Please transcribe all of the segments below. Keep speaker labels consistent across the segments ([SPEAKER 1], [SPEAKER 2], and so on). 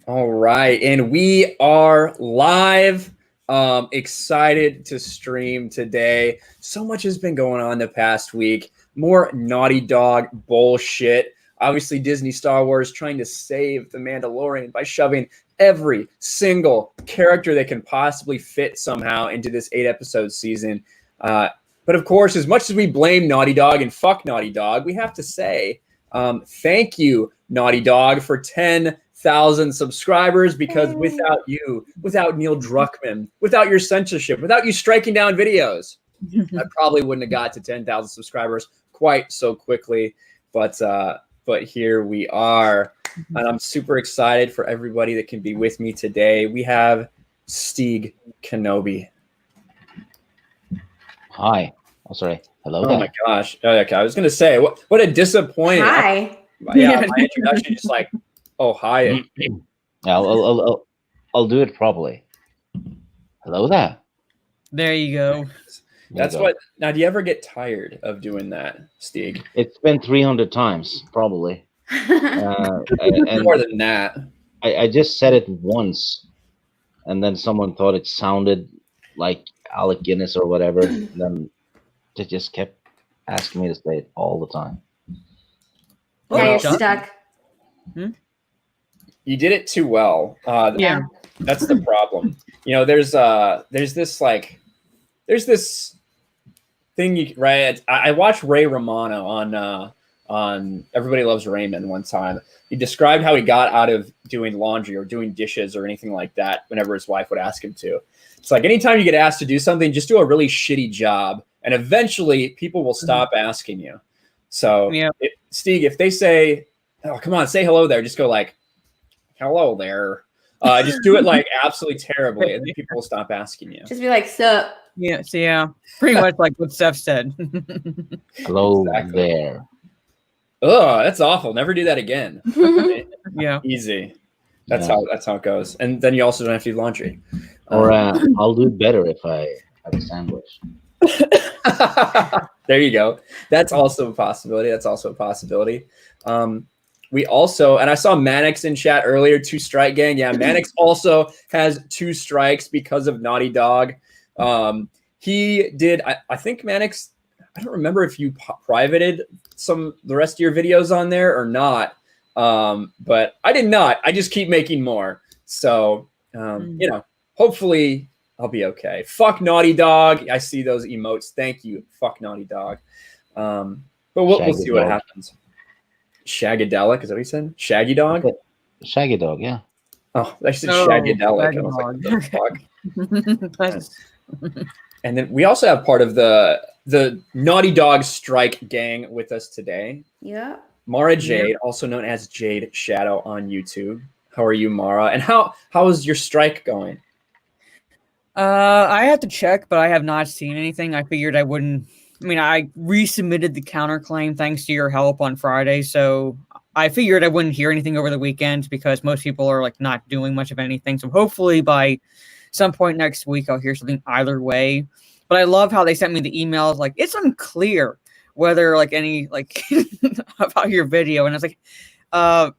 [SPEAKER 1] All right, and we are live. Excited to stream today. So much has been going on the past week. More Naughty Dog bullshit. Obviously, Disney Star Wars trying to save The Mandalorian by shoving every single character they can possibly fit somehow into this 8-episode season. But of course, as much as we blame Naughty Dog and fuck Naughty Dog, we have to say thank you, Naughty Dog, for 10,000 subscribers, because without you, without Neil Druckmann, without your censorship, without you striking down videos, I probably wouldn't have got to 10,000 subscribers quite so quickly. But here we are, and I'm super excited for everybody that can be with me today. We have Stieg Kenobi.
[SPEAKER 2] Hi. Oh, sorry. Hello.
[SPEAKER 1] Oh my gosh. Okay, I was gonna say, what a disappointing.
[SPEAKER 3] Hi.
[SPEAKER 1] Yeah, my introduction just like, oh hi.
[SPEAKER 2] Yeah, I'll do it properly. Hello there.
[SPEAKER 4] There you go.
[SPEAKER 1] That's what. Now, do you ever get tired of doing that, Stieg?
[SPEAKER 2] It's been 300 times, probably. And
[SPEAKER 1] More than that.
[SPEAKER 2] I just said it once, and then someone thought it sounded like Alec Guinness or whatever. And then they just kept asking me to say it all the time.
[SPEAKER 3] Now you're stuck.
[SPEAKER 1] You did it too well.
[SPEAKER 4] Yeah,
[SPEAKER 1] that's the problem. You know, there's this thing right. I watched Ray Romano on Everybody Loves Raymond one time. He described how he got out of doing laundry or doing dishes or anything like that whenever his wife would ask him to. It's like anytime you get asked to do something, just do a really shitty job, and eventually people will stop asking you. So,
[SPEAKER 4] yeah.
[SPEAKER 1] Stieg, if they say, "Oh, come on, say hello there," just go like, "Hello there." Just do it like absolutely terribly, and then people will stop asking you.
[SPEAKER 3] Just be like, sup.
[SPEAKER 4] Yeah, so yeah, pretty much like what Steph said.
[SPEAKER 2] Hello there.
[SPEAKER 1] Oh, that's awful. Never do that again.
[SPEAKER 4] Yeah,
[SPEAKER 1] Easy. That's how it goes. And then you also don't have to do laundry.
[SPEAKER 2] Or I'll do better if I have a sandwich.
[SPEAKER 1] There you go. That's also a possibility. We also, and I saw Mannix in chat earlier, 2 strike gang. Yeah, Mannix also has 2 strikes because of Naughty Dog. He did, I think Mannix, I don't remember if you privated the rest of your videos on there or not. But I did not. I just keep making more. So, you know, hopefully I'll be okay. Fuck Naughty Dog. I see those emotes. Thank you. Fuck Naughty Dog. But we'll see what happens. Shagadelic, is that what you said? Shaggy Dog?
[SPEAKER 2] Shaggy Dog, yeah.
[SPEAKER 1] Oh, I said Shagadelic. I was like, what the fuck? And then we also have part of the Naughty Dog strike gang with us today.
[SPEAKER 3] Yeah.
[SPEAKER 1] Mara Jade, also known as Jade Shadow on YouTube. How are you, Mara? And how is your strike going?
[SPEAKER 4] I have to check, but I have not seen anything. I figured I wouldn't. I mean, I resubmitted the counterclaim thanks to your help on Friday, so I figured I wouldn't hear anything over the weekend because most people are like not doing much of anything. So hopefully by some point next week, I'll hear something either way. But I love how they sent me the emails like it's unclear whether like any like about your video, and I was like,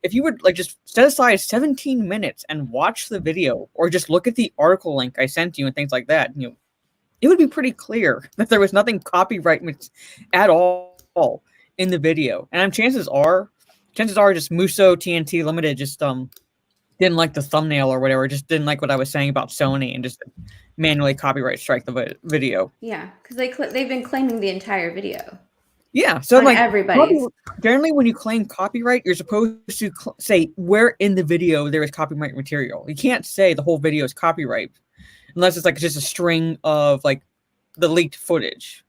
[SPEAKER 4] if you would like just set aside 17 minutes and watch the video, or just look at the article link I sent you and things like that, you know, it would be pretty clear that there was nothing copyright at all in the video. And chances are just Muso TNT Limited just didn't like the thumbnail or whatever, just didn't like what I was saying about Sony and just manually copyright strike the video.
[SPEAKER 3] Yeah, because they've been claiming the entire video.
[SPEAKER 4] Yeah, so like
[SPEAKER 3] everybody.
[SPEAKER 4] Generally, when you claim copyright, you're supposed to say where in the video there is copyright material. You can't say the whole video is copyright unless it's like just a string of like the leaked footage.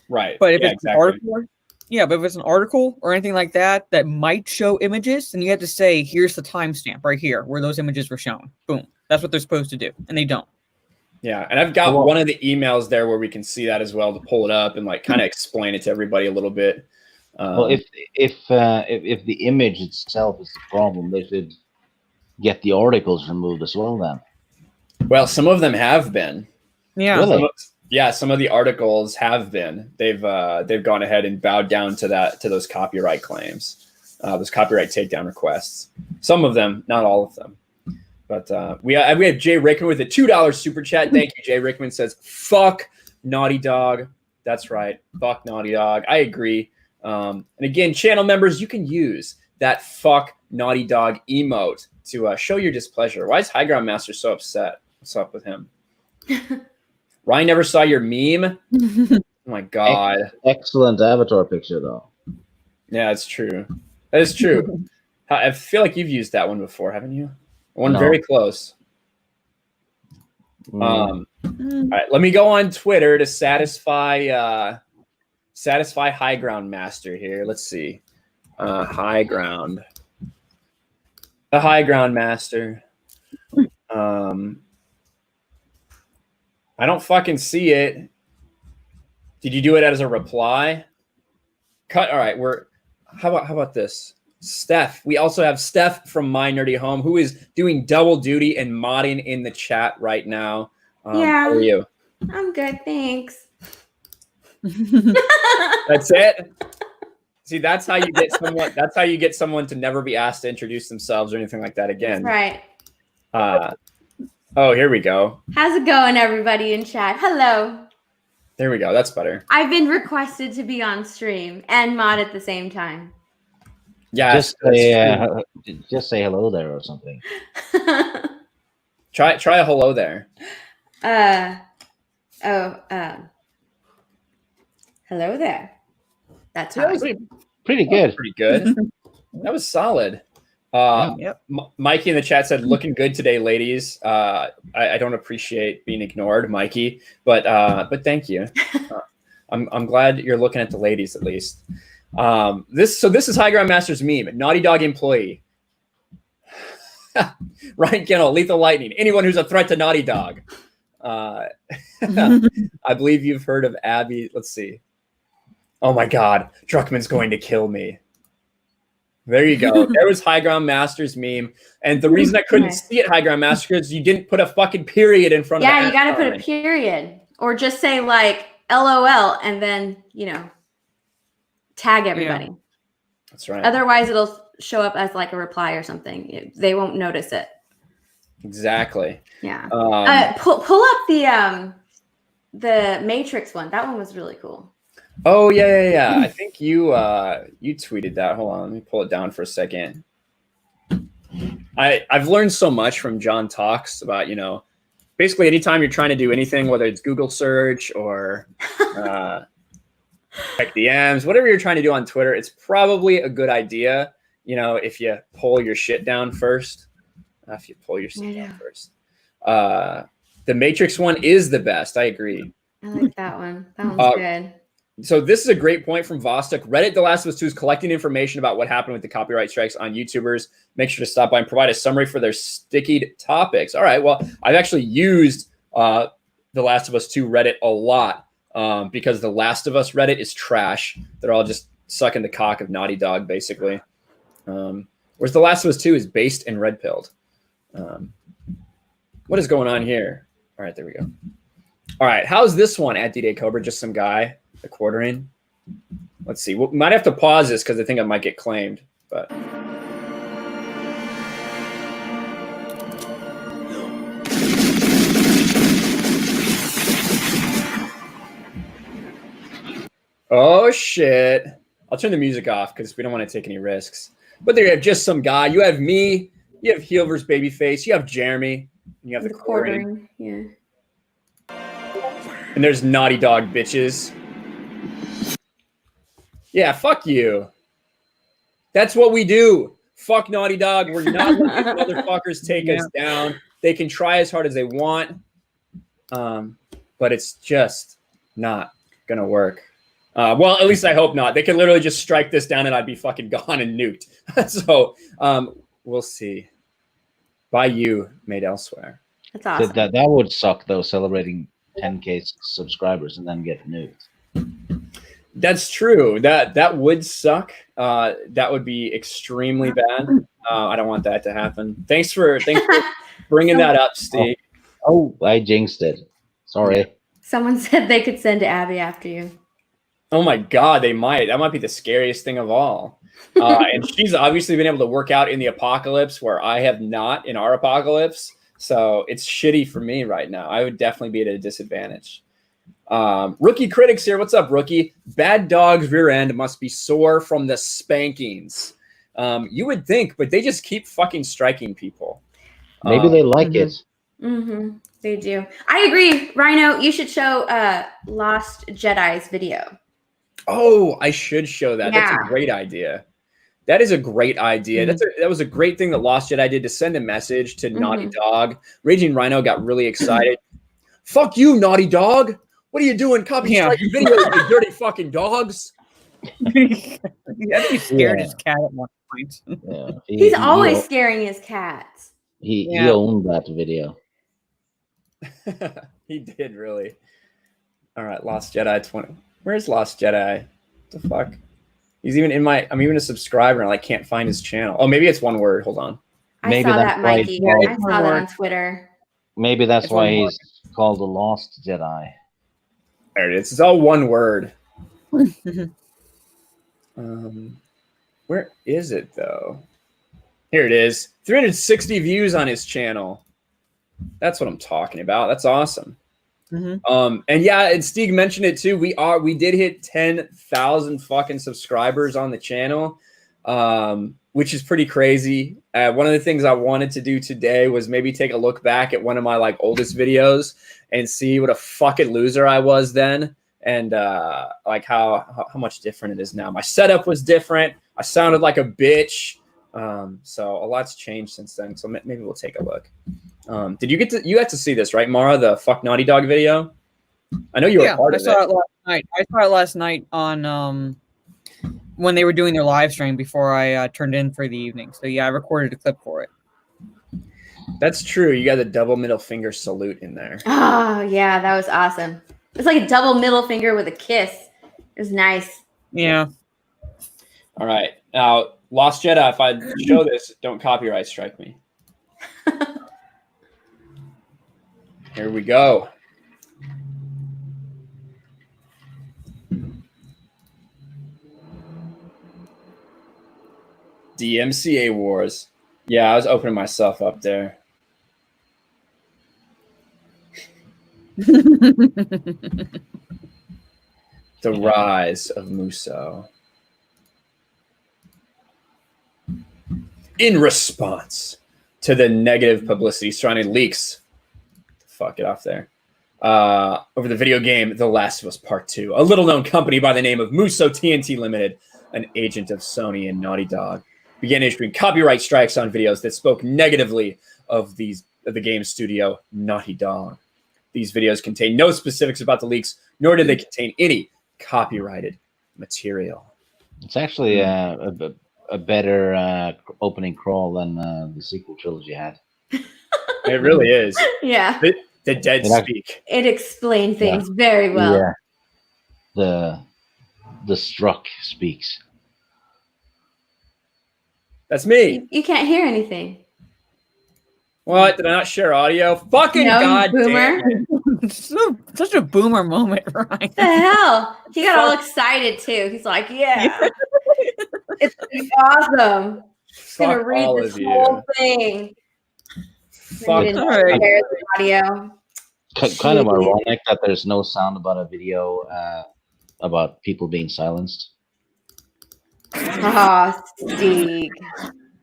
[SPEAKER 1] Right.
[SPEAKER 4] But if it's an article, but if it's an article or anything like that that might show images, then you have to say, here's the timestamp right here where those images were shown. Boom. That's what they're supposed to do, and they don't.
[SPEAKER 1] Yeah, and I've got one of the emails there where we can see that as well to pull it up and like kind of explain it to everybody a little bit.
[SPEAKER 2] Well, if the image itself is the problem, they should get the articles removed as well then.
[SPEAKER 1] Well, some of them have been.
[SPEAKER 4] Yeah.
[SPEAKER 2] Really?
[SPEAKER 1] Some of the articles have been. They've gone ahead and bowed down to those copyright claims, those copyright takedown requests. Some of them, not all of them. But we have Jay Rickman with a $2 super chat. Thank you, Jay Rickman says, "Fuck Naughty Dog." That's right, fuck Naughty Dog. I agree. And again, channel members, you can use that "fuck Naughty Dog" emote to show your displeasure. Why is High Ground Master so upset? What's up with him? Ryan never saw your meme. Oh my god!
[SPEAKER 2] Excellent avatar picture though.
[SPEAKER 1] Yeah, it's true. That is true. I feel like you've used that one before, haven't you? One
[SPEAKER 2] No.
[SPEAKER 1] very close. All right, let me go on Twitter to satisfy High Ground Master here. Let's see. High Ground. The High Ground Master. I don't fucking see it. Did you do it as a reply? Cut. All right, how about this? Steph. We also have Steph from My Nerdy Home, who is doing double duty and modding in the chat right now.
[SPEAKER 3] Yeah.
[SPEAKER 1] How are you?
[SPEAKER 3] I'm good, thanks.
[SPEAKER 1] That's it. See, that's how you get someone. That's how you get someone to never be asked to introduce themselves or anything like that again.
[SPEAKER 3] Right.
[SPEAKER 1] Oh, here we go.
[SPEAKER 3] How's it going, everybody in chat? Hello.
[SPEAKER 1] There we go. That's better.
[SPEAKER 3] I've been requested to be on stream and mod at the same time.
[SPEAKER 1] Yeah.
[SPEAKER 2] Just say hello there or something.
[SPEAKER 1] Try a hello there.
[SPEAKER 3] Hello there. That's
[SPEAKER 1] Yeah,
[SPEAKER 3] how
[SPEAKER 1] that was
[SPEAKER 2] Pretty good.
[SPEAKER 1] pretty good. That was solid.
[SPEAKER 4] Yep.
[SPEAKER 1] Mikey in the chat said, "Looking good today, ladies." I don't appreciate being ignored, Mikey, but thank you. I'm glad you're looking at the ladies at least. This is High Ground Master's meme. Naughty Dog employee. Ryan Kinel, Lethal Lightning. Anyone who's a threat to Naughty Dog. I believe you've heard of Abby. Let's see. Oh my God, Druckmann's going to kill me. There you go. There was High Ground Master's meme. And the reason I couldn't see it, High Ground Master, is you didn't put a fucking period in front of it.
[SPEAKER 3] Yeah, you got to put a period. Or just say like LOL and then, tag everybody.
[SPEAKER 1] Yeah. That's right.
[SPEAKER 3] Otherwise, it'll show up as like a reply or something. They won't notice it.
[SPEAKER 1] Exactly.
[SPEAKER 3] Yeah. Pull up the Matrix one. That one was really cool.
[SPEAKER 1] Oh yeah. I think you tweeted that. Hold on, let me pull it down for a second. I've learned so much from John Talks about, basically anytime you're trying to do anything, whether it's Google search or check DMs, whatever you're trying to do on Twitter, it's probably a good idea, if you pull your shit down first. The Matrix one is the best. I agree.
[SPEAKER 3] I like that one. That one's good.
[SPEAKER 1] So this is a great point from Vostok. Reddit The Last of Us 2 is collecting information about what happened with the copyright strikes on YouTubers. Make sure to stop by and provide a summary for their stickied topics. All right, well, I've actually used The Last of Us 2 Reddit a lot because The Last of Us Reddit is trash. They're all just sucking the cock of Naughty Dog, basically. Whereas The Last of Us 2 is based and red-pilled. What is going on here? All right, there we go. All right, how's this one at D-Day Cobra? Just some guy. The quartering. Let's see. We might have to pause this because I think I might get claimed. But oh shit! I'll turn the music off because we don't want to take any risks. But there you have just some guy. You have me. You have Heelver's Babyface. You have Jeremy. And you have the quartering.
[SPEAKER 3] Yeah.
[SPEAKER 1] And there's Naughty Dog bitches. Yeah, fuck you. That's what we do. Fuck Naughty Dog. We're not letting motherfuckers take us down. They can try as hard as they want, but it's just not gonna work. Well, at least I hope not. They could literally just strike this down and I'd be fucking gone and nuked. So we'll see. By you, made elsewhere.
[SPEAKER 3] That's awesome.
[SPEAKER 2] That would suck though, celebrating 10K subscribers and then get nuked.
[SPEAKER 1] That's true. That would suck. That would be extremely bad. I don't want that to happen. Thanks for bringing that up, Steve.
[SPEAKER 2] Oh, I jinxed it. Sorry.
[SPEAKER 3] Someone said they could send Abby after you.
[SPEAKER 1] Oh my God, they might. That might be the scariest thing of all. And she's obviously been able to work out in the apocalypse where I have not in our apocalypse. So it's shitty for me right now. I would definitely be at a disadvantage. Rookie Critics here. What's up, Rookie? Bad dog's rear end must be sore from the spankings. You would think, but they just keep fucking striking people.
[SPEAKER 2] Maybe they like it.
[SPEAKER 3] Mm-hmm. They do. I agree. Rhino, you should show Lost Jedi's video.
[SPEAKER 1] Oh, I should show that.
[SPEAKER 3] Yeah.
[SPEAKER 1] That's a great idea. That is a great idea. That was a great thing that Lost Jedi did to send a message to Naughty Dog. Raging Rhino got really excited. Fuck you, Naughty Dog. What are you doing? Copy striking videos, you dirty fucking dogs.
[SPEAKER 4] He scared his cat at one point.
[SPEAKER 2] Yeah.
[SPEAKER 3] He's always scaring his cats.
[SPEAKER 2] He owned that video.
[SPEAKER 1] He did, really. All right, Lost Jedi 20. Where's Lost Jedi? What the fuck? He's even in my. I'm even a subscriber and I can't find his channel. Oh, maybe it's one word. Hold on.
[SPEAKER 2] Maybe
[SPEAKER 3] I saw
[SPEAKER 2] that's
[SPEAKER 3] that,
[SPEAKER 2] why
[SPEAKER 3] Mikey.
[SPEAKER 2] it's
[SPEAKER 3] I saw that on Twitter.
[SPEAKER 2] Maybe that's
[SPEAKER 1] It's
[SPEAKER 2] why
[SPEAKER 1] one
[SPEAKER 2] he's called the Lost Jedi.
[SPEAKER 1] There it is. It's all one word. Where is it though? Here it is. 360 views on his channel. That's what I'm talking about. That's awesome. And yeah, and Steve mentioned it too. We did hit 10,000 fucking subscribers on the channel, which is pretty crazy. One of the things I wanted to do today was maybe take a look back at one of my like oldest videos and see what a fucking loser I was then, and like how much different it is now. My setup was different. I sounded like a bitch. So a lot's changed since then. So maybe we'll take a look. Did you got to see this, right, Mara? The fuck Naughty Dog video? I know you were a part of it.
[SPEAKER 4] I saw it last night. I saw it last night on when they were doing their live stream before I turned in for the evening. So yeah, I recorded a clip for it.
[SPEAKER 1] That's true. You got a double middle finger salute in there.
[SPEAKER 3] Oh yeah, that was awesome. It's like a double middle finger with a kiss. It was nice.
[SPEAKER 4] Yeah.
[SPEAKER 1] All right. Now, Lost Jedi, if I show this, don't copyright strike me. Here we go. DMCA Wars. Yeah, I was opening myself up there. The rise of Muso. In response to the negative publicity surrounding leaks. Fuck it off there. Over the video game The Last of Us Part 2. A little-known company by the name of Muso TNT Limited, an agent of Sony and Naughty Dog, began issuing copyright strikes on videos that spoke negatively of the game studio Naughty Dog. These videos contain no specifics about the leaks, nor did they contain any copyrighted material.
[SPEAKER 2] It's actually a better opening crawl than the sequel trilogy had.
[SPEAKER 1] It really is.
[SPEAKER 3] Yeah.
[SPEAKER 1] The dead speak.
[SPEAKER 3] It explained things very well.
[SPEAKER 2] Yeah. The struck speaks.
[SPEAKER 1] That's me.
[SPEAKER 3] You can't hear anything.
[SPEAKER 1] What? Did I not share audio? Fucking
[SPEAKER 3] No,
[SPEAKER 1] goddamn.
[SPEAKER 4] Such a boomer moment, right?
[SPEAKER 3] What the hell? He got all excited too. He's like, yeah. It's gonna be awesome. He's gonna
[SPEAKER 1] Fuck
[SPEAKER 3] read
[SPEAKER 1] all
[SPEAKER 3] this
[SPEAKER 1] of you.
[SPEAKER 3] whole thing.
[SPEAKER 1] Fuck.
[SPEAKER 3] He didn't
[SPEAKER 4] Alright.
[SPEAKER 3] share the audio.
[SPEAKER 2] Kind of ironic that there's no sound about a video about people being silenced.
[SPEAKER 3] Oh, Steve.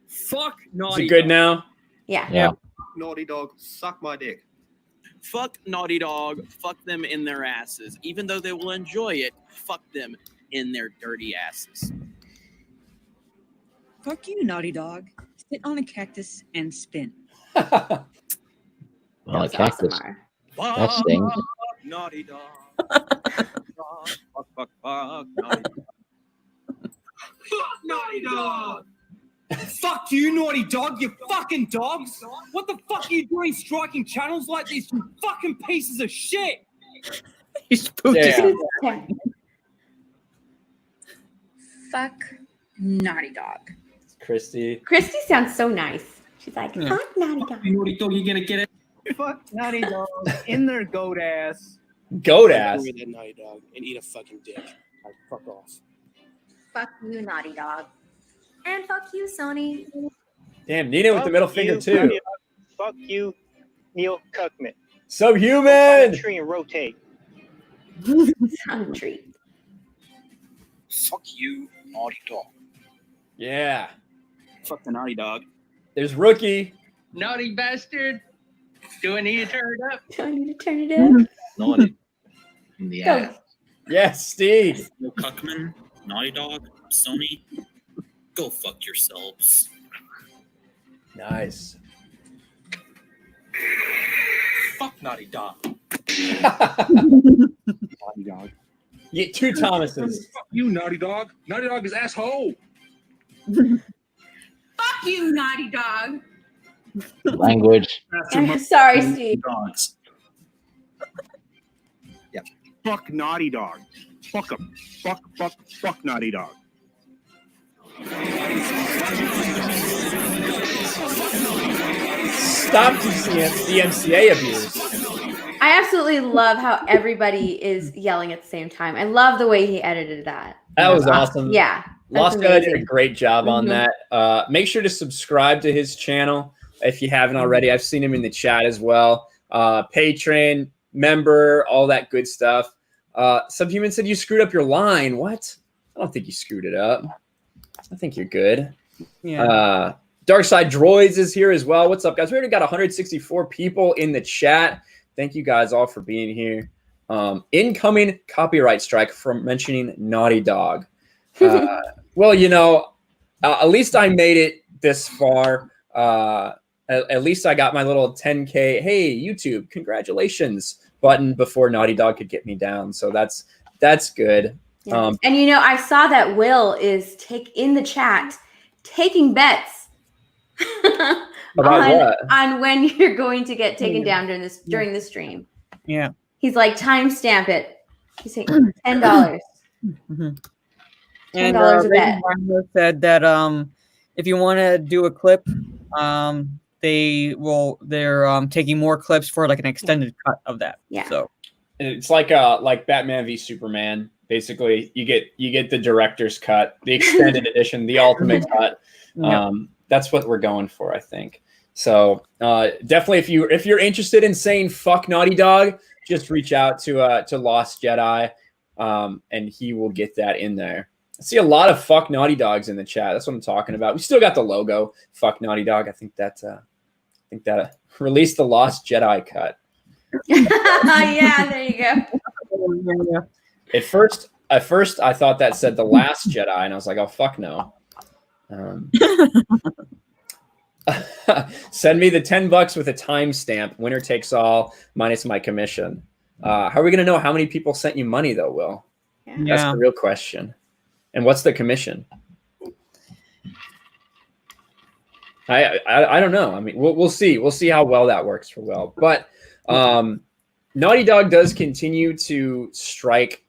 [SPEAKER 5] Fuck
[SPEAKER 1] Is
[SPEAKER 5] Naughty
[SPEAKER 1] it good
[SPEAKER 5] Dog.
[SPEAKER 1] now?
[SPEAKER 3] Yeah.
[SPEAKER 2] Yeah.
[SPEAKER 5] Naughty Dog, suck my dick. Fuck Naughty Dog, fuck them in their asses. Even though they will enjoy it, fuck them in their dirty asses.
[SPEAKER 6] Fuck you, Naughty Dog. Sit on a cactus and spin.
[SPEAKER 2] Well, a
[SPEAKER 3] That's awesome,
[SPEAKER 2] cactus.
[SPEAKER 3] Mar.
[SPEAKER 2] That stings.
[SPEAKER 5] Naughty Dog. Fuck, fuck, Naughty Dog. Fuck Naughty Dog!
[SPEAKER 7] Fuck you, Naughty Dog, you fucking dogs! What the fuck are you doing striking channels like this, you fucking pieces of shit?
[SPEAKER 4] He spooked
[SPEAKER 1] Yeah.
[SPEAKER 4] his
[SPEAKER 3] Okay.
[SPEAKER 6] Fuck Naughty Dog.
[SPEAKER 1] Christy.
[SPEAKER 3] Christy sounds so nice. She's like,
[SPEAKER 4] Yeah.
[SPEAKER 3] fuck Naughty Dog.
[SPEAKER 7] Naughty Dog, you gonna get it?
[SPEAKER 5] Fuck Naughty Dog in their goat ass.
[SPEAKER 1] Goat ass.
[SPEAKER 8] That Naughty Dog and eat a fucking dick. Like, fuck off.
[SPEAKER 6] Fuck you, Naughty Dog.
[SPEAKER 3] And fuck you, Sony.
[SPEAKER 1] Damn, Nina with the middle finger too.
[SPEAKER 8] Fuck you, Neil Cuckman.
[SPEAKER 1] Subhuman.
[SPEAKER 8] Tree and rotate.
[SPEAKER 3] Sound treat.
[SPEAKER 9] Fuck you, Naughty Dog.
[SPEAKER 1] Yeah.
[SPEAKER 5] Fuck the Naughty Dog.
[SPEAKER 1] There's Rookie.
[SPEAKER 10] Naughty bastard. Do I need to turn it up?
[SPEAKER 3] Do I need to turn it up?
[SPEAKER 2] Naughty. In the
[SPEAKER 3] Go.
[SPEAKER 2] ass.
[SPEAKER 1] Yes, Steve.
[SPEAKER 9] No Cuckman, Naughty Dog, Sony. Go fuck yourselves.
[SPEAKER 1] Nice.
[SPEAKER 9] Fuck Naughty Dog.
[SPEAKER 7] Naughty Dog.
[SPEAKER 1] You get 2 Thomases.
[SPEAKER 7] Fuck you, Naughty Dog. Naughty Dog is asshole.
[SPEAKER 6] Fuck you, Naughty Dog.
[SPEAKER 2] Language.
[SPEAKER 3] Sorry, Steve.
[SPEAKER 9] Dogs.
[SPEAKER 11] Fuck Naughty Dog. Fuck him. Fuck Naughty Dog.
[SPEAKER 1] Stop DMCA abuse.
[SPEAKER 3] I absolutely love how everybody is yelling at the same time. I love the way he edited that.
[SPEAKER 1] That was awesome.
[SPEAKER 3] Yeah.
[SPEAKER 1] Lost Guy did a great job on
[SPEAKER 3] Mhm.
[SPEAKER 1] that. Make sure to subscribe to his channel if you haven't already. I've seen him in the chat as well. Patron, member, all that good stuff. Subhuman said you screwed up your line. What? I don't think you screwed it up. I think you're good.
[SPEAKER 4] Yeah.
[SPEAKER 1] Darkside Droids is here as well. What's up, guys? We already got 164 people in the chat. Thank you guys all for being here. Incoming copyright strike from mentioning Naughty Dog. Well, you know, at least I made it this far. At least I got my little 10K, hey, YouTube, congratulations button before Naughty Dog could get me down. So that's good.
[SPEAKER 3] Yeah. And you know, I saw that Will is in the chat taking bets on when you're going to get taken down during the stream.
[SPEAKER 4] Yeah.
[SPEAKER 3] He's like, timestamp it. He's saying $10.
[SPEAKER 4] And
[SPEAKER 3] $10 a bet.
[SPEAKER 4] Rhino said that if you want to do a clip, they're taking more clips for like an extended cut of that.
[SPEAKER 3] Yeah.
[SPEAKER 4] So
[SPEAKER 1] it's like Batman v Superman. Basically, you get the director's cut, the extended edition, the ultimate cut. That's what we're going for, I think. So definitely, if you're interested in saying fuck Naughty Dog, just reach out to Lost Jedi, and he will get that in there. I see a lot of fuck Naughty Dogs in the chat. That's what I'm talking about. We still got the logo, fuck Naughty Dog. I think that released the Lost Jedi cut.
[SPEAKER 3] Yeah, there you go.
[SPEAKER 1] At first, I thought that said the Last Jedi, and I was like, oh fuck no. Send me the $10 with a timestamp. Winner takes all minus my commission. How are we gonna know how many people sent you money though, Will?
[SPEAKER 3] Yeah.
[SPEAKER 1] That's the real question. And what's the commission? I don't know. I mean, we'll see. We'll see how well that works for Will. But Naughty Dog does continue to strike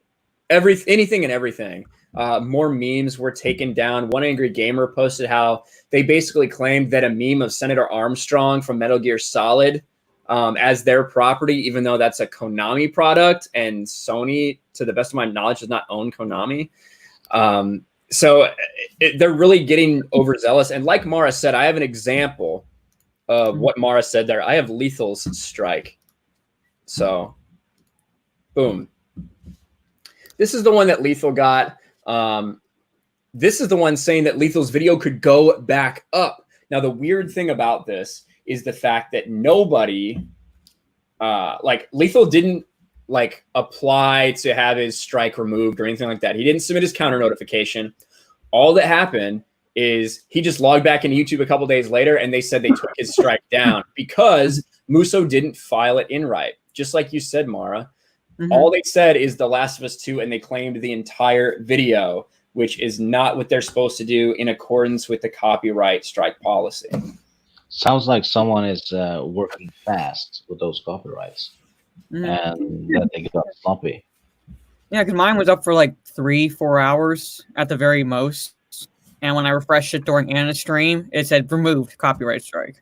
[SPEAKER 1] anything and everything. More memes were taken down. One Angry Gamer posted how they basically claimed that a meme of Senator Armstrong from Metal Gear Solid as their property, even though that's a Konami product, and Sony, to the best of my knowledge, does not own Konami. So they're really getting overzealous. And like Mara said, I have an example of what Mara said there. I have Lethal's strike. So, boom. This is the one that Lethal got. This is the one saying that Lethal's video could go back up. Now, the weird thing about this is the fact that nobody, Lethal didn't apply to have his strike removed or anything like that. He didn't submit his counter notification. All that happened is he just logged back into YouTube a couple days later, and they said they took his strike down because Musso didn't file it in right. Just like you said, Mara. Mm-hmm. All they said is The Last of Us 2, and they claimed the entire video, which is not what they're supposed to do in accordance with the copyright strike policy.
[SPEAKER 2] Sounds like someone is working fast with those copyrights. And that they got slumpy.
[SPEAKER 4] Yeah, because mine was up for like 3-4 hours at the very most. And when I refreshed it during Anna's stream, it said removed copyright strike.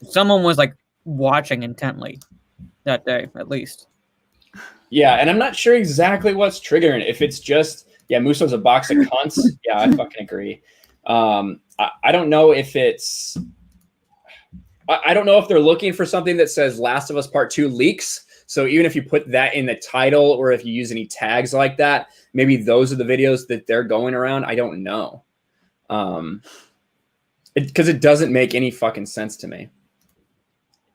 [SPEAKER 4] Someone was like watching intently that day, at least.
[SPEAKER 1] Yeah, and I'm not sure exactly what's triggering it. If it's just, Musso's a box of cunts. Yeah, I fucking agree. I don't know if it's. I don't know if they're looking for something that says Last of Us Part 2 leaks. So even if you put that in the title or if you use any tags like that, maybe those are the videos that they're going around. I don't know. Because it doesn't make any fucking sense to me.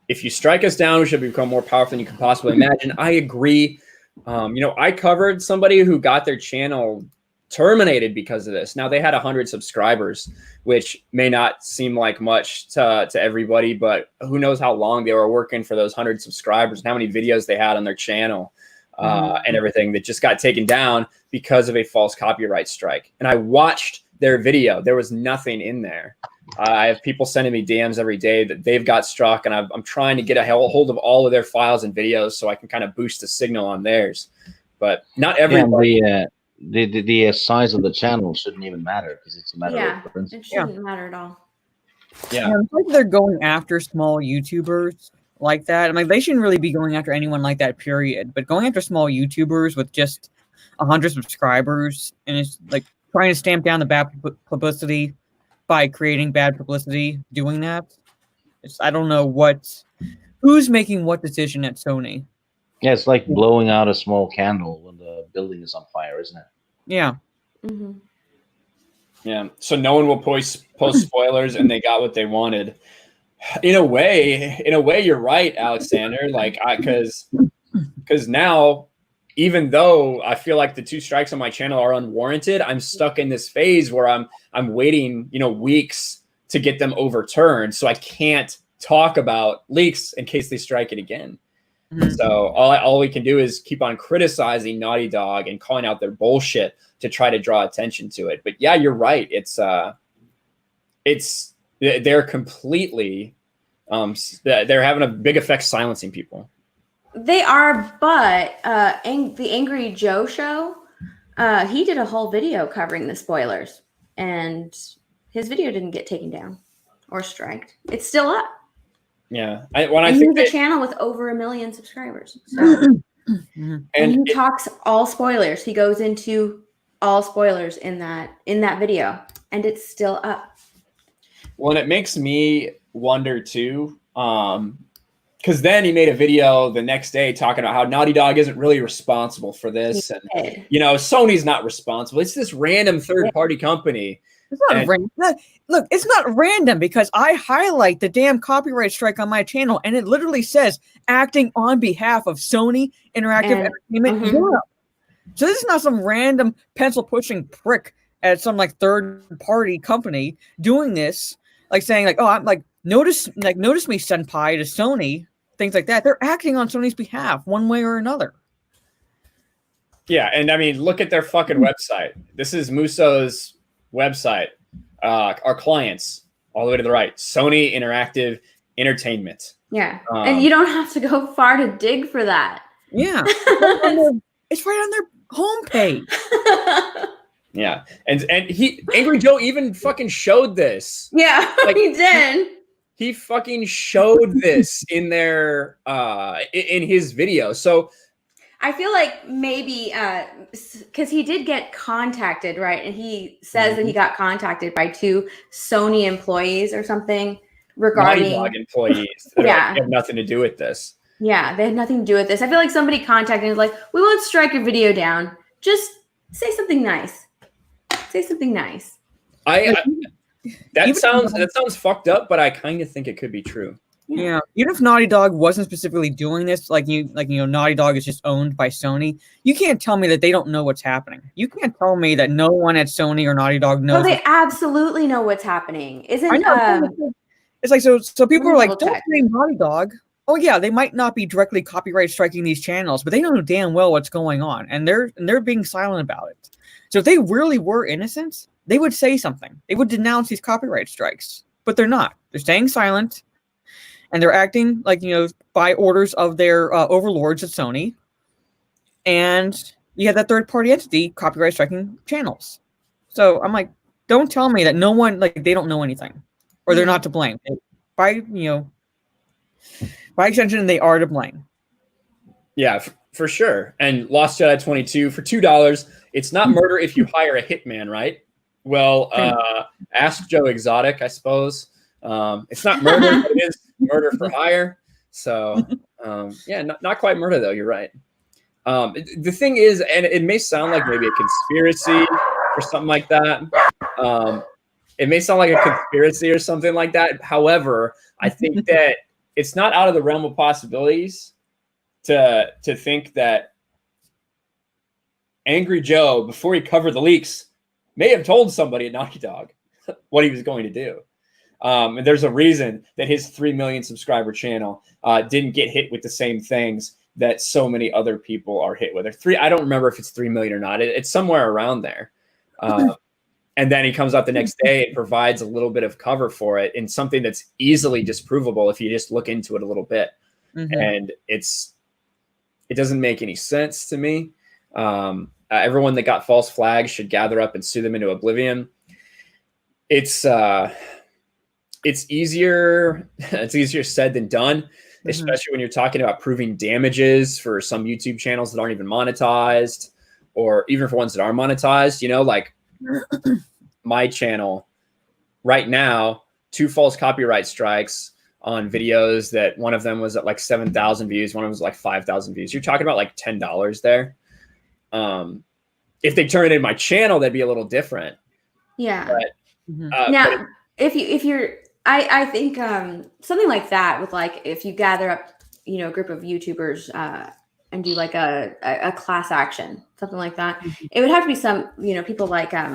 [SPEAKER 1] If you strike us down, we should become more powerful than you can possibly imagine. I agree. I covered somebody who got their channel terminated because of this. Now they had 100 subscribers, which may not seem like much to everybody, but who knows how long they were working for those 100 subscribers and how many videos they had on their channel and everything that just got taken down because of a false copyright strike. And I watched their video. There was nothing in there. I have people sending me DMs every day that they've got struck, and I'm trying to get a hold of all of their files and videos so I can kind of boost the signal on theirs. But not everybody.
[SPEAKER 2] The size of the channel shouldn't even matter because it's a matter of principle.
[SPEAKER 3] It shouldn't matter at all.
[SPEAKER 1] Yeah,
[SPEAKER 4] it's like they're going after small YouTubers like that. I mean, they shouldn't really be going after anyone like that, period. But going after small YouTubers with just 100 subscribers and it's like trying to stamp down the bad publicity by creating bad publicity, doing that. I don't know who's making what decision at Sony.
[SPEAKER 2] Yeah, it's like blowing out a small candle when the building is on fire, isn't it?
[SPEAKER 4] Yeah.
[SPEAKER 3] Mm-hmm.
[SPEAKER 1] Yeah. So no one will post spoilers, and they got what they wanted. In a way, you're right, Alexander. Like, because now, even though I feel like the 2 strikes on my channel are unwarranted, I'm stuck in this phase where I'm waiting, weeks to get them overturned, so I can't talk about leaks in case they strike it again. So all we can do is keep on criticizing Naughty Dog and calling out their bullshit to try to draw attention to it. But yeah, you're right. They're completely they're having a big effect silencing people.
[SPEAKER 3] They are, but the Angry Joe show, he did a whole video covering the spoilers, and his video didn't get taken down or striked. It's still up.
[SPEAKER 1] Yeah,
[SPEAKER 3] I think he's a channel with over 1 million subscribers. So. and he talks all spoilers. He goes into all spoilers in that video, and it's still up.
[SPEAKER 1] Well, and it makes me wonder too, because then he made a video the next day talking about how Naughty Dog isn't really responsible for this, and Sony's not responsible. It's this random third-party company.
[SPEAKER 4] It's not random. Look, it's not random because I highlight the damn copyright strike on my channel, and it literally says acting on behalf of Sony Interactive Entertainment Europe. So this is not some random pencil-pushing prick at some like third-party company doing this, like saying like, "Oh, I'm like notice me, senpai," to Sony, things like that. They're acting on Sony's behalf, one way or another.
[SPEAKER 1] Yeah, and I mean, look at their fucking website. This is Muso's website. Our clients, all the way to the right, Sony Interactive Entertainment.
[SPEAKER 3] Yeah, and you don't have to go far to dig for that.
[SPEAKER 4] Yeah, it's right on their homepage.
[SPEAKER 1] Yeah, and Angry Joe even fucking showed this.
[SPEAKER 3] Yeah, like, he did.
[SPEAKER 1] He fucking showed this in their in his video. So
[SPEAKER 3] I feel like maybe because he did get contacted, right? And he says that he got contacted by 2 Sony employees or something regarding
[SPEAKER 1] Naughty Dog employees. They have nothing to do with this.
[SPEAKER 3] Yeah, they had nothing to do with this. I feel like somebody contacted and was like, "We won't strike your video down. Just say something nice. Say something nice."
[SPEAKER 1] That sounds fucked up, but I kind of think it could be true.
[SPEAKER 4] Yeah, even if Naughty Dog wasn't specifically doing this, Naughty Dog is just owned by Sony. You can't tell me that they don't know what's happening. You can't tell me that no one at Sony or Naughty Dog knows.
[SPEAKER 3] No, they absolutely know what's happening. Isn't
[SPEAKER 4] it's like so people are like, "Don't say Naughty Dog." Oh yeah, they might not be directly copyright striking these channels, but they know damn well what's going on, and they're being silent about it. So if they really were innocent, they would say something. They would denounce these copyright strikes, but they're not. They're staying silent. And they're acting like, by orders of their overlords at Sony. And you have that third-party entity copyright striking channels. So I'm like, don't tell me that no one, they don't know anything. Or they're not to blame. By extension, they are to blame.
[SPEAKER 1] Yeah, for sure. And Lost Jedi 22 for $2. It's not murder if you hire a hitman, right? Well, ask Joe Exotic, I suppose. It's not murder, but it is murder for hire. So, yeah, not quite murder, though. You're right. The thing is, and it may sound like maybe a conspiracy or something like that. It may sound like a conspiracy or something like that. However, I think that it's not out of the realm of possibilities to think that Angry Joe, before he covered the leaks, may have told somebody at Naughty Dog what he was going to do. And there's a reason that his 3 million subscriber channel didn't get hit with the same things that so many other people are hit with. I don't remember if it's 3 million or not. It's somewhere around there. And then he comes out the next day and provides a little bit of cover for it in something that's easily disprovable if you just look into it a little bit. And it doesn't make any sense to me. Everyone that got false flags should gather up and sue them into oblivion. It's easier said than done, especially when you're talking about proving damages for some YouTube channels that aren't even monetized, or even for ones that are monetized. You know, like my channel right now, 2 false copyright strikes on videos that one of them was at like 7,000 views, one of them was like 5,000 views. You're talking about like $10 there. If they turn it in my channel, that'd be a little different.
[SPEAKER 3] Yeah.
[SPEAKER 1] But,
[SPEAKER 3] now, if you're, I think something like that with like, if you gather up, you know, a group of YouTubers and do like a class action, something like that, it would have to be some, you know, people like, I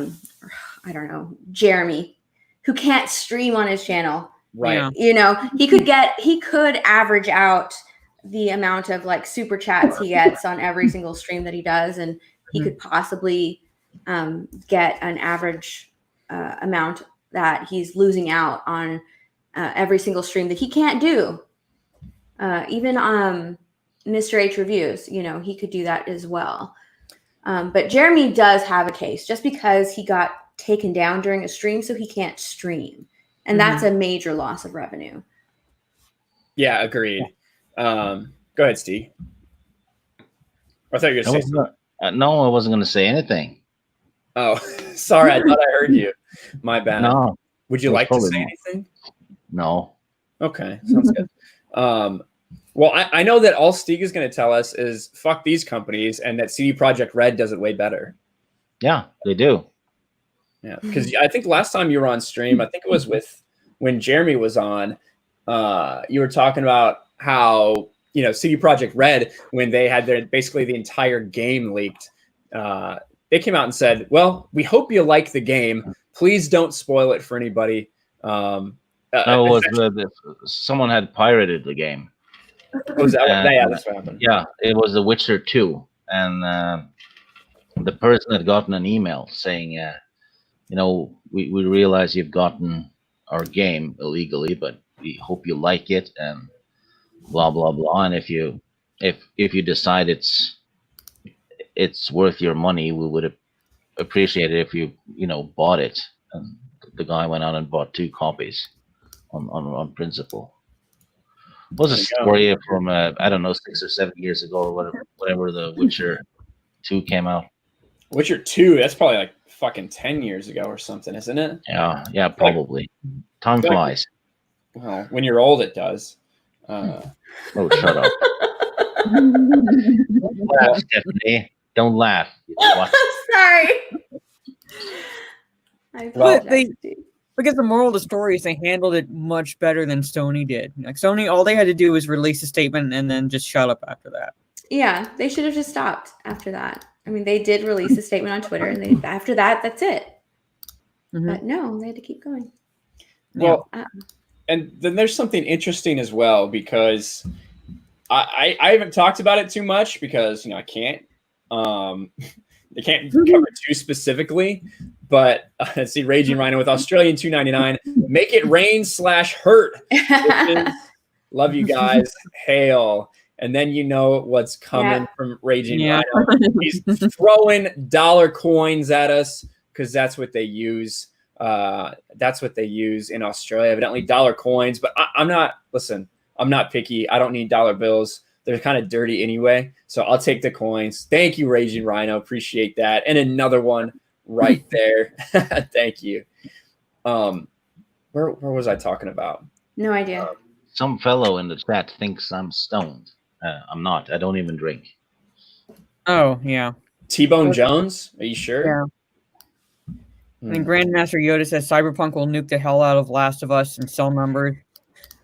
[SPEAKER 3] don't know, Jeremy, who can't stream on his channel.
[SPEAKER 1] Right.
[SPEAKER 4] Yeah.
[SPEAKER 3] You know, he could average out the amount of like super chats he gets on every single stream that he does, and he could possibly get an average amount that he's losing out on every single stream that he can't do. Even Mr. H Reviews, you know, he could do that as well. But Jeremy does have a case just because he got taken down during a stream, so he can't stream. And that's a major loss of revenue.
[SPEAKER 1] Yeah, agreed. Go ahead, Steve. I thought you were going to say something.
[SPEAKER 2] No, I wasn't going to say anything.
[SPEAKER 1] Oh, sorry. I thought I heard you. My bad.
[SPEAKER 2] No.
[SPEAKER 1] Would you like to say anything?
[SPEAKER 2] No.
[SPEAKER 1] Okay, sounds good. Well, I know that all Stieg is going to tell us is fuck these companies, and that CD Projekt Red does it way better.
[SPEAKER 2] Yeah, they do.
[SPEAKER 1] Yeah, because I think last time you were on stream, I think it was when Jeremy was on, you were talking about how, you know, CD Projekt Red, when they had basically the entire game leaked, they came out and said, well, we hope you like the game. Please don't spoil it for anybody.
[SPEAKER 2] No, it was someone had pirated the game.
[SPEAKER 1] Was that that's what happened.
[SPEAKER 2] Yeah, it was The Witcher 2. And the person had gotten an email saying, you know, we realize you've gotten our game illegally, but we hope you like it and blah, blah, blah. And if you decide it's worth your money, we would appreciate it if you bought it. And the guy went out and bought 2 copies on principle. It was a story from I don't know, 6 or 7 years ago or whatever The Witcher 2 came out. Witcher
[SPEAKER 1] 2, that's probably like fucking 10 years ago or something, isn't it?
[SPEAKER 2] Yeah, probably. Time flies.
[SPEAKER 1] Well, when you're old, it does.
[SPEAKER 2] Oh, shut up. Don't laugh, Stephanie. Don't laugh.
[SPEAKER 3] Sorry.
[SPEAKER 4] Because the moral of the story is they handled it much better than Sony did. Like Sony, all they had to do was release a statement and then just shut up after that.
[SPEAKER 3] Yeah, they should have just stopped after that. I mean, they did release a statement on Twitter, and after that, that's it. But no, they had to keep going.
[SPEAKER 1] Well, and then there's something interesting as well, because I haven't talked about it too much because, you know, I can't. They can't cover it too specifically. But let's see, Raging Rhino with Australian $2.99. Make it rain /hurt. Love you guys. Hail. And then you know what's coming from Raging Rhino. He's throwing dollar coins at us because that's what they use. That's what they use in Australia, evidently, dollar coins. But I'm not picky. I don't need dollar bills. They're kind of dirty anyway. So I'll take the coins. Thank you, Raging Rhino. Appreciate that. And another one right there. Thank you. Where was I talking about?
[SPEAKER 3] No idea.
[SPEAKER 2] Some fellow in the chat thinks I'm stoned. I'm not. I don't even drink.
[SPEAKER 4] Oh, yeah.
[SPEAKER 1] T-Bone Jones? Are you sure?
[SPEAKER 4] Yeah. And then Grandmaster Yoda says Cyberpunk will nuke the hell out of Last of Us and cell numbers.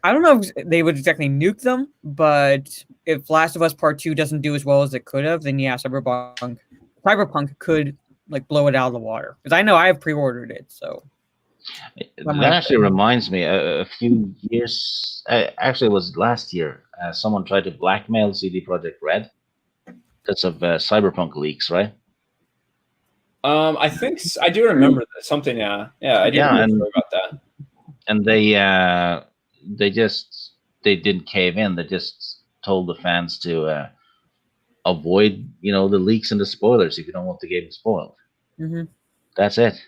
[SPEAKER 4] I don't know if they would exactly nuke them, but if Last of Us Part 2 doesn't do as well as it could have, then yeah, Cyberpunk could like blow it out of the water. Because I know I have pre-ordered it, so.
[SPEAKER 2] That actually reminds me, a few years, actually it was last year, someone tried to blackmail CD Projekt Red because of Cyberpunk leaks, right?
[SPEAKER 1] I think I do remember that. Something, yeah, I didn't really know about that.
[SPEAKER 2] And they didn't cave in. They just told the fans to avoid, the leaks and the spoilers if you don't want the game spoiled.
[SPEAKER 4] Mm-hmm.
[SPEAKER 2] That's it.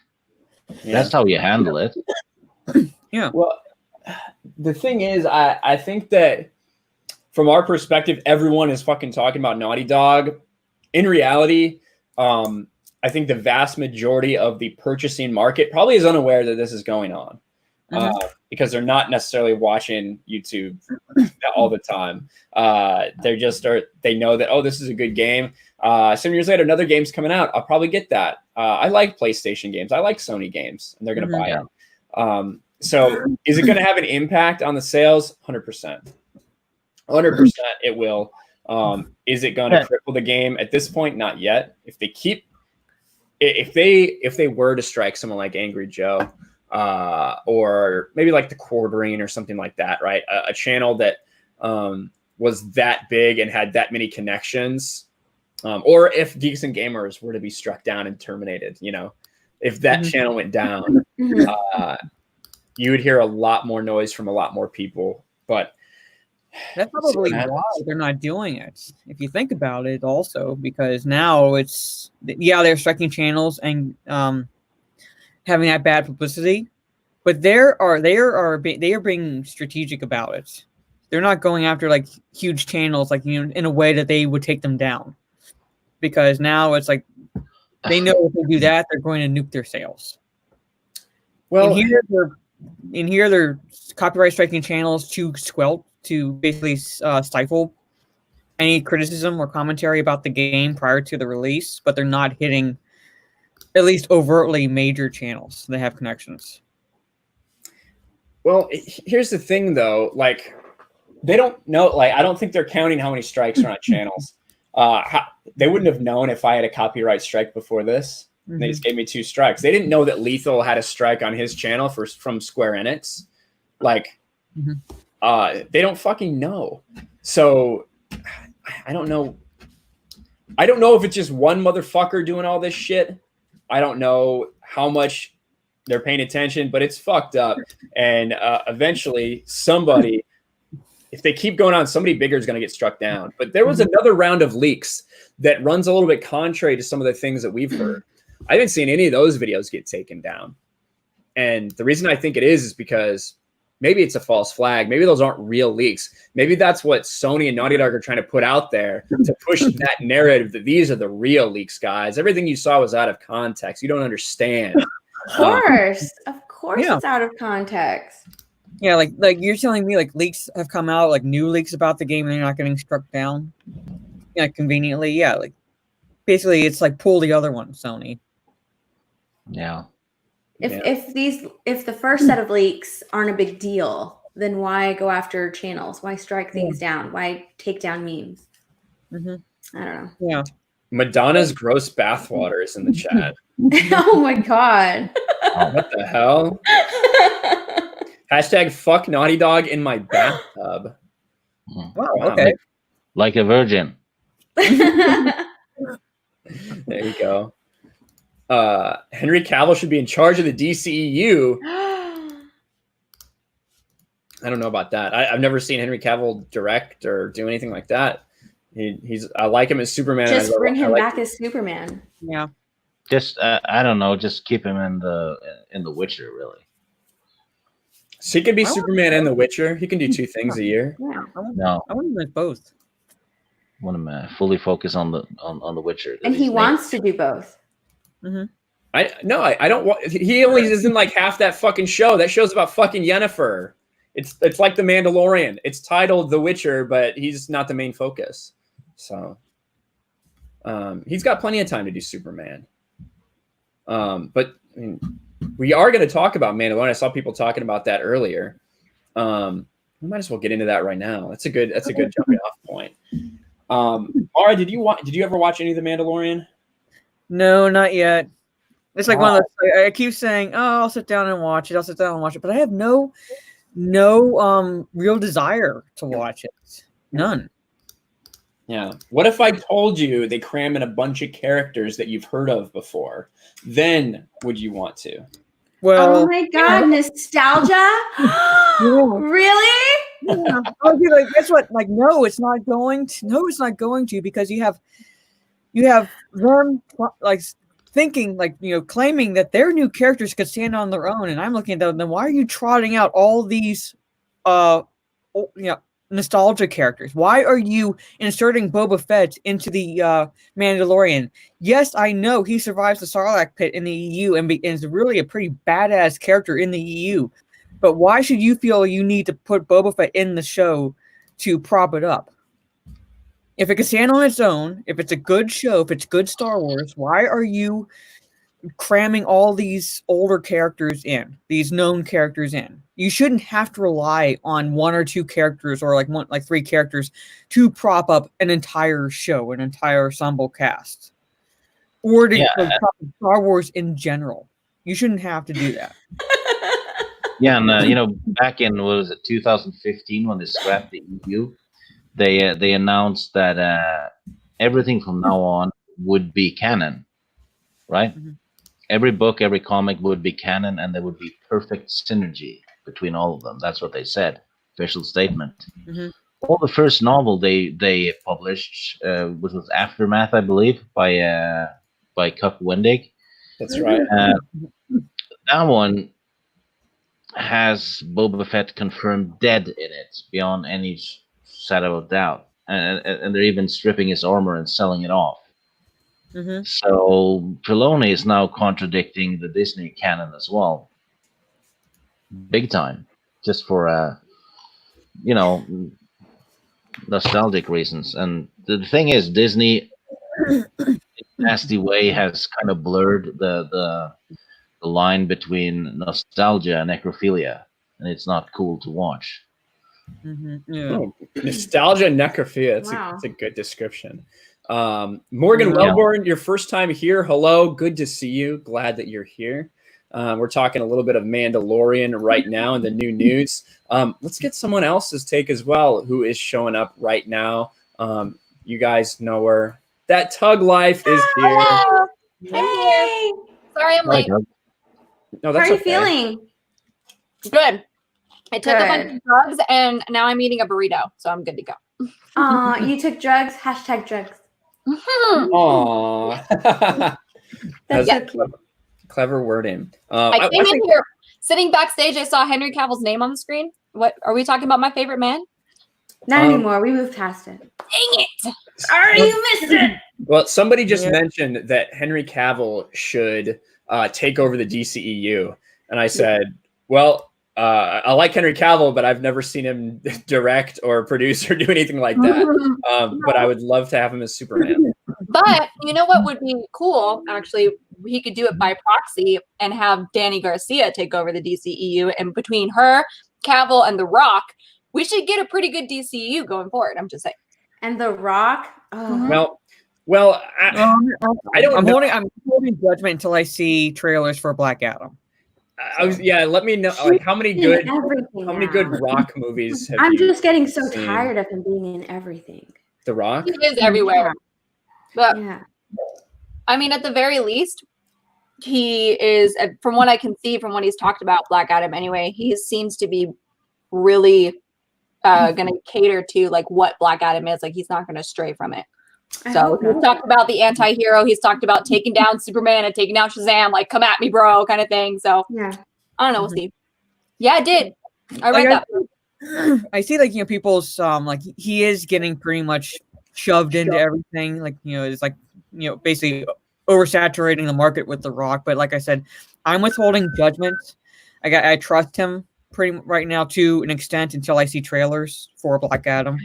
[SPEAKER 2] Yeah. That's how you handle it.
[SPEAKER 4] Yeah.
[SPEAKER 1] Well, the thing is, I think that from our perspective, everyone is fucking talking about Naughty Dog. In reality, I think the vast majority of the purchasing market probably is unaware that this is going on. Because they're not necessarily watching YouTube all the time. They know that, this is a good game. 7 years later, another game's coming out. I'll probably get that. I like PlayStation games. I like Sony games, and they're going to buy it. So is it going to have an impact on the sales? 100%. 100% it will. Is it going to cripple the game? At this point, not yet. If they were to strike someone like Angry Joe, or maybe like the Quartering or something like that, right? A channel that was that big and had that many connections, or if Geeks and Gamers were to be struck down and terminated, if that channel went down, you would hear a lot more noise from a lot more people. But
[SPEAKER 4] that's probably why they're not doing it. If you think about it, also because now they're striking channels and having that bad publicity, but they are being strategic about it. They're not going after like huge channels, like in a way that they would take them down, because now it's like they know if they do that, they're going to nuke their sales. Well, in here they're copyright striking channels to basically stifle any criticism or commentary about the game prior to the release, but they're not hitting at least overtly major channels that have connections.
[SPEAKER 1] Well, here's the thing, though. Like, they don't know. Like, I don't think they're counting how many strikes are on channels. They wouldn't have known if I had a copyright strike before this. They just gave me 2 strikes. They didn't know that Lethal had a strike on his channel from Square Enix. Like, they don't fucking know. So, I don't know. I don't know if it's just one motherfucker doing all this shit. I don't know how much they're paying attention, but it's fucked up. And eventually somebody, if they keep going on, somebody bigger is going to get struck down. But there was another round of leaks that runs a little bit contrary to some of the things that we've heard. I haven't seen any of those videos get taken down. And the reason I think it is because maybe it's a false flag. Maybe those aren't real leaks. Maybe that's what Sony and Naughty Dog are trying to put out there to push that narrative that these are the real leaks, guys. Everything you saw was out of context. You don't understand.
[SPEAKER 3] Of course. It's out of context.
[SPEAKER 4] Yeah, like you're telling me like leaks have come out, like new leaks about the game and they're not getting struck down. Yeah, conveniently. Yeah, like basically it's like pull the other one, Sony.
[SPEAKER 2] Yeah.
[SPEAKER 3] If the first set of leaks aren't a big deal, then why go after channels? Why strike things down? Why take down memes? I don't know.
[SPEAKER 4] Yeah.
[SPEAKER 1] Madonna's gross bathwater is in the chat.
[SPEAKER 3] Oh my god.
[SPEAKER 1] What the hell? Hashtag fuck Naughty Dog in my bathtub.
[SPEAKER 4] Wow, okay.
[SPEAKER 2] Like a virgin.
[SPEAKER 1] There you go. Henry Cavill should be in charge of the DCEU. I don't know about that. I've never seen Henry Cavill direct or do anything like that. I like him as Superman.
[SPEAKER 3] Just bring him back as Superman.
[SPEAKER 4] Yeah.
[SPEAKER 2] Just I don't know. Just keep him in the Witcher, really.
[SPEAKER 1] So he can be Superman and the Witcher. He can do 2 things a year.
[SPEAKER 3] Yeah.
[SPEAKER 4] I want him with both.
[SPEAKER 2] I want him fully focus on the Witcher.
[SPEAKER 3] And he wants to do both.
[SPEAKER 1] I I don't. He only is in like half that fucking show. That show's about fucking Yennefer. It's like The Mandalorian. It's titled The Witcher, but he's not the main focus. So, he's got plenty of time to do Superman. But I mean, we are going to talk about Mandalorian. I saw people talking about that earlier. We might as well get into that right now. That's a good jumping off point. Mara, did you ever watch any of The Mandalorian?
[SPEAKER 4] No, not yet. It's like one of those. I keep saying, "Oh, I'll sit down and watch it. I'll sit down and watch it," but I have no real desire to watch it. None.
[SPEAKER 1] Yeah. What if I told you they cram in a bunch of characters that you've heard of before? Then would you want to?
[SPEAKER 4] Well,
[SPEAKER 3] oh my god, nostalgia? Really?
[SPEAKER 4] Yeah. I'll be like, guess what? Like, no, it's not going to. No, it's not going to, because you have them like thinking, like, claiming that their new characters could stand on their own, and I'm looking at them. Then why are you trotting out all these, nostalgia characters? Why are you inserting Boba Fett into the Mandalorian? Yes, I know he survives the Sarlacc pit in the EU and is really a pretty badass character in the EU. But why should you feel you need to put Boba Fett in the show to prop it up? If it can stand on its own, if it's a good show, if it's good Star Wars, why are you cramming all these older characters in, these known characters in? You shouldn't have to rely on one or two characters or like three characters to prop up an entire show, an entire ensemble cast, or to prop up Star Wars in general. You shouldn't have to do that.
[SPEAKER 2] Yeah, and back in 2015 when they scrapped the EU, they announced that everything from now on would be canon, right? Mm-hmm. Every book, every comic would be canon, and there would be perfect synergy between all of them. That's what they said. Official statement. Mm-hmm. Well, the first novel they published, which was Aftermath, I believe, by Cup Wendig.
[SPEAKER 1] That's right.
[SPEAKER 2] That one has Boba Fett confirmed dead in it, beyond any shadow of doubt, and they're even stripping his armor and selling it off. Mm-hmm. So Filoni is now contradicting the Disney canon as well, big time, just for nostalgic reasons. And the thing is, Disney, in a nasty way, has kind of blurred the line between nostalgia and necrophilia, and it's not cool to watch.
[SPEAKER 4] Mm-hmm. Yeah.
[SPEAKER 1] Oh, nostalgia and necrophilia. That's a good description. Morgan Wellborn, your first time here. Hello, good to see you. Glad that you're here. We're talking a little bit of Mandalorian right now in the new news. Let's get someone else's take as well, who is showing up right now. You guys know her. That Tug Life is here.
[SPEAKER 12] Hello. Hey. Sorry I'm late.
[SPEAKER 1] No,
[SPEAKER 3] that's How are you feeling?
[SPEAKER 12] Good. I took a bunch of drugs, and now I'm eating a burrito, so I'm good to go.
[SPEAKER 3] You took drugs? Hashtag drugs.
[SPEAKER 1] Aww. That's so cute. Clever wording.
[SPEAKER 12] I came in here, sitting backstage, I saw Henry Cavill's name on the screen. What are we talking about? My favorite man?
[SPEAKER 3] Not anymore. We moved past it.
[SPEAKER 12] Dang it.
[SPEAKER 3] Sorry, you missed it.
[SPEAKER 1] Well, somebody just mentioned that Henry Cavill should take over the DCEU. And I said, well, I like Henry Cavill, but I've never seen him direct or produce or do anything like that. But I would love to have him as Superman.
[SPEAKER 12] But you know what would be cool? Actually, he could do it by proxy and have Danny Garcia take over the DCEU. And between her, Cavill, and The Rock, we should get a pretty good DCEU going forward. I'm just saying.
[SPEAKER 3] And The Rock?
[SPEAKER 1] Oh. Well, I don't know.
[SPEAKER 4] I'm holding judgment until I see trailers for Black Adam.
[SPEAKER 1] Let me know how many good Rock movies have
[SPEAKER 3] I'm just getting so tired of him being in everything.
[SPEAKER 1] The Rock?
[SPEAKER 12] He is everywhere. But I mean, at the very least, he is, from what I can see, from what he's talked about, Black Adam anyway, he seems to be really going to cater to like what Black Adam is. Like, he's not going to stray from it. So he's talked about the anti-hero. He's talked about taking down Superman and taking down Shazam, like, come at me, bro, kind of thing. So I don't know. We'll see. Yeah, I did. I read that.
[SPEAKER 4] I see, like, people's like, he is getting pretty much shoved into everything. Like, it's like, basically oversaturating the market with The Rock. But like I said, I'm withholding judgment. I trust him pretty right now to an extent until I see trailers for Black Adam.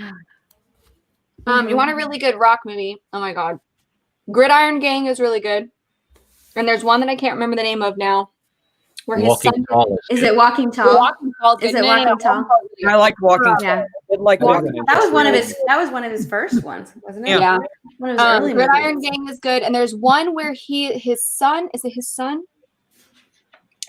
[SPEAKER 12] You want a really good Rock movie? Oh my god, Gridiron Gang is really good, and there's one that I can't remember the name of now. Where his
[SPEAKER 2] Walking
[SPEAKER 12] son
[SPEAKER 2] Tall.
[SPEAKER 3] Is it Walking Tall?
[SPEAKER 12] Walking Tall
[SPEAKER 3] Is it Walking Tall?
[SPEAKER 4] I like Walking Tall.
[SPEAKER 3] Yeah.
[SPEAKER 4] I like Walking Tall.
[SPEAKER 3] That was one of his. That was one of his first ones, wasn't it?
[SPEAKER 12] Yeah.
[SPEAKER 3] One of his early
[SPEAKER 12] Gridiron
[SPEAKER 3] movies.
[SPEAKER 12] Gang is good, and there's one where his son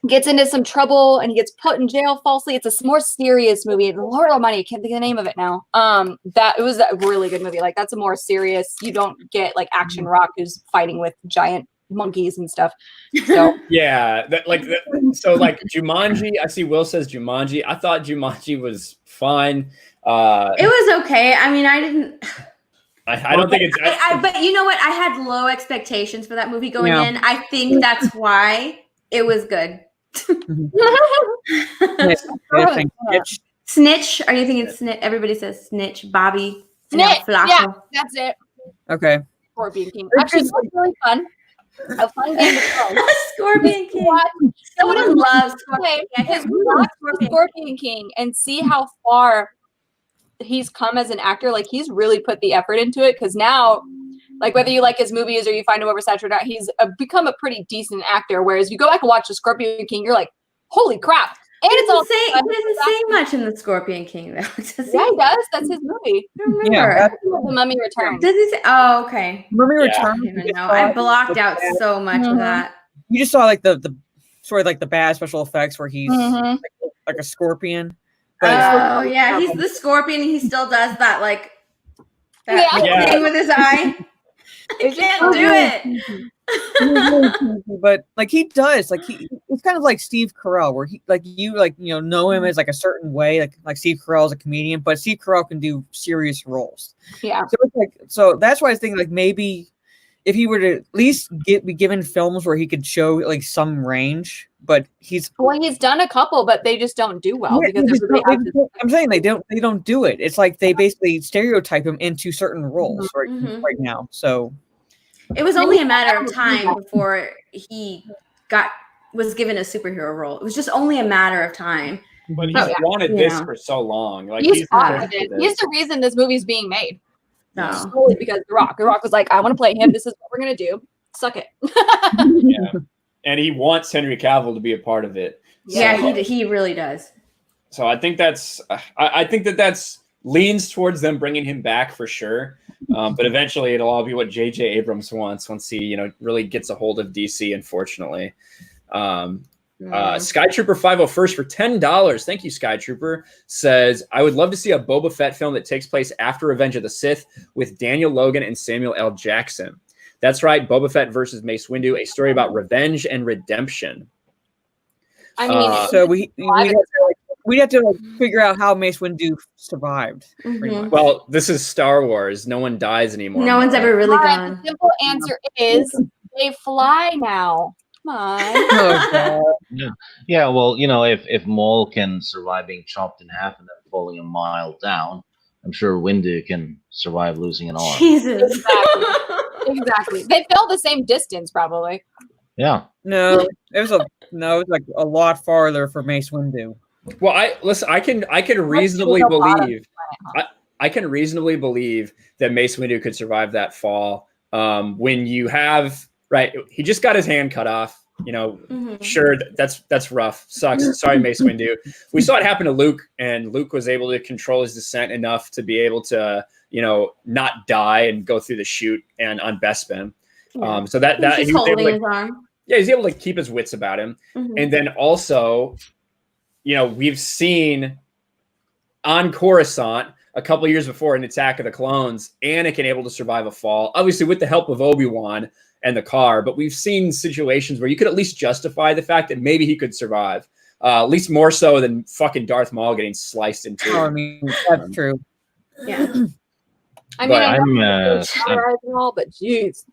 [SPEAKER 12] gets into some trouble and he gets put in jail falsely. It's a more serious movie. It's a lot of money. I can't think of the name of it now. That it was a really good movie. Like that's a more serious. You don't get like action Rock who's fighting with giant monkeys and stuff. So
[SPEAKER 1] Yeah, so like Jumanji. I see Will says Jumanji. I thought Jumanji was fine.
[SPEAKER 3] It was okay. I mean, I didn't.
[SPEAKER 1] I don't think it's.
[SPEAKER 3] But you know what? I had low expectations for that movie going
[SPEAKER 4] Yeah.
[SPEAKER 3] in. I think that's why it was good. Snitch? Are you thinking Snitch? Everybody says Snitch. Bobby.
[SPEAKER 12] Snitch.
[SPEAKER 3] Flaco.
[SPEAKER 12] Yeah, that's it.
[SPEAKER 4] Okay.
[SPEAKER 12] Scorpion King. Actually, it was really fun. A fun game to play.
[SPEAKER 3] Scorpion King.
[SPEAKER 12] Someone
[SPEAKER 3] loves
[SPEAKER 12] Scorpion
[SPEAKER 3] King.
[SPEAKER 12] King. Watch Scorpion King and see how far he's come as an actor. Like he's really put the effort into it because now, like whether you like his movies or you find him oversaturated or not, he's become a pretty decent actor. Whereas if you go back and watch the Scorpion King, you're like, holy crap! And
[SPEAKER 3] He
[SPEAKER 12] it's all
[SPEAKER 3] doesn't say much in the Scorpion King though.
[SPEAKER 12] Yeah, he does. That's his movie.
[SPEAKER 3] I don't remember.
[SPEAKER 12] The Mummy Returns.
[SPEAKER 3] Does he say? Oh, okay.
[SPEAKER 4] Mummy
[SPEAKER 3] I
[SPEAKER 4] Returns.
[SPEAKER 3] don't even know. I blocked out so much of that.
[SPEAKER 4] You just saw like the sort of like the bad special effects where he's
[SPEAKER 3] Mhm.
[SPEAKER 4] like a scorpion.
[SPEAKER 3] Oh yeah, he's the Scorpion. He still does that like that
[SPEAKER 4] Yeah.
[SPEAKER 3] thing with his eye. I can't do it.
[SPEAKER 4] But like he does, like it's kind of like Steve Carell, where he like you know him as like a certain way, like Steve Carell is a comedian, but Steve Carell can do serious roles.
[SPEAKER 12] Yeah.
[SPEAKER 4] So it's like that's why I think like maybe if he were to at least be given films where he could show like some range, but he's
[SPEAKER 12] done a couple, but they just don't do well because
[SPEAKER 4] I'm saying they don't do it. It's like they basically stereotype him into certain roles right now. So
[SPEAKER 3] It was only a matter of time before he was given a superhero role. It was just only a matter of time.
[SPEAKER 1] But he's wanted this for so long. Like
[SPEAKER 12] he's
[SPEAKER 1] this.
[SPEAKER 12] the reason this movie's being made.
[SPEAKER 3] No.
[SPEAKER 12] Solely because The Rock was like, I want to play him. This is what we're gonna do. Suck it.
[SPEAKER 1] Yeah. And he wants Henry Cavill to be a part of it.
[SPEAKER 3] Yeah,
[SPEAKER 1] So-
[SPEAKER 3] he really does.
[SPEAKER 1] So I think I think that's leans towards them bringing him back for sure. But eventually it'll all be what J.J. Abrams wants once he, really gets a hold of DC, unfortunately. Skytrooper 501st for $10. Thank you, Skytrooper. Says, I would love to see a Boba Fett film that takes place after Revenge of the Sith with Daniel Logan and Samuel L. Jackson. That's right, Boba Fett versus Mace Windu, a story about revenge and redemption.
[SPEAKER 12] I mean,
[SPEAKER 4] so we'd have to figure out how Mace Windu survived. pretty much.
[SPEAKER 1] Well, this is Star Wars. No one dies anymore.
[SPEAKER 3] No one's ever really
[SPEAKER 12] Alright,
[SPEAKER 3] gone.
[SPEAKER 12] the simple answer is they fly now. Come on.
[SPEAKER 2] Yeah, well, if Maul can survive being chopped in half and then falling a mile down, I'm sure Windu can survive losing an arm.
[SPEAKER 3] Jesus.
[SPEAKER 12] Exactly. They fell the same distance, probably.
[SPEAKER 2] Yeah.
[SPEAKER 4] No, it was like a lot farther for Mace Windu.
[SPEAKER 1] Well, I can reasonably believe I can reasonably believe that Mace Windu could survive that fall. When you have he just got his hand cut off. Sure, that's rough. Sucks. Sorry, Mace Windu. We saw it happen to Luke, and Luke was able to control his descent enough to be able to, not die and go through the chute and on Bespin. So that
[SPEAKER 3] He's
[SPEAKER 1] he was
[SPEAKER 3] holding
[SPEAKER 1] able
[SPEAKER 3] his arm.
[SPEAKER 1] Yeah, he's able to keep his wits about him.
[SPEAKER 3] Mhm.
[SPEAKER 1] And then also, we've seen on Coruscant a couple years before in Attack of the Clones, Anakin able to survive a fall, obviously with the help of Obi-Wan and the car, but we've seen situations where you could at least justify the fact that maybe he could survive, at least more so than fucking Darth Maul getting sliced in two.
[SPEAKER 4] Oh, I mean, that's true.
[SPEAKER 3] Yeah.
[SPEAKER 12] I mean,
[SPEAKER 2] But
[SPEAKER 12] I
[SPEAKER 2] I'm,
[SPEAKER 12] know and all, but jeez.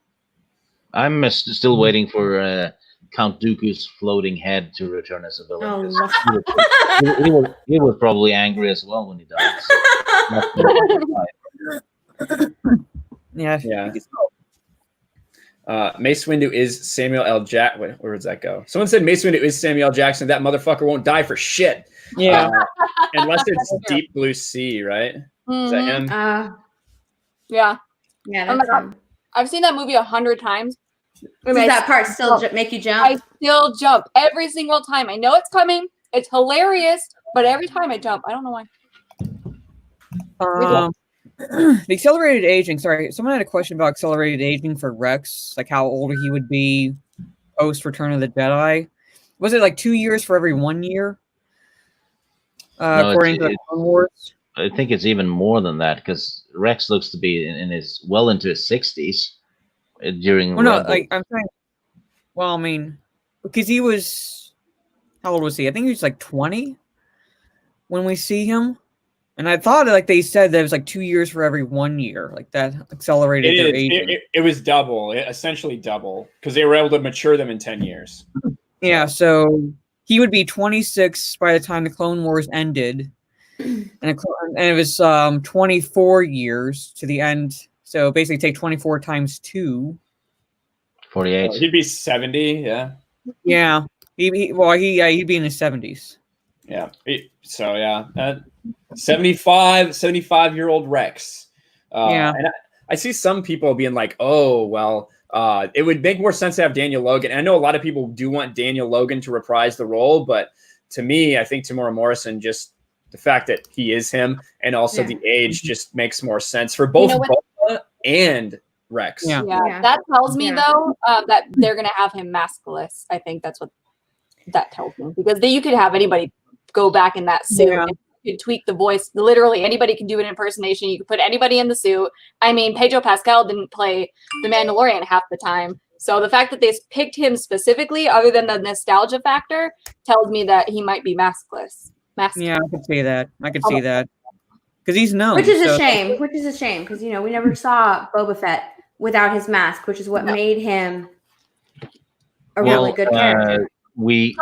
[SPEAKER 2] I'm still waiting for Count Dooku's floating head to return as a villain.
[SPEAKER 3] Oh,
[SPEAKER 2] He was probably angry as well when he died.
[SPEAKER 4] Yeah.
[SPEAKER 1] Yeah. Mace Windu is Samuel L. Jackson. Where does that go? Someone said Mace Windu is Samuel L. Jackson. That motherfucker won't die for shit.
[SPEAKER 4] Yeah.
[SPEAKER 1] Unless it's Deep Blue Sea, right? Is that him?
[SPEAKER 12] Yeah.
[SPEAKER 3] Yeah,
[SPEAKER 12] Oh my
[SPEAKER 3] that's
[SPEAKER 12] God.
[SPEAKER 3] him.
[SPEAKER 12] I've seen that movie 100 times.
[SPEAKER 3] Does that part still make you jump?
[SPEAKER 12] I still jump every single time. I know it's coming. It's hilarious, but every time I jump, I don't know why.
[SPEAKER 4] The accelerated aging. Sorry, someone had a question about accelerated aging for Rex, like how old he would be post Return of the Jedi. Was it like 2 years for every 1 year?
[SPEAKER 2] No,
[SPEAKER 4] according to the Clone Wars.
[SPEAKER 2] I think it's even more than that because Rex looks to be in his well into his 60s during.
[SPEAKER 4] Well, no,
[SPEAKER 2] Rebels.
[SPEAKER 4] like I'm saying. Well, I mean, because he was, how old was he? I think he was like 20 when we see him. And I thought, like they said, that it was like 2 years for every 1 year, like that accelerated their aging.
[SPEAKER 1] It was double, essentially double, because they were able to mature them in 10 years.
[SPEAKER 4] Yeah, so he would be 26 by the time the Clone Wars ended, and it was 24 years to the end. So basically, take 24 times 2.
[SPEAKER 2] 48.
[SPEAKER 1] He'd be 70, yeah.
[SPEAKER 4] Yeah, he'd be in his 70s.
[SPEAKER 1] Yeah. 75-year-old Rex.
[SPEAKER 4] Yeah.
[SPEAKER 1] And I see some people being like, oh, well, it would make more sense to have Daniel Logan. And I know a lot of people do want Daniel Logan to reprise the role, but to me, I think Tamora Morrison, just the fact that he is him and also the age just makes more sense for both Boba and Rex.
[SPEAKER 12] Yeah. That tells me though that they're gonna have him maskless. I think that's what that tells me, because then you could have anybody go back in that suit and you could tweak the voice. Literally anybody can do an impersonation. You could put anybody in the suit. I mean, Pedro Pascal didn't play the Mandalorian half the time. So the fact that they picked him specifically, other than the nostalgia factor, tells me that he might be maskless.
[SPEAKER 4] Yeah, I could see that. Because he's known.
[SPEAKER 3] Which is a shame. Which is a shame because we never saw Boba Fett without his mask, which is what made him a really good character.
[SPEAKER 2] We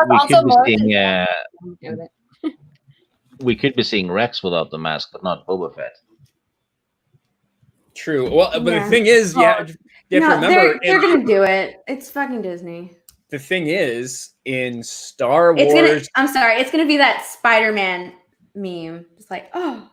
[SPEAKER 2] could be seeing Rex without the mask, but not Boba Fett.
[SPEAKER 1] True. Well, but the thing is, you have to remember
[SPEAKER 3] they're gonna do it. It's fucking Disney.
[SPEAKER 1] The thing is, in Star Wars,
[SPEAKER 3] it's gonna be that Spider-Man meme. It's like, oh,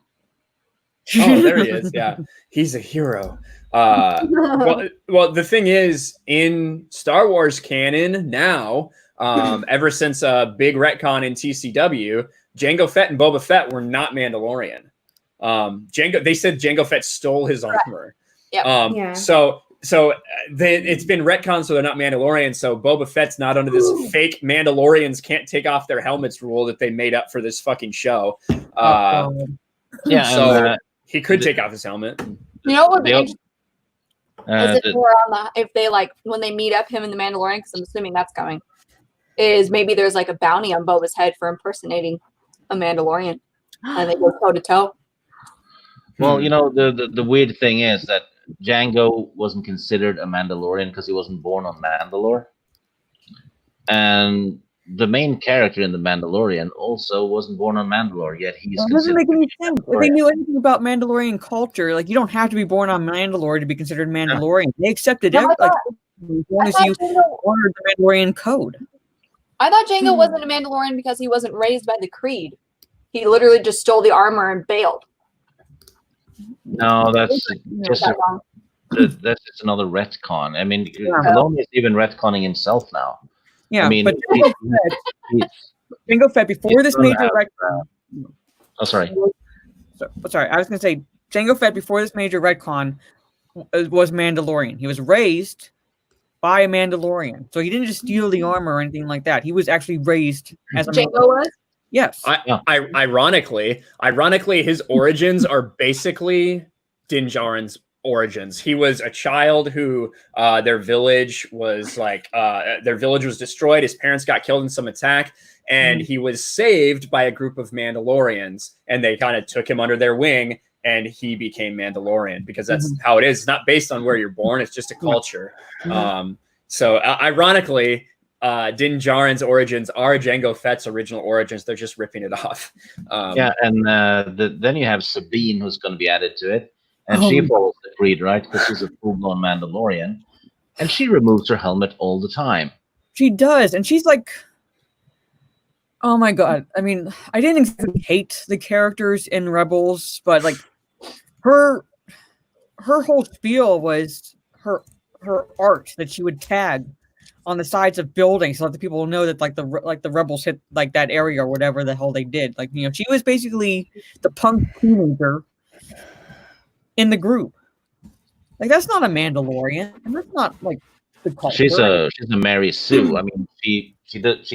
[SPEAKER 1] there he is. Yeah, he's a hero. Well, the thing is, in Star Wars canon now, ever since a big retcon in TCW, Jango Fett and Boba Fett were not Mandalorian. They said Jango Fett stole his armor. So it's been retconned, so they're not Mandalorian. So Boba Fett's not under this fake Mandalorians can't take off their helmets rule that they made up for this fucking show. He could take off his helmet.
[SPEAKER 12] You know what would be interesting? If they when they meet up him in the Mandalorian, because I'm assuming that's coming, is maybe there's like a bounty on Boba's head for impersonating a Mandalorian, and they go toe to toe.
[SPEAKER 2] Well, the weird thing is that Jango wasn't considered a Mandalorian because he wasn't born on Mandalore, and the main character in The Mandalorian also wasn't born on Mandalore, yet he's
[SPEAKER 4] It doesn't make any sense. If they knew anything about Mandalorian culture, like you don't have to be born on Mandalore to be considered Mandalorian. They accepted as long as you honored the Mandalorian code.
[SPEAKER 12] I thought Jango wasn't a Mandalorian because he wasn't raised by the Creed. He literally just stole the armor and bailed.
[SPEAKER 2] No, that's just another retcon. I mean, Filoni is even retconning himself now.
[SPEAKER 4] Yeah,
[SPEAKER 2] I mean,
[SPEAKER 4] but Jango Fett before this major retcon.
[SPEAKER 2] Oh, sorry.
[SPEAKER 4] Sorry, I was going to say Jango Fett before this major retcon was Mandalorian. He was raised by a Mandalorian, so he didn't just steal the armor or anything like that. He was actually raised as a
[SPEAKER 12] Jango was.
[SPEAKER 4] Yes.
[SPEAKER 1] Ironically, his origins are basically Din Djarin's origins. He was a child who their village was destroyed. His parents got killed in some attack, and he was saved by a group of Mandalorians, and they kind of took him under their wing, and he became Mandalorian because that's how it is. It's not based on where you're born. It's just a culture. So ironically, Din Djarin's origins are Jango Fett's original origins. They're just ripping it off.
[SPEAKER 2] And then you have Sabine, who's going to be added to it. And she follows the Creed, right? Because she's a full-blown Mandalorian. And she removes her helmet all the time.
[SPEAKER 4] She does, and she's like, oh my god. I mean, I didn't exactly hate the characters in Rebels, but like her whole spiel was her art that she would tag on the sides of buildings to let the people know that like the rebels hit like that area or whatever the hell they did. Like, you know, she was basically the punk teenager in the group. Like, that's not a Mandalorian, and that's not like the culture.
[SPEAKER 2] She's a Mary Sue. I mean, she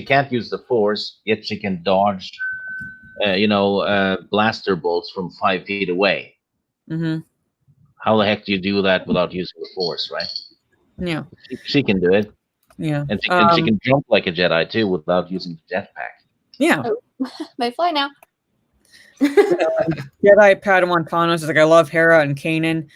[SPEAKER 2] can't use the Force, yet she can dodge, blaster bolts from 5 feet away.
[SPEAKER 4] Mm-hmm.
[SPEAKER 2] How the heck do you do that without using the Force, right?
[SPEAKER 4] Yeah,
[SPEAKER 2] she can do it.
[SPEAKER 4] Yeah,
[SPEAKER 2] and she can jump like a Jedi too without using the jetpack.
[SPEAKER 4] Yeah,
[SPEAKER 12] may fly now.
[SPEAKER 4] Jedi Padawan comments is like, I love Hera and Kanan.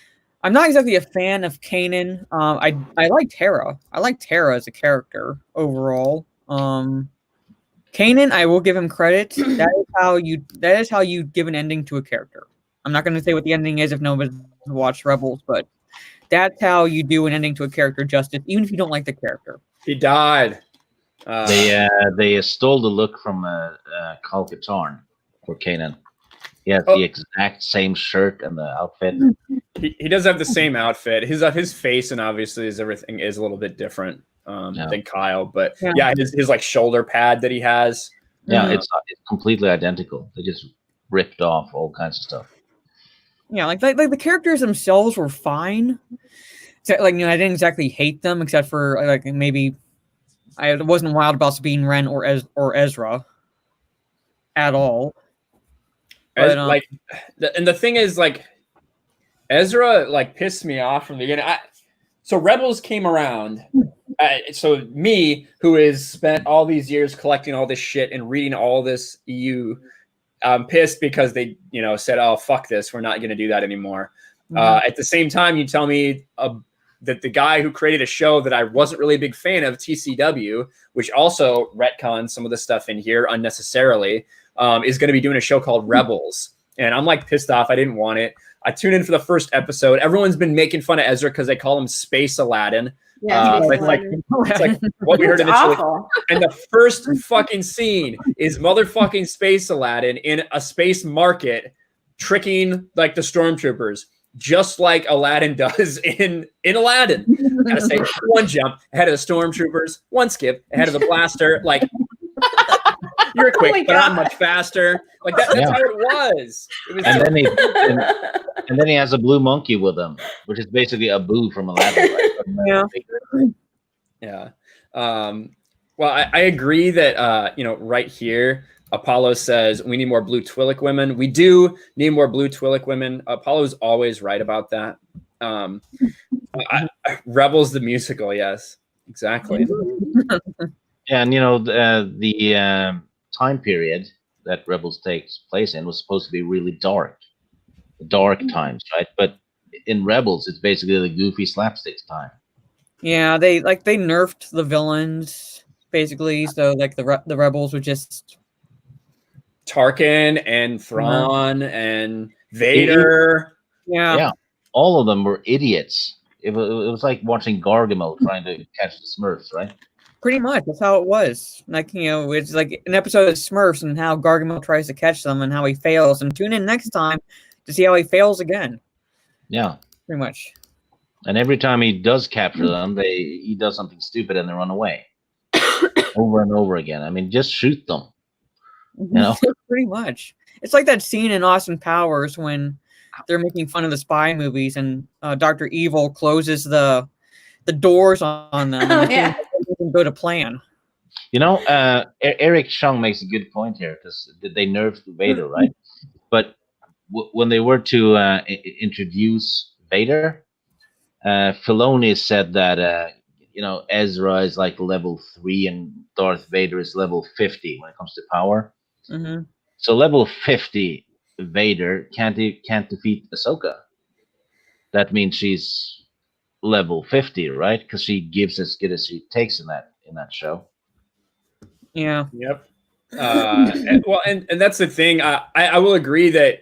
[SPEAKER 4] I'm not exactly a fan of Kanan. I liked Hera. I liked Hera as a character overall. Kanan, I will give him credit. That is how you give an ending to a character. I'm not going to say what the ending is if nobody's watched Rebels, but that's how you do an ending to a character justice, even if you don't like the character.
[SPEAKER 1] He died.
[SPEAKER 2] They stole the look from Kal Katarn for Kanan. He has the exact same shirt and the outfit.
[SPEAKER 1] He does have the same outfit. His face and obviously everything is a little bit different than Kyle, but his like shoulder pad that he has.
[SPEAKER 2] Yeah, it's completely identical. They just ripped off all kinds of stuff.
[SPEAKER 4] Yeah, like the characters themselves were fine. Like, you know, I didn't exactly hate them, except for like maybe I wasn't wild about Sabine Wren or Ezra at all. But,
[SPEAKER 1] and the thing is, like, Ezra like pissed me off from the beginning. So Rebels came around. So me, who has spent all these years collecting all this shit and reading all this EU, I'm pissed because they, you know, said, "Oh, fuck this, we're not going to do that anymore." At the same time, you tell me that the guy who created a show that I wasn't really a big fan of, TCW, which also retcons some of the stuff in here unnecessarily, is going to be doing a show called Rebels. And I'm like pissed off. I didn't want it. I tuned in for the first episode. Everyone's been making fun of Ezra because they call him Space Aladdin.
[SPEAKER 3] Yeah,
[SPEAKER 1] it's like what we heard initially. Awful. And the first fucking scene is motherfucking Space Aladdin in a space market tricking like the stormtroopers, just like Aladdin does in Aladdin. Gotta say, one jump ahead of the stormtroopers, one skip ahead of the blaster. Like, you're quick, but I'm much faster. Like that's how it was.
[SPEAKER 2] And then he has a blue monkey with him, which is basically a boo from Aladdin. Right?
[SPEAKER 1] Yeah. Well, I agree that right here, Apollo says we need more blue Twi'lek women. We do need more blue Twi'lek women. Apollo's always right about that. Rebels the musical, yes, exactly.
[SPEAKER 2] Yeah, and the time period that Rebels takes place in was supposed to be really dark times, right? But in Rebels, it's basically the goofy slapstick time.
[SPEAKER 4] Yeah, they nerfed the villains basically, so like the Rebels were just
[SPEAKER 1] Tarkin and Thrawn and Vader.
[SPEAKER 2] Yeah, all of them were idiots. It was like watching Gargamel trying to catch the Smurfs, right?
[SPEAKER 4] Pretty much, that's how it was. Like, you know, it's like an episode of Smurfs and how Gargamel tries to catch them and how he fails. And tune in next time to see how he fails again.
[SPEAKER 2] Yeah,
[SPEAKER 4] pretty much.
[SPEAKER 2] And every time he does capture them, he does something stupid and they run away over and over again. I mean, just shoot them. You know,
[SPEAKER 4] pretty much. It's like that scene in Austin Powers when they're making fun of the spy movies and Dr. Evil closes the doors on them. And go to plan.
[SPEAKER 2] You know, Eric Chung makes a good point here because they nerfed Vader, right? But when they were to introduce Vader, Filoni said that Ezra is like level 3 and Darth Vader is level 50 when it comes to power.
[SPEAKER 4] Mm-hmm.
[SPEAKER 2] So level 50 Vader can't defeat Ahsoka. That means she's level 50, right? Because she gives as good as she takes in that show.
[SPEAKER 4] Yeah.
[SPEAKER 1] Yep. And that's the thing. I will agree that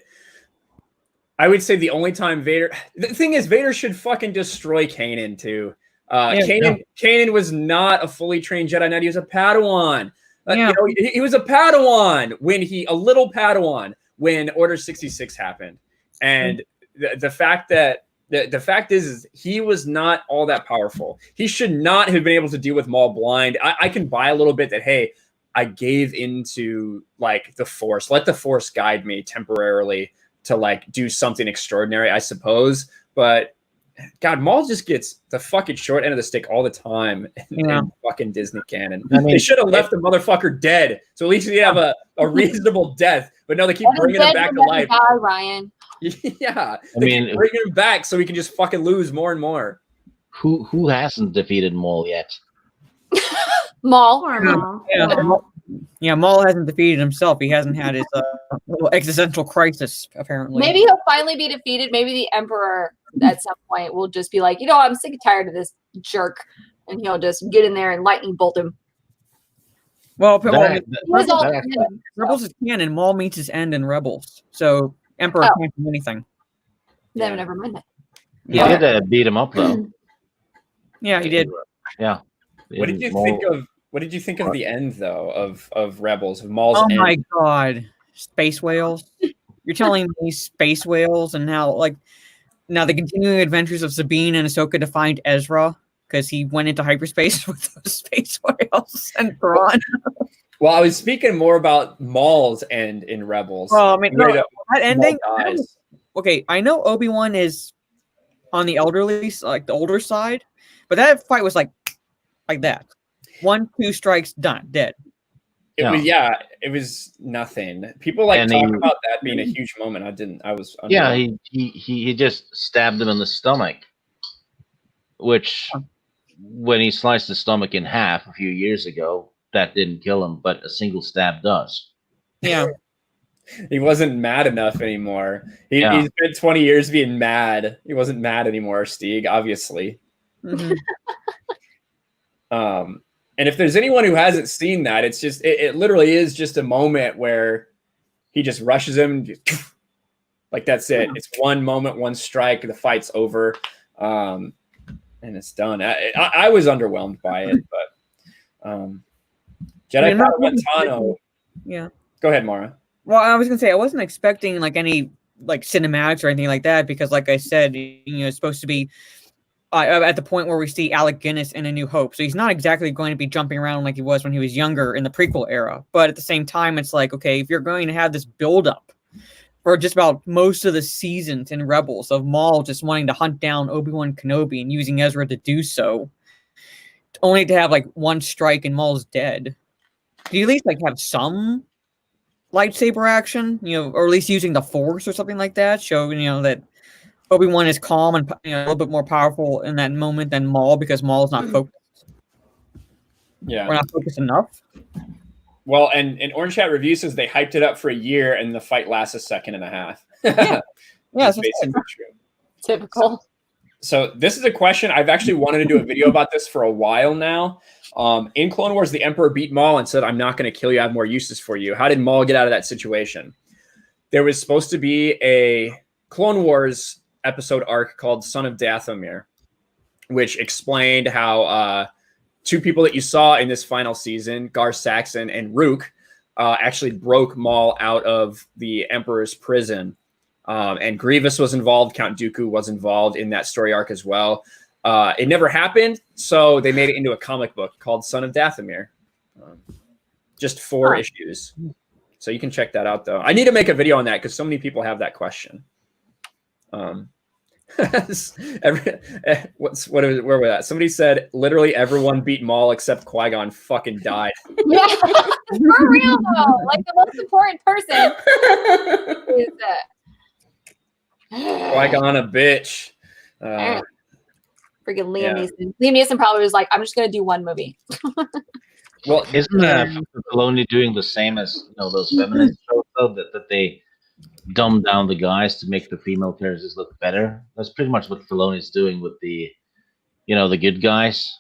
[SPEAKER 1] I would say the only time Vader. The thing is, Vader should fucking destroy Kanan too. Kanan was not a fully trained Jedi Knight. He was a Padawan.
[SPEAKER 4] Yeah.
[SPEAKER 1] You know, he was a Padawan a little Padawan when Order 66 happened. And the fact is he was not all that powerful. He should not have been able to deal with Maul blind. I can buy a little bit that, hey, I gave into like the Force. Let the Force guide me temporarily to like do something extraordinary, I suppose. But God, Maul just gets the fucking short end of the stick all the time in fucking Disney canon. I mean, they should have left the motherfucker dead, so at least he'd have a reasonable death. But no, they keep bringing him back to life.
[SPEAKER 12] Die, Ryan.
[SPEAKER 1] Yeah, they keep bringing him back so we can just fucking lose more and more.
[SPEAKER 2] Who hasn't defeated Maul yet?
[SPEAKER 12] Maul.
[SPEAKER 4] Yeah, Maul hasn't defeated himself. He hasn't had his little existential crisis, apparently.
[SPEAKER 12] Maybe he'll finally be defeated. Maybe the Emperor at some point will just be like, you know, I'm sick and tired of this jerk, and he'll just get in there and lightning bolt him.
[SPEAKER 4] Well, Rebels is canon. Maul meets his end in Rebels, so Emperor can't do anything.
[SPEAKER 12] Then never mind that.
[SPEAKER 2] He did beat him up though.
[SPEAKER 4] Yeah, he did.
[SPEAKER 2] Yeah.
[SPEAKER 1] What did you think of? What did you think of the end though of Rebels, of Maul's end?
[SPEAKER 4] My God, space whales! You're telling me space whales, and how like now the continuing adventures of Sabine and Ahsoka to find Ezra because he went into hyperspace with those space whales and Thrawn.
[SPEAKER 1] Well, I was speaking more about Maul's end in Rebels.
[SPEAKER 4] Well, I mean, that ending. Okay, I know Obi-Wan is on the elderly, like the older side, but that fight was like that. 1-2 strikes, done, dead.
[SPEAKER 1] It was nothing. People talk about that being a huge moment.
[SPEAKER 2] He just stabbed him in the stomach, which when he sliced the stomach in half a few years ago, that didn't kill him, but a single stab does.
[SPEAKER 4] Yeah.
[SPEAKER 1] He wasn't mad enough anymore. He spent 20 years being mad. He wasn't mad anymore, Stieg, obviously.
[SPEAKER 4] Mm-hmm.
[SPEAKER 1] And if there's anyone who hasn't seen that, it's just it literally is just a moment where he just rushes him, like that's it. It's one moment, one strike, the fight's over, and it's done. I was underwhelmed by it, but Jedi Padawan Tano.
[SPEAKER 4] Yeah.
[SPEAKER 1] Go ahead, Mara.
[SPEAKER 4] Well, I was gonna say I wasn't expecting like any like cinematics or anything like that because, like I said, it's supposed to be. At the point where we see Alec Guinness in A New Hope. So he's not exactly going to be jumping around like he was when he was younger in the prequel era. But at the same time, it's like, okay, if you're going to have this buildup for just about most of the seasons in Rebels of Maul just wanting to hunt down Obi-Wan Kenobi and using Ezra to do so, only to have like one strike and Maul's dead. Do you at least like have some lightsaber action, or at least using the Force or something like that? Show, that Obi-Wan is calm and a little bit more powerful in that moment than Maul because Maul is not focused.
[SPEAKER 1] Yeah,
[SPEAKER 4] we're not focused enough.
[SPEAKER 1] Well, and Orange Hat Review says they hyped it up for a year and the fight lasts a second and a half.
[SPEAKER 4] Yeah,
[SPEAKER 1] that's basically true.
[SPEAKER 12] Typical.
[SPEAKER 1] So this is a question I've actually wanted to do a video about this for a while now. In Clone Wars, the Emperor beat Maul and said, "I'm not going to kill you. I have more uses for you." How did Maul get out of that situation? There was supposed to be a Clone Wars episode arc called Son of Dathomir, which explained how two people that you saw in this final season, Gar Saxon and Rook, actually broke Maul out of the Emperor's prison. And Grievous was involved. Count Dooku was involved in that story arc as well. It never happened, so they made it into a comic book called Son of Dathomir. Just 4 issues. So you can check that out, though. I need to make a video on that because so many people have that question. Where were that? Somebody said literally everyone beat Maul except Qui-Gon fucking died.
[SPEAKER 12] Yeah, for real though. Like the most important person is
[SPEAKER 1] Qui-Gon a bitch.
[SPEAKER 12] Freaking Liam Neeson. Liam Neeson probably was like, "I'm just gonna do one movie."
[SPEAKER 2] Well, isn't Filoni doing the same as those feminist shows though, that they dumb down the guys to make the female characters look better? That's pretty much what Filoni's doing with the good guys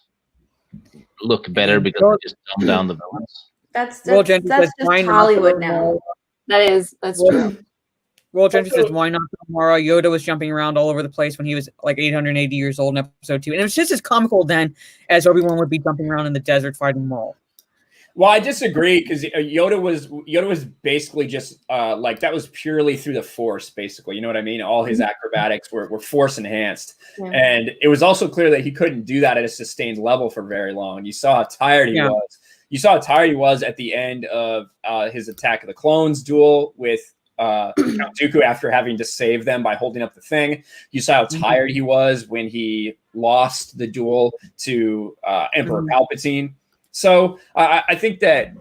[SPEAKER 2] look better because they just dumb down the villains.
[SPEAKER 3] That's just Hollywood now.
[SPEAKER 12] That's true.
[SPEAKER 4] World Gentry says, why not tomorrow? Yoda was jumping around all over the place when he was like 880 years old in episode 2. And it was just as comical then as Obi-Wan would be jumping around in the desert fighting Maul.
[SPEAKER 1] Well, I disagree because Yoda was basically just like that was purely through the Force, basically. You know what I mean? All his acrobatics were Force enhanced, and it was also clear that he couldn't do that at a sustained level for very long. You saw how tired he was. You saw how tired he was at the end of his Attack of the Clones duel with Count Dooku after having to save them by holding up the thing. You saw how tired he was when he lost the duel to Emperor Palpatine. So I think that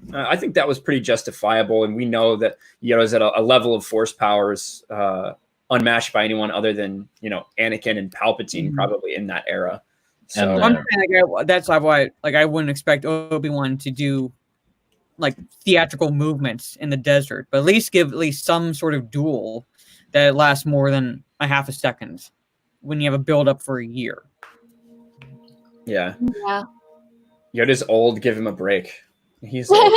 [SPEAKER 1] was pretty justifiable, and we know that Yoda's at a level of Force powers unmatched by anyone other than Anakin and Palpatine, probably in that era. So
[SPEAKER 4] I'm saying, that's why I wouldn't expect Obi-Wan to do like theatrical movements in the desert, but at least give some sort of duel that lasts more than a half a second when you have a build up for a year.
[SPEAKER 1] Yeah.
[SPEAKER 12] Yeah.
[SPEAKER 1] Yoda's old. Give him a break. He's old.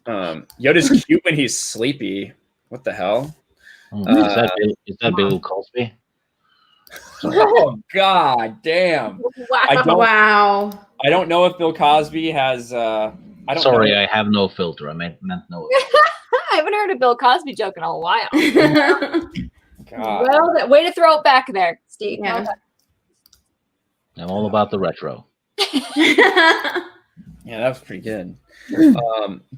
[SPEAKER 1] Yoda's cute when he's sleepy. What the hell?
[SPEAKER 2] Is that Bill Cosby?
[SPEAKER 1] Oh God, damn!
[SPEAKER 3] Wow.
[SPEAKER 1] I don't know if Bill Cosby has. I
[SPEAKER 2] have no filter. I meant no.
[SPEAKER 12] I haven't heard a Bill Cosby joke in a while.
[SPEAKER 1] God.
[SPEAKER 12] Well, way to throw it back there, Steve.
[SPEAKER 3] Yeah.
[SPEAKER 2] I'm all about the retro.
[SPEAKER 1] Yeah, that was pretty good.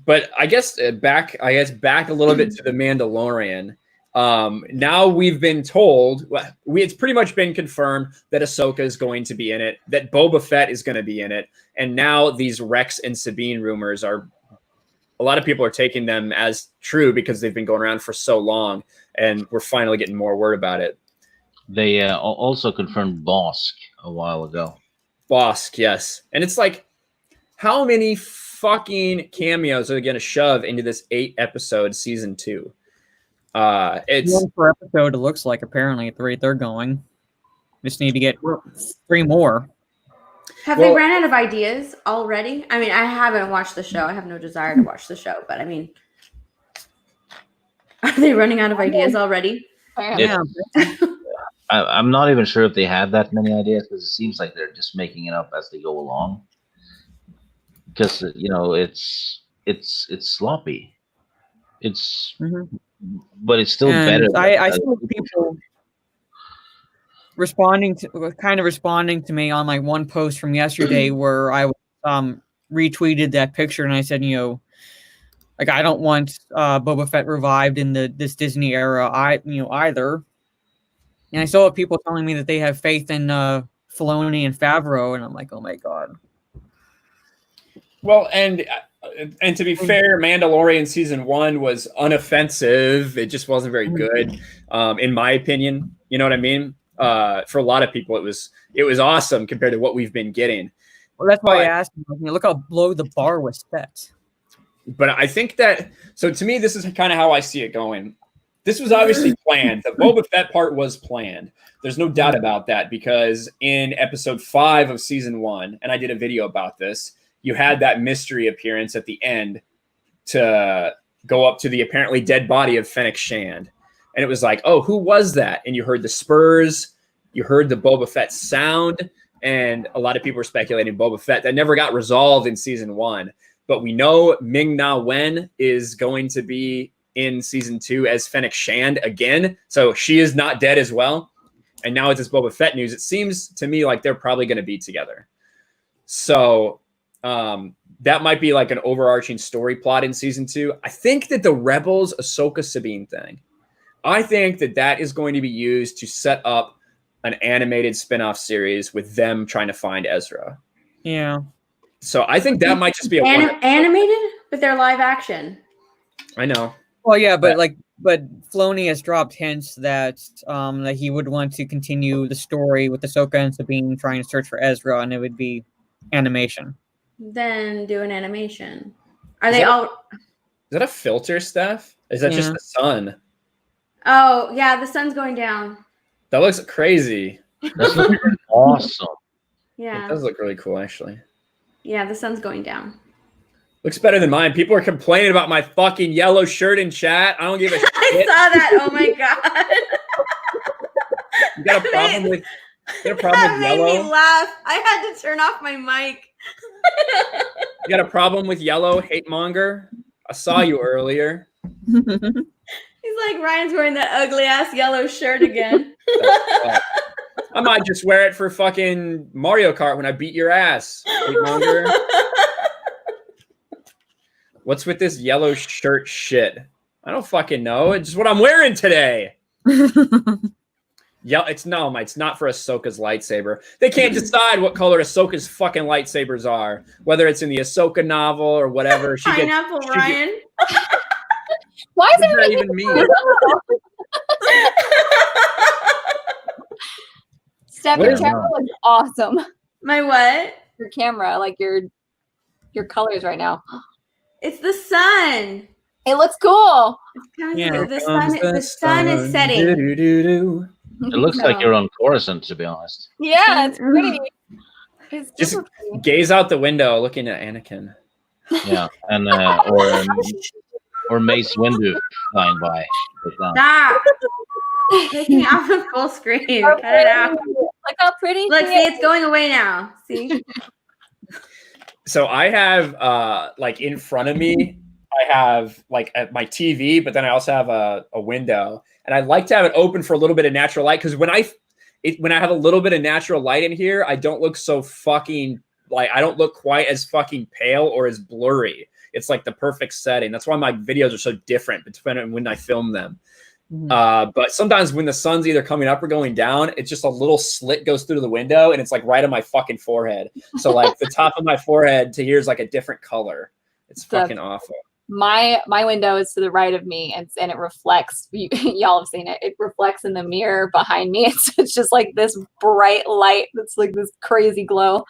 [SPEAKER 1] But I guess back a little bit to the Mandalorian. Now we've been told, it's pretty much been confirmed that Ahsoka is going to be in it, that Boba Fett is going to be in it, and now these Rex and Sabine rumors a lot of people are taking them as true because they've been going around for so long, and we're finally getting more word about it.
[SPEAKER 2] They also confirmed Bosk a while ago.
[SPEAKER 1] Bosk, yes. And it's like, how many fucking cameos are they going to shove into this 8-episode season 2? It's
[SPEAKER 4] 1 per episode, it looks like, apparently, at the rate they're going. Just need to get 3 more.
[SPEAKER 3] Have they ran out of ideas already? I mean, I haven't watched the show. I have no desire to watch the show, but I mean, are they running out of ideas already?
[SPEAKER 12] Yeah.
[SPEAKER 2] I'm not even sure if they have that many ideas, because it seems like they're just making it up as they go along. Because it's sloppy. But it's still better.
[SPEAKER 4] I saw people responding to me on like one post from yesterday where I retweeted that picture, and I said, like, I don't want Boba Fett revived in this Disney era either. And I saw people telling me that they have faith in Filoni and Favreau, and I'm like, oh my God.
[SPEAKER 1] Well, and to be fair, Mandalorian season 1 was unoffensive. It just wasn't very good, in my opinion. You know what I mean? For a lot of people, it was awesome compared to what we've been getting.
[SPEAKER 4] Well, that's why I asked you. Look how low the bar was set.
[SPEAKER 1] But I think that, so to me, this is kind of how I see it going. This was obviously planned. The Boba Fett part was planned. There's no doubt about that, because in episode 5 of season 1, and I did a video about this, you had that mystery appearance at the end to go up to the apparently dead body of Fennec Shand. And it was like, oh, who was that? And you heard the spurs, you heard the Boba Fett sound, and a lot of people were speculating Boba Fett. That never got resolved in season 1. But we know Ming-Na Wen is going to be in season 2 as Fennec Shand again. So she is not dead as well. And now with this Boba Fett news, it seems to me like they're probably going to be together. So that might be like an overarching story plot in season 2. I think that the Rebels Ahsoka Sabine thing, I think that is going to be used to set up an animated spin-off series with them trying to find Ezra.
[SPEAKER 4] Yeah.
[SPEAKER 1] So I think that might just be
[SPEAKER 3] animated with their live action.
[SPEAKER 1] I know.
[SPEAKER 4] Well, yeah, but Filoni has dropped hints that that he would want to continue the story with Ahsoka and Sabine trying to search for Ezra, and it would be animation.
[SPEAKER 3] Then do an animation. Is that
[SPEAKER 1] a filter, Steph? Is that just the sun?
[SPEAKER 3] Oh, yeah, the sun's going down.
[SPEAKER 1] That looks crazy.
[SPEAKER 2] That's awesome.
[SPEAKER 3] Yeah.
[SPEAKER 1] It does look really cool, actually.
[SPEAKER 3] Yeah, the sun's going down.
[SPEAKER 1] Looks better than mine. People are complaining about my fucking yellow shirt in chat. I don't give a shit.
[SPEAKER 3] I saw that. Oh my god.
[SPEAKER 1] You got a problem with
[SPEAKER 3] That made me
[SPEAKER 1] yellow?
[SPEAKER 3] laugh. I had to turn off my mic.
[SPEAKER 1] You got a problem with yellow, hate monger? I saw you earlier.
[SPEAKER 3] He's like, Ryan's wearing that ugly ass yellow shirt again.
[SPEAKER 1] I might just wear it for fucking Mario Kart when I beat your ass, hate monger. What's with this yellow shirt shit? I don't fucking know. It's just what I'm wearing today. Yeah, it's not for Ahsoka's lightsaber. They can't decide what color Ahsoka's fucking lightsabers are, whether it's in the Ahsoka novel or whatever.
[SPEAKER 3] Pineapple Ryan.
[SPEAKER 12] Why is
[SPEAKER 1] that even mean?
[SPEAKER 12] Steph,
[SPEAKER 1] What
[SPEAKER 12] your
[SPEAKER 1] is
[SPEAKER 12] camera
[SPEAKER 1] that?
[SPEAKER 12] looks awesome.
[SPEAKER 3] My what?
[SPEAKER 12] Your camera, like your colors right now.
[SPEAKER 3] It's the sun.
[SPEAKER 12] It looks cool.
[SPEAKER 3] Yeah, the sun is setting.
[SPEAKER 1] Do-do-do-do.
[SPEAKER 2] It looks like you're on Coruscant, to be honest.
[SPEAKER 12] Yeah, it's pretty. It's
[SPEAKER 1] Just
[SPEAKER 12] super pretty.
[SPEAKER 1] gaze out the window looking at Anakin.
[SPEAKER 2] Yeah, and or Mace Windu flying by.
[SPEAKER 3] Stop. Taking off the full screen. Cut it out.
[SPEAKER 12] Look how pretty.
[SPEAKER 3] Look, see, it's going away now. See?
[SPEAKER 1] So I have like in front of me, I have like my TV, but then I also have a window, and I like to have it open for a little bit of natural light because when I have a little bit of natural light in here, I don't look so fucking like I don't look quite as fucking pale or as blurry. It's like the perfect setting. That's why my videos are so different depending on when I film them. But sometimes when the sun's either coming up or going down, it's just a little slit goes through the window and it's like right on my fucking forehead. So like the top of my forehead to here is like a different color. It's fucking awful.
[SPEAKER 12] My window is to the right of me, and it reflects. Y'all have seen it. It reflects in the mirror behind me. It's just like this bright light that's like this crazy glow.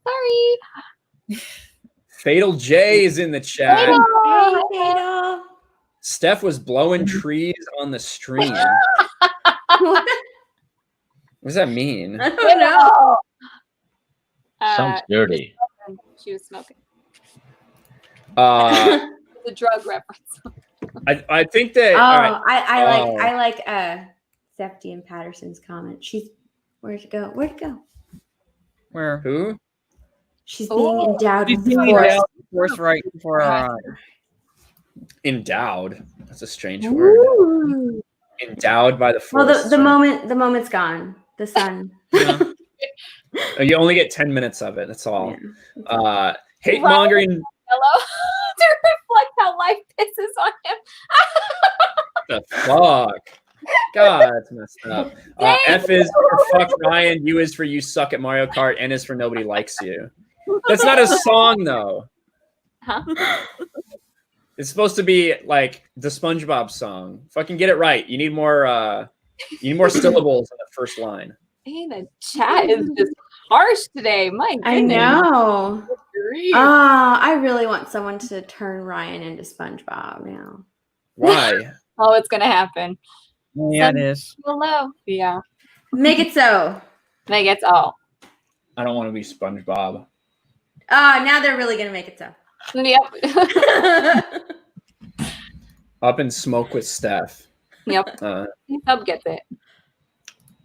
[SPEAKER 12] Sorry.
[SPEAKER 1] Fatal J is in the chat.
[SPEAKER 3] Hey, Fatal.
[SPEAKER 1] Steph was blowing trees on the stream. What does that mean?
[SPEAKER 3] I don't know.
[SPEAKER 2] Sounds dirty.
[SPEAKER 12] She was smoking.
[SPEAKER 1] The
[SPEAKER 12] drug reference.
[SPEAKER 1] I think that.
[SPEAKER 3] Oh,
[SPEAKER 1] all right.
[SPEAKER 3] I like Steph D and Patterson's comment. Where'd it go? Where'd it go?
[SPEAKER 4] Where?
[SPEAKER 1] Who?
[SPEAKER 3] She's being endowed
[SPEAKER 4] She's
[SPEAKER 3] with
[SPEAKER 4] being
[SPEAKER 3] force.
[SPEAKER 4] endowed with force right before our eyes.
[SPEAKER 1] Endowed. That's a strange word. Endowed by the force.
[SPEAKER 3] Well, the moment's gone. The sun.
[SPEAKER 1] You only get 10 minutes of it. That's all.
[SPEAKER 3] Yeah.
[SPEAKER 1] Hate mongering.
[SPEAKER 12] Hello. To reflect how life pisses on him.
[SPEAKER 1] The fuck. God, that's messed up. F is for fuck Ryan. U is for you suck at Mario Kart. N is for nobody likes you. That's not a song though.
[SPEAKER 12] Huh?
[SPEAKER 1] It's supposed to be like the SpongeBob song. Fucking get it right. You need more syllables in the first line.
[SPEAKER 12] Hey, the chat is just harsh today. My goodness.
[SPEAKER 3] I know. I really want someone to turn Ryan into SpongeBob now.
[SPEAKER 1] Why?
[SPEAKER 12] Oh, it's gonna happen.
[SPEAKER 4] Yeah, it is.
[SPEAKER 12] Hello. Yeah.
[SPEAKER 3] Make it so.
[SPEAKER 12] Make it so.
[SPEAKER 1] I don't want to be SpongeBob.
[SPEAKER 3] Now they're really gonna make it so.
[SPEAKER 12] Yep.
[SPEAKER 1] Up in smoke with Steph.
[SPEAKER 12] Yep. Hub gets it.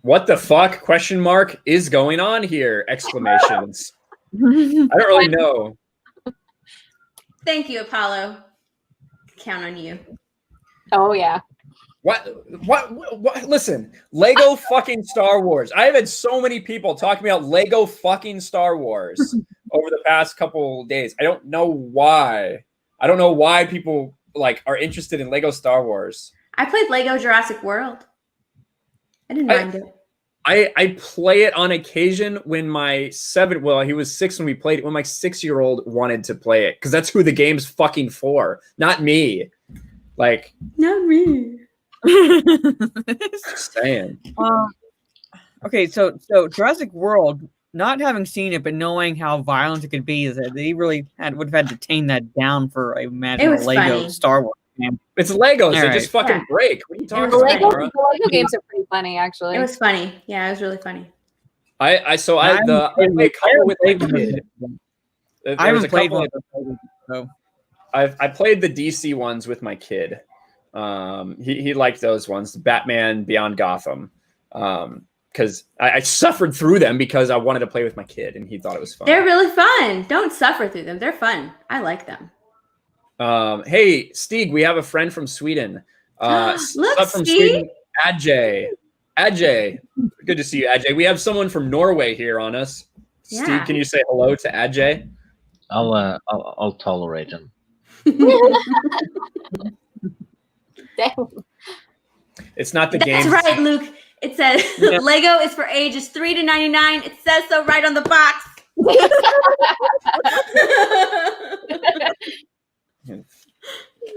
[SPEAKER 1] What the fuck? Question mark is going on here? Exclamations. I don't really know.
[SPEAKER 3] Thank you, Apollo. Count on you.
[SPEAKER 12] Oh yeah.
[SPEAKER 1] What? Listen, Lego fucking Star Wars. I have had so many people talking about Lego fucking Star Wars over the past couple days. I don't know why. I don't know why people like are interested in Lego Star Wars.
[SPEAKER 3] I played Lego Jurassic World. I didn't mind it.
[SPEAKER 1] I play it on occasion when he was 6 when we played it, when my 6-year-old wanted to play it, because that's who the game's fucking for, not me. Like,
[SPEAKER 3] not me.
[SPEAKER 1] Just saying.
[SPEAKER 4] Okay, so Jurassic World, not having seen it but knowing how violent it could be, is that they really would have had to tame that down for I imagine a Lego
[SPEAKER 3] funny.
[SPEAKER 4] Star Wars game.
[SPEAKER 1] It's Legos. They
[SPEAKER 4] All
[SPEAKER 1] just fucking break. What are you talking
[SPEAKER 12] The
[SPEAKER 1] about?
[SPEAKER 12] Lego games are pretty funny, actually.
[SPEAKER 3] It was funny. Yeah, it was really funny.
[SPEAKER 1] I played a couple with my kid.
[SPEAKER 4] I haven't played one. So
[SPEAKER 1] I played the DC ones with my kid. He liked those ones, Batman Beyond Gotham. Because I suffered through them because I wanted to play with my kid and he thought it was fun.
[SPEAKER 3] They're really fun. Don't suffer through them. They're fun. I like them.
[SPEAKER 1] Hey, Stig, we have a friend from Sweden.
[SPEAKER 3] Look,
[SPEAKER 1] up from
[SPEAKER 3] Stig.
[SPEAKER 1] Sweden, Ajay. Ajay, good to see you, Ajay. We have someone from Norway here on us.
[SPEAKER 3] Yeah.
[SPEAKER 1] Steve, can you say hello to Ajay?
[SPEAKER 2] I'll tolerate him.
[SPEAKER 12] Damn.
[SPEAKER 1] It's not the
[SPEAKER 3] That's
[SPEAKER 1] game.
[SPEAKER 3] right, Luke. It says Lego is for ages 3 to 99. It says so right on the box.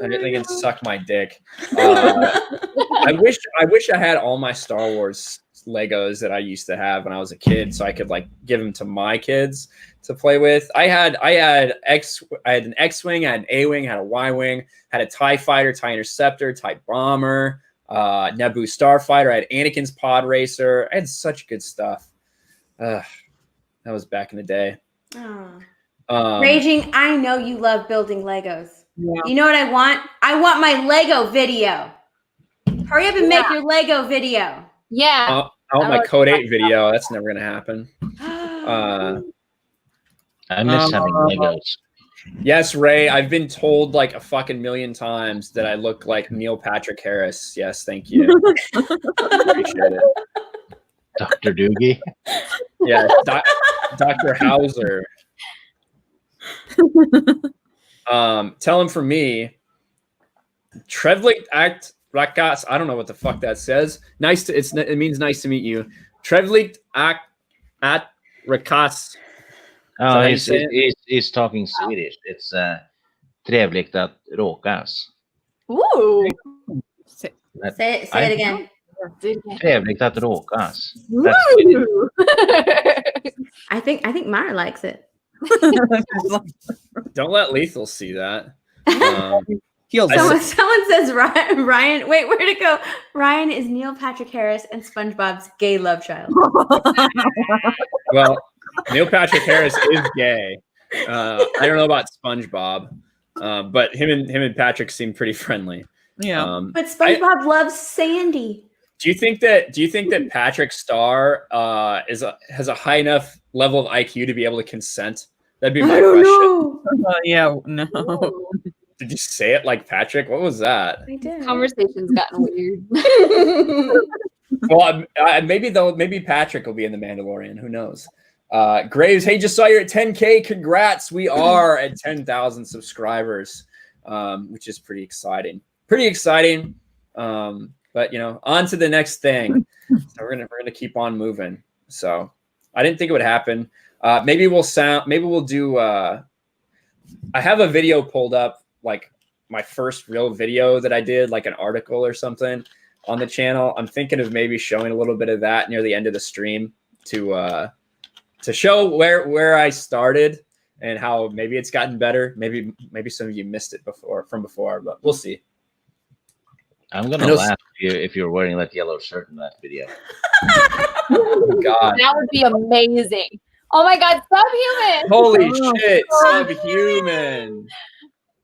[SPEAKER 1] I didn't think it suck my dick. I wish I had all my Star Wars Legos that I used to have when I was a kid, so I could like give them to my kids to play with. I had an X-wing, I had an A-wing, I had a Y-wing, had a TIE fighter, TIE interceptor, TIE bomber, Naboo starfighter. I had Anakin's pod racer. I had such good stuff. That was back in the day.
[SPEAKER 3] Raging, I know you love building Legos.
[SPEAKER 4] Yeah.
[SPEAKER 3] You know what I want? I want my Lego video. Hurry up and make your Lego video.
[SPEAKER 12] Yeah.
[SPEAKER 1] I want my Code 8 video. That's never gonna happen.
[SPEAKER 2] I miss having Legos.
[SPEAKER 1] Yes, Ray. I've been told like a fucking million times that I look like Neil Patrick Harris. Yes, thank you. Appreciate it.
[SPEAKER 2] Dr. Doogie.
[SPEAKER 1] Yeah, Dr. Hauser. Tell him from me. Trevlik act rakas. I don't know what the fuck that says. It means nice to meet you. Trevlik act at rakas.
[SPEAKER 2] Oh, he's talking Swedish. It's trevligt att råkas.
[SPEAKER 12] Ooh.
[SPEAKER 3] Say it again.
[SPEAKER 2] Trevligt att råkas.
[SPEAKER 12] Ooh.
[SPEAKER 3] I think Mara likes it.
[SPEAKER 1] Don't let Lethal see that.
[SPEAKER 3] Someone says Ryan. Wait, where'd it go? Ryan is Neil Patrick Harris and SpongeBob's gay love child.
[SPEAKER 1] Well, Neil Patrick Harris is gay. I don't know about SpongeBob, but him and Patrick seem pretty friendly.
[SPEAKER 4] Yeah.
[SPEAKER 3] But SpongeBob loves Sandy.
[SPEAKER 1] Do you think that Patrick Star has a high enough level of IQ to be able to consent? That'd be my question.
[SPEAKER 4] Yeah, no.
[SPEAKER 1] Did you say it like Patrick? What was that?
[SPEAKER 3] I did.
[SPEAKER 12] Conversation's gotten weird.
[SPEAKER 1] Well, maybe Patrick will be in The Mandalorian. Who knows? Graves, hey, just saw you're at 10K. Congrats. We are at 10,000 subscribers, which is pretty exciting. But on to the next thing. So we're gonna keep on moving. So I didn't think it would happen. Maybe we'll do. I have a video pulled up, like my first real video that I did, like an article or something on the channel. I'm thinking of maybe showing a little bit of that near the end of the stream to show where I started and how maybe it's gotten better. Maybe some of you missed it before, but we'll see.
[SPEAKER 2] I'm gonna laugh if you're wearing that yellow shirt in that video.
[SPEAKER 1] Oh, God,
[SPEAKER 12] that would be amazing. Oh my God, Subhuman!
[SPEAKER 1] Holy shit, Subhuman!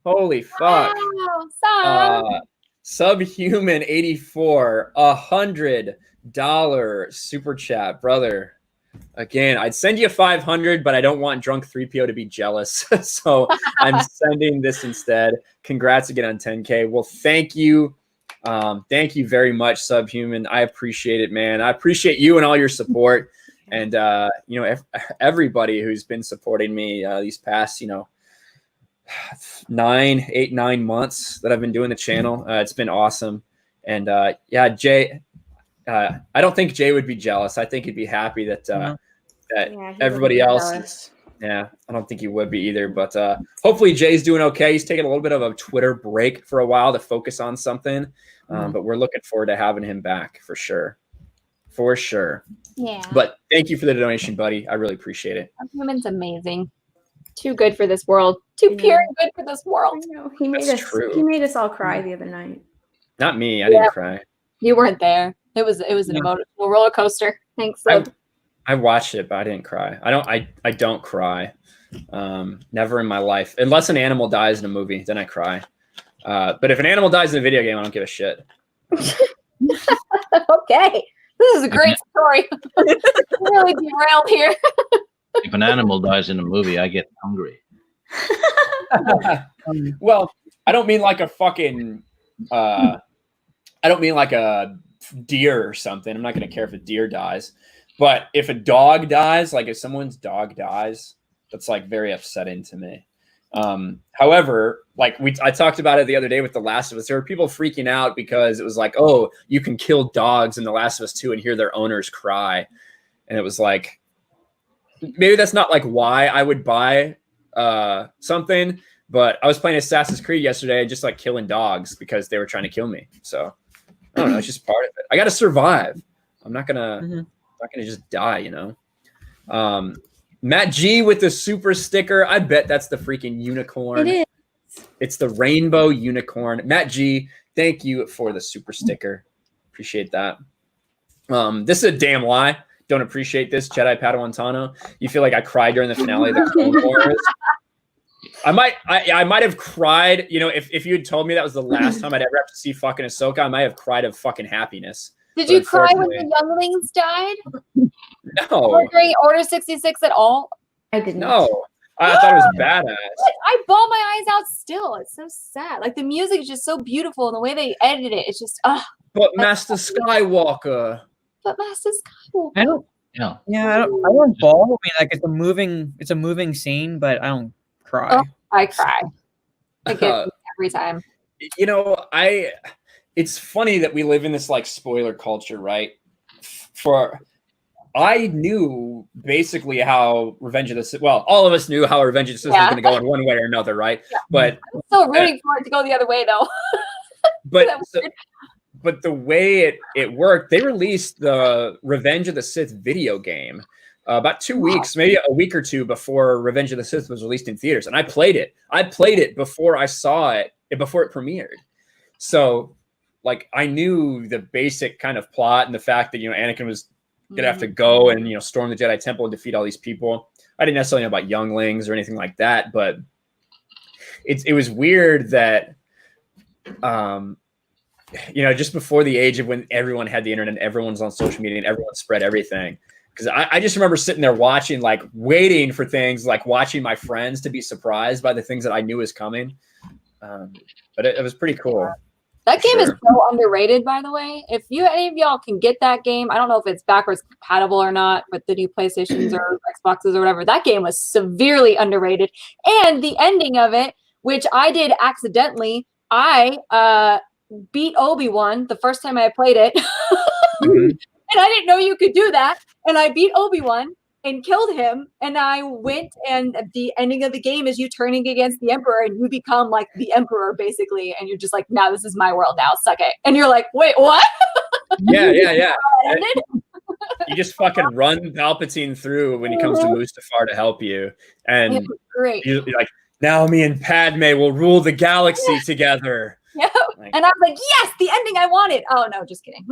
[SPEAKER 1] Holy fuck!
[SPEAKER 12] Wow,
[SPEAKER 1] Subhuman 84, $100 super chat, brother. Again, I'd send you 500, but I don't want Drunk 3PO to be jealous, so I'm sending this instead. Congrats again on 10K. Well, thank you. Thank you very much, Subhuman. I appreciate it, man. I appreciate you and all your support. And, everybody who's been supporting me these past, 9 months that I've been doing the channel. It's been awesome. And, Jay, I don't think Jay would be jealous. I think he'd be happy that everybody else is. Yeah, I don't think he would be either. But hopefully Jay's doing okay. He's taking a little bit of a Twitter break for a while to focus on something. But we're looking forward to having him back for sure. For sure.
[SPEAKER 12] Yeah.
[SPEAKER 1] But thank you for the donation, buddy. I really appreciate it.
[SPEAKER 12] Subhuman's amazing. Too good for this world. Too pure and good for this world.
[SPEAKER 3] He made us all cry the other night.
[SPEAKER 1] Not me. I didn't cry.
[SPEAKER 12] You weren't there. It was an emotional roller coaster. Thanks, Sub.
[SPEAKER 1] I watched it, but I didn't cry. I don't cry. Never in my life, unless an animal dies in a movie, then I cry. But if an animal dies in a video game, I don't give a shit.
[SPEAKER 12] Okay, this is a great story. Really derailed here.
[SPEAKER 2] If an animal dies in a movie, I get hungry.
[SPEAKER 1] Well, I don't mean like a fucking. I don't mean like a deer or something. I'm not going to care if a deer dies, but if a dog dies, like if someone's dog dies, that's like very upsetting to me. However, like I talked about it the other day with The Last of Us, there were people freaking out because it was like, oh, you can kill dogs in The Last of Us 2 and hear their owners cry. And it was like, maybe that's not like why I would buy something, but I was playing Assassin's Creed yesterday, just like killing dogs because they were trying to kill me. So I don't know, it's just part of it. I got to survive. I'm not gonna just die, you know. Matt G with the super sticker. I bet that's the freaking unicorn.
[SPEAKER 3] It is.
[SPEAKER 1] It's the rainbow unicorn. Matt G, thank you for the super sticker. Appreciate that. This is a damn lie. Don't appreciate this, Jedi Padawan Tano. You feel like I cried during the finale of the Clone Wars? I might have cried. You know, if you had told me that was the last time I'd ever have to see fucking Ahsoka, I might have cried of fucking happiness.
[SPEAKER 12] Did you cry when the younglings died?
[SPEAKER 1] No.
[SPEAKER 12] Or during Order 66 at all?
[SPEAKER 3] I didn't.
[SPEAKER 1] No. I thought it was badass.
[SPEAKER 12] I bawl my eyes out still. It's so sad. Like the music is just so beautiful and the way they edited it, it's just
[SPEAKER 1] But Master Skywalker.
[SPEAKER 12] But Master Skywalker.
[SPEAKER 4] I don't.
[SPEAKER 2] Yeah.
[SPEAKER 4] Yeah, I don't bawl. I mean, like it's a moving scene, but I don't cry.
[SPEAKER 12] Oh, I cry. I get every time.
[SPEAKER 1] You know, it's funny that we live in this like spoiler culture, right? I knew basically how Revenge of the Sith. Well, all of us knew how Revenge of the Sith was going to go in one way or another, right?
[SPEAKER 12] Yeah.
[SPEAKER 1] But
[SPEAKER 12] I'm still rooting for it to go the other way, though.
[SPEAKER 1] but the way it worked, they released the Revenge of the Sith video game about 2 weeks, maybe a week or two before Revenge of the Sith was released in theaters, and I played it. I played it before I saw it, before it premiered. So, like, I knew the basic kind of plot and the fact that, you know, Anakin was gonna have to go and, you know, storm the Jedi Temple and defeat all these people. I didn't necessarily know about younglings or anything like that, but it was weird that, you know, just before the age of when everyone had the internet, everyone's on social media and everyone spread everything. Because I just remember sitting there watching, like waiting for things, like watching my friends to be surprised by the things that I knew was coming. But it was pretty cool.
[SPEAKER 12] That game is so underrated, by the way. If any of y'all can get that game, I don't know if it's backwards compatible or not with the new PlayStations or Xboxes or whatever. That game was severely underrated. And the ending of it, which I did accidentally, I beat Obi-Wan the first time I played it. And I didn't know you could do that. And I beat Obi-Wan and killed him. And I went, and the ending of the game is you turning against the Emperor and you become like the Emperor, basically. And you're just like, now this is my world now, suck it. And you're like, wait, what?
[SPEAKER 1] Yeah. You just fucking run Palpatine through when he comes to Mustafar to help you. And
[SPEAKER 12] great.
[SPEAKER 1] You're like, now me and Padme will rule the galaxy together.
[SPEAKER 12] Yeah.
[SPEAKER 1] Like,
[SPEAKER 12] and I was like, yes, the ending I wanted. Oh, no, just kidding.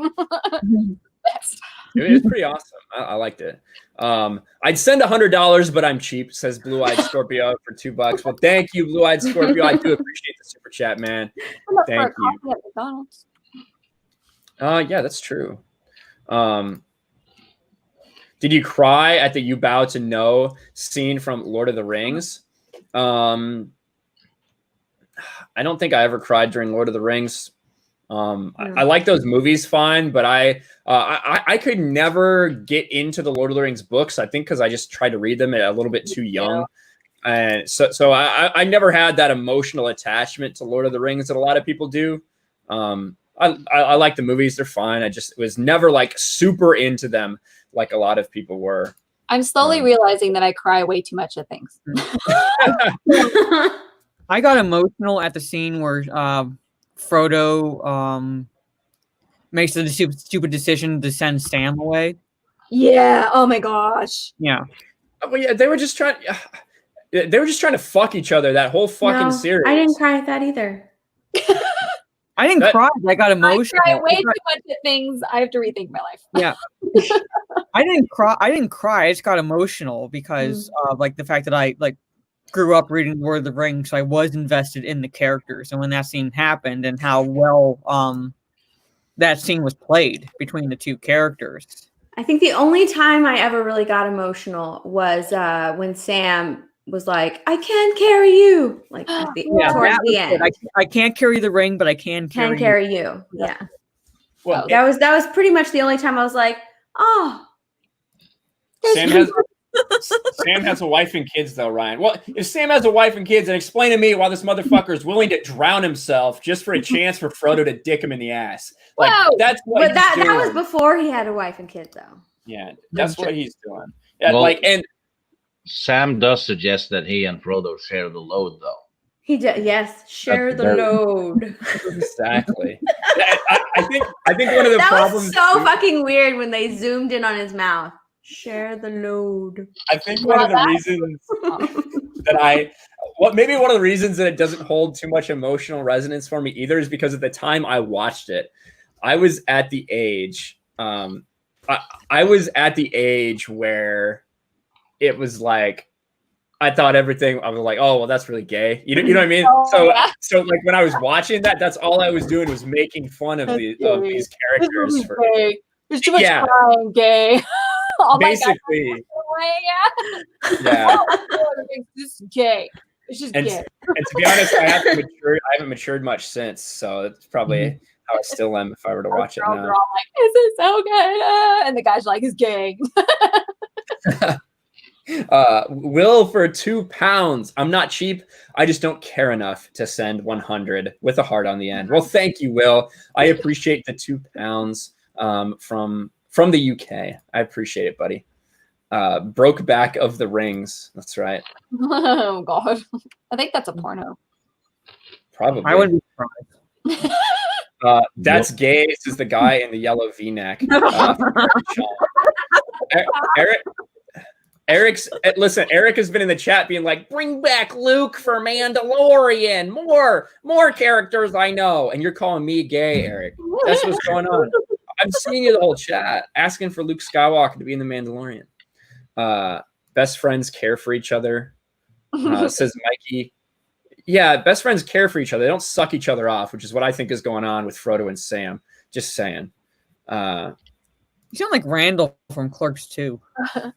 [SPEAKER 12] Best.
[SPEAKER 1] It was pretty awesome. I liked it. I'd send $100, but I'm cheap, says Blue Eyed Scorpio for $2. Well, thank you, Blue Eyed Scorpio. I do appreciate the super chat, man. Thank you. Yeah, that's true. Did you cry at the "You Bow to No" scene from Lord of the Rings? I don't think I ever cried during Lord of the Rings. I like those movies fine, but I could never get into the Lord of the Rings books. I think because I just tried to read them at a little bit too young, and so I never had that emotional attachment to Lord of the Rings that a lot of people do. I like the movies; they're fine. I just was never like super into them like a lot of people were.
[SPEAKER 12] I'm slowly realizing that I cry way too much at things.
[SPEAKER 4] I got emotional at the scene where Frodo makes the stupid decision to send Sam away.
[SPEAKER 12] Yeah. Oh my gosh.
[SPEAKER 4] Yeah.
[SPEAKER 1] Well, yeah, they were just trying to fuck each other that whole fucking series.
[SPEAKER 3] I didn't cry at that either.
[SPEAKER 4] I didn't cry. I got emotional.
[SPEAKER 12] I cry way too much at things. I have to rethink my life.
[SPEAKER 4] Yeah. I didn't cry. I just got emotional because of like the fact that I like grew up reading Lord of the Rings, so I was invested in the characters. And when that scene happened and how well that scene was played between the two characters.
[SPEAKER 3] I think the only time I ever really got emotional was when Sam was like, "I can carry you," like at the, towards the end.
[SPEAKER 4] I can't carry the ring, but I can carry
[SPEAKER 3] you. Yeah.
[SPEAKER 1] Well,
[SPEAKER 3] that was pretty much the only time I was like, "Oh."
[SPEAKER 1] Sam has a wife and kids, though, Ryan. Well, if Sam has a wife and kids, then explain to me why this motherfucker is willing to drown himself just for a chance for Frodo to dick him in the ass. Like, that's what
[SPEAKER 3] but that was before he had a wife and kids, though.
[SPEAKER 1] Yeah, that's what he's doing. Yeah,
[SPEAKER 2] Well,
[SPEAKER 1] and
[SPEAKER 2] Sam does suggest that he and Frodo share the load, though.
[SPEAKER 3] He does, yes, share the load.
[SPEAKER 1] Exactly. I think one of the problems
[SPEAKER 3] was so fucking weird when they zoomed in on his mouth. Share the load.
[SPEAKER 1] I think one of the reasons maybe one of the reasons that it doesn't hold too much emotional resonance for me either is because at the time I watched it, I was at the age, I was at the age where it was like, I thought everything, I was like, oh, well, that's really gay. You know what I mean? So like when I was watching that, that's all I was doing was making fun of these characters.
[SPEAKER 12] There's too much crying, gay. Oh
[SPEAKER 1] basically.
[SPEAKER 12] Yeah. This is gay. It's just gay.
[SPEAKER 1] And to be honest, I haven't matured much since, so it's probably how I still am if I were to watch it now.
[SPEAKER 12] They're all like, this is so good. And the guy's like, it's gay.
[SPEAKER 1] Will for £2. I'm not cheap. I just don't care enough to send 100 with a heart on the end. Well, thank you, Will. I appreciate the £2 from the UK. I appreciate it, buddy. Broke back of the rings. That's right.
[SPEAKER 12] Oh God, I think that's a porno.
[SPEAKER 1] Probably.
[SPEAKER 4] I wouldn't be surprised.
[SPEAKER 1] That's gay. This is the guy in the yellow V-neck. Eric has been in the chat being like, bring back Luke for Mandalorian. More characters I know. And you're calling me gay, Eric. That's what's going on. I'm seeing you the whole chat asking for Luke Skywalker to be in the Mandalorian. Best friends care for each other, says Mikey. Yeah, best friends care for each other. They don't suck each other off, which is what I think is going on with Frodo and Sam. Just saying.
[SPEAKER 4] You sound like Randall from Clerks 2.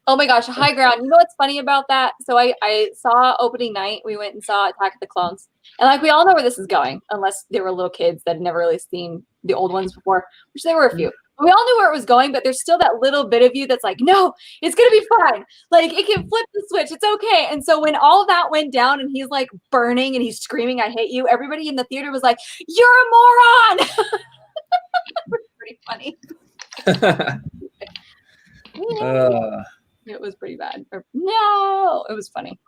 [SPEAKER 12] Oh my gosh, high ground. You know what's funny about that? So I saw opening night. We went and saw Attack of the Clones. And like we all know where this is going, unless they were little kids that had never really seen the old ones before, which there were a few. We all knew where it was going, but there's still that little bit of you that's like, no, it's going to be fine. Like, it can flip the switch. It's okay. And so when all of that went down and he's like burning and he's screaming, I hate you, everybody in the theater was like, you're a moron. It was pretty funny. It was pretty bad. No, it was funny.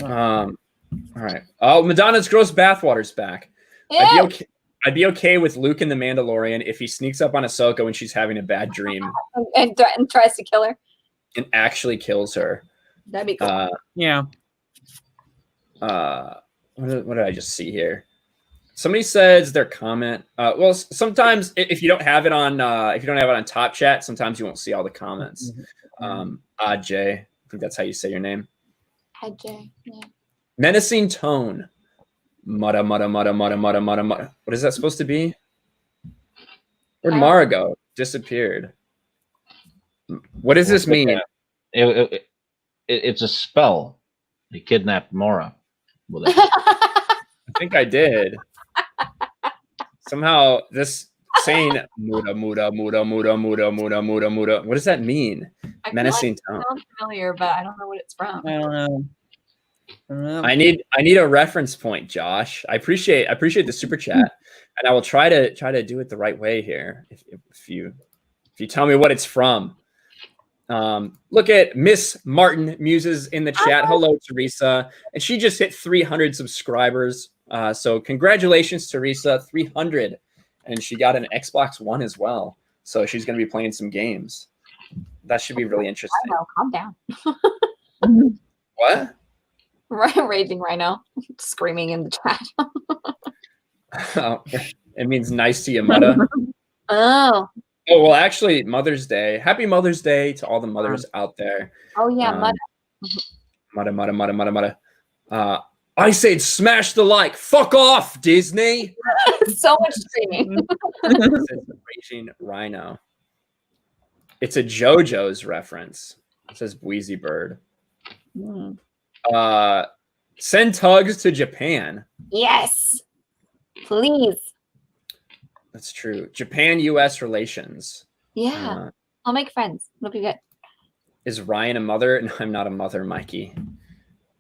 [SPEAKER 1] All right. Oh, Madonna's gross bathwater's back.
[SPEAKER 12] Yeah.
[SPEAKER 1] I'd be okay with Luke in The Mandalorian if he sneaks up on Ahsoka when she's having a bad dream
[SPEAKER 12] and tries to kill her
[SPEAKER 1] and actually kills her.
[SPEAKER 12] That'd be cool.
[SPEAKER 4] Yeah.
[SPEAKER 1] What did I just see here? Somebody says their comment. Well, sometimes if you don't have it on Top Chat, sometimes you won't see all the comments. Jay, I think that's how you say your name.
[SPEAKER 12] Jay. Yeah.
[SPEAKER 1] Menacing tone. Mudda. What is that supposed to be? Where'd Mara go? Disappeared. What does this mean?
[SPEAKER 2] It's a spell. They kidnapped Mara.
[SPEAKER 1] I think I did. Somehow this saying muda. What does that mean? Menacing tone.
[SPEAKER 12] It sounds familiar, but I don't know what it's from.
[SPEAKER 4] I don't know.
[SPEAKER 1] I need a reference point, Josh. I appreciate the super chat, and I will try to do it the right way here. If you tell me what it's from. Look at Miss Martin Muses in the chat. Hello, Teresa, and she just hit 300 subscribers. So congratulations, Teresa, 300, and she got an Xbox One as well. So she's going to be playing some games. That should be really interesting.
[SPEAKER 12] I know, calm down.
[SPEAKER 1] What?
[SPEAKER 12] Raging Rhino, screaming in the chat.
[SPEAKER 1] It means nice to you, Mutta.
[SPEAKER 12] Oh,
[SPEAKER 1] well, actually, Mother's Day. Happy Mother's Day to all the mothers out there.
[SPEAKER 12] Oh yeah, Mutta.
[SPEAKER 1] I said smash the like. Fuck off, Disney.
[SPEAKER 12] So much screaming.
[SPEAKER 1] It says Raging Rhino. It's a JoJo's reference. It says Wheezy Bird. Send tugs to Japan.
[SPEAKER 12] Yes. Please.
[SPEAKER 1] That's true. Japan-U.S. relations.
[SPEAKER 12] Yeah. I'll make friends. It'll be good.
[SPEAKER 1] Is Ryan a mother? No, I'm not a mother, Mikey.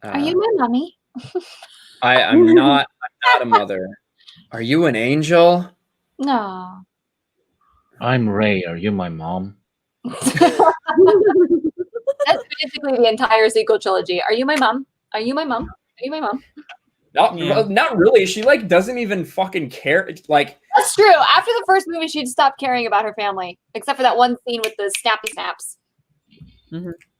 [SPEAKER 12] Are you my mommy?
[SPEAKER 1] I'm not a mother. Are you an angel?
[SPEAKER 12] No.
[SPEAKER 2] I'm Ray. Are you my mom?
[SPEAKER 12] That's basically the entire sequel trilogy. Are you my mom? Are you my mom? Are you my mom?
[SPEAKER 1] Well, not really. She like doesn't even fucking care. Like
[SPEAKER 12] that's true. After the first movie, she'd stopped caring about her family, except for that one scene with the snappy snaps.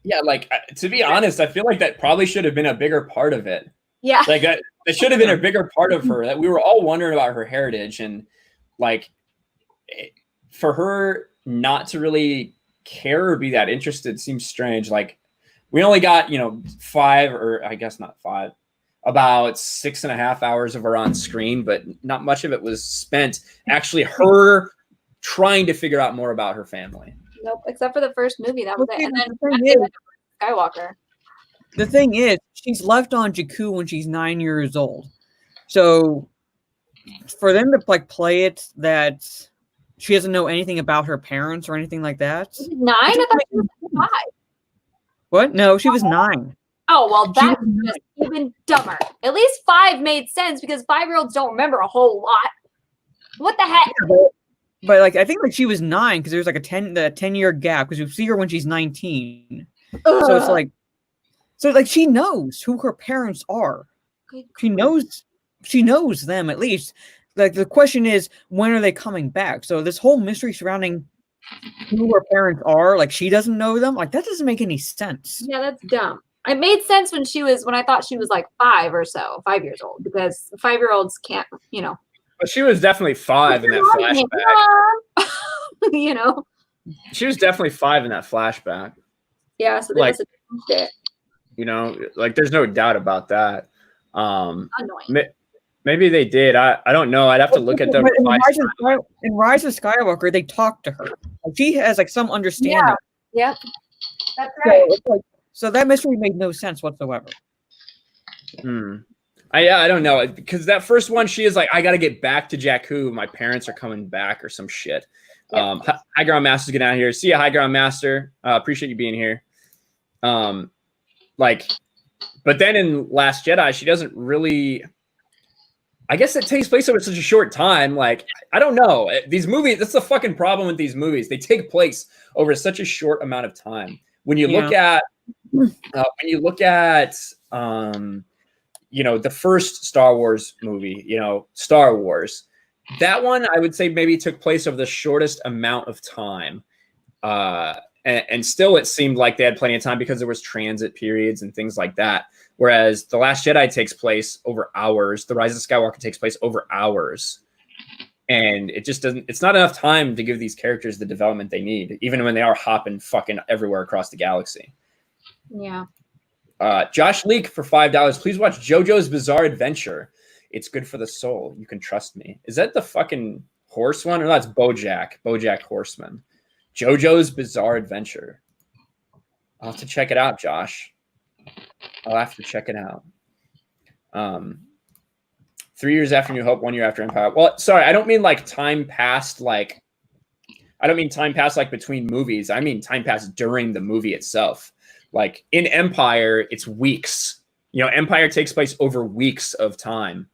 [SPEAKER 1] Yeah, like to be honest, I feel like that probably should have been a bigger part of it.
[SPEAKER 12] Yeah,
[SPEAKER 1] like that should have been a bigger part of her. That we were all wondering about her heritage, and like for her not to really care or be that interested seems strange. Like we only got 5, or I guess not 5. About 6.5 hours of her on screen, but not much of it was spent actually her trying to figure out more about her family.
[SPEAKER 12] Nope, except for the first movie. That was it. And then Skywalker.
[SPEAKER 4] The thing is, she's left on Jakku when she's 9 years old. So for them to like play it that she doesn't know anything about her parents or anything like that.
[SPEAKER 12] 9? I thought she was 5.
[SPEAKER 4] What? No, she was 9.
[SPEAKER 12] Oh, well, that's just even dumber. At least 5 made sense because 5-year-olds don't remember a whole lot. What the heck?
[SPEAKER 4] Yeah, but like, I think like she was 9 because there's like a 10-year gap because you see her when she's 19. So it's like, she knows who her parents are. She knows them at least. Like the question is, when are they coming back? So this whole mystery surrounding who her parents are, like she doesn't know them. Like that doesn't make any sense.
[SPEAKER 12] Yeah, that's dumb. It made sense when I thought she was like 5 or so, 5 years old, because 5-year-olds can't,
[SPEAKER 1] But she was definitely 5 in that flashback.
[SPEAKER 12] She
[SPEAKER 1] was definitely 5 in that flashback.
[SPEAKER 12] Yeah, so they
[SPEAKER 1] like,
[SPEAKER 12] must have it.
[SPEAKER 1] Like there's no doubt about that.
[SPEAKER 12] Annoying.
[SPEAKER 1] Maybe they did. I don't know. I'd have to look at the
[SPEAKER 4] in Rise of Skywalker, they talk to her. Like, she has like some understanding.
[SPEAKER 12] Yeah. That's right.
[SPEAKER 4] So that mystery made no sense whatsoever.
[SPEAKER 1] I don't know, because that first one, she is like, I got to get back to Jakku. My parents are coming back or some shit. Yep. High Ground Master's getting out of here. See ya, High Ground Master. Appreciate you being here. But then in Last Jedi, she doesn't really. I guess it takes place over such a short time. Like, I don't know. These movies, that's the fucking problem with these movies. They take place over such a short amount of time. When you look at the first Star Wars movie, Star Wars, that one I would say maybe took place over the shortest amount of time. And still it seemed like they had plenty of time because there was transit periods and things like that. Whereas The Last Jedi takes place over hours. The Rise of Skywalker takes place over hours. And it just doesn't, it's not enough time to give these characters the development they need, even when they are hopping fucking everywhere across the galaxy.
[SPEAKER 12] Yeah.
[SPEAKER 1] Josh Leak for $5. Please watch JoJo's Bizarre Adventure. It's good for the soul. You can trust me. Is that the fucking horse one? Or that's BoJack Horseman. JoJo's Bizarre Adventure. I'll have to check it out, Josh. I'll have to check it out. 3 years after New Hope, 1 year after Empire. Well, sorry, I don't mean like time passed like between movies. I mean time passed during the movie itself. Like in Empire, it's weeks. Empire takes place over weeks of time.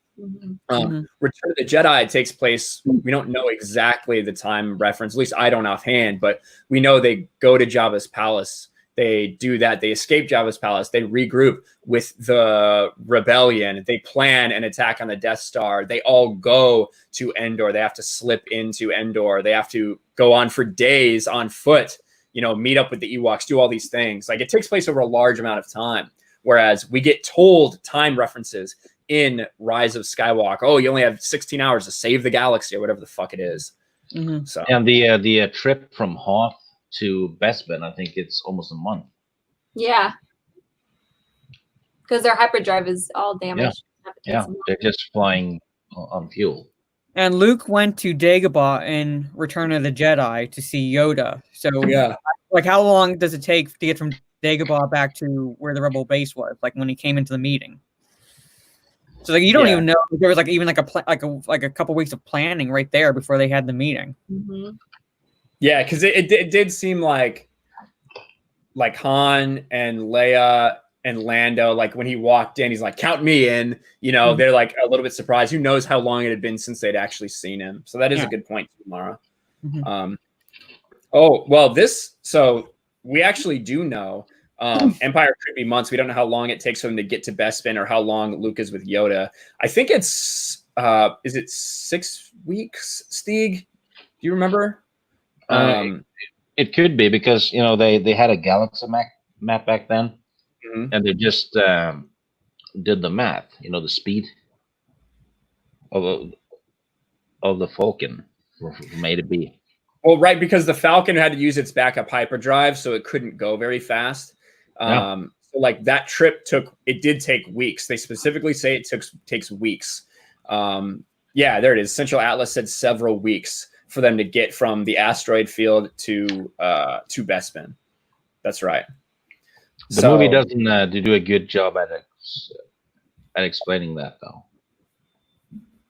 [SPEAKER 1] Return of the Jedi takes place. We don't know exactly the time reference. At least I don't offhand, but we know they go to Jabba's palace. They do that. They escape Jabba's palace. They regroup with the rebellion. They plan an attack on the Death Star. They all go to Endor. They have to slip into Endor. They have to go on for days on foot, meet up with the Ewoks, do all these things. Like it takes place over a large amount of time. Whereas we get told time references in Rise of Skywalker. Oh, you only have 16 hours to save the galaxy or whatever the fuck it is. So
[SPEAKER 2] and the trip from Hoth to Bespin, I think it's almost a month.
[SPEAKER 12] Yeah. because their hyperdrive is all damaged.
[SPEAKER 2] Yeah, they're just flying on fuel.
[SPEAKER 4] And Luke went to Dagobah in Return of the Jedi to see Yoda. So
[SPEAKER 1] Yeah.
[SPEAKER 4] Like, how long does it take to get from Dagobah back to where the Rebel base was? Like when he came into the meeting. So like you don't even know there was like even like a couple weeks of planning right there before they had the meeting.
[SPEAKER 12] Mm-hmm.
[SPEAKER 1] Yeah, because it did seem like Han and Leia and Lando, like when he walked in, he's like, "Count me in." You know, they're like a little bit surprised. Who knows how long it had been since they'd actually seen him? So that is a good point, Mara.
[SPEAKER 4] Mm-hmm.
[SPEAKER 1] Oh well, so we actually do know. Empire could be months. We don't know how long it takes for him to get to Bespin or how long Luke is with Yoda. I think it's is it 6 weeks, Stieg? Do you remember?
[SPEAKER 2] It could be because they had a galaxy map back then, and they just did the math. The speed of the Falcon from A to B.
[SPEAKER 1] Well, right, because the Falcon had to use its backup hyperdrive, so it couldn't go very fast. So like that trip did take weeks. They specifically say it takes weeks. Yeah, there it is. Central Atlas said several weeks for them to get from the asteroid field to Bespin. That's right.
[SPEAKER 2] The movie doesn't do a good job at explaining that though,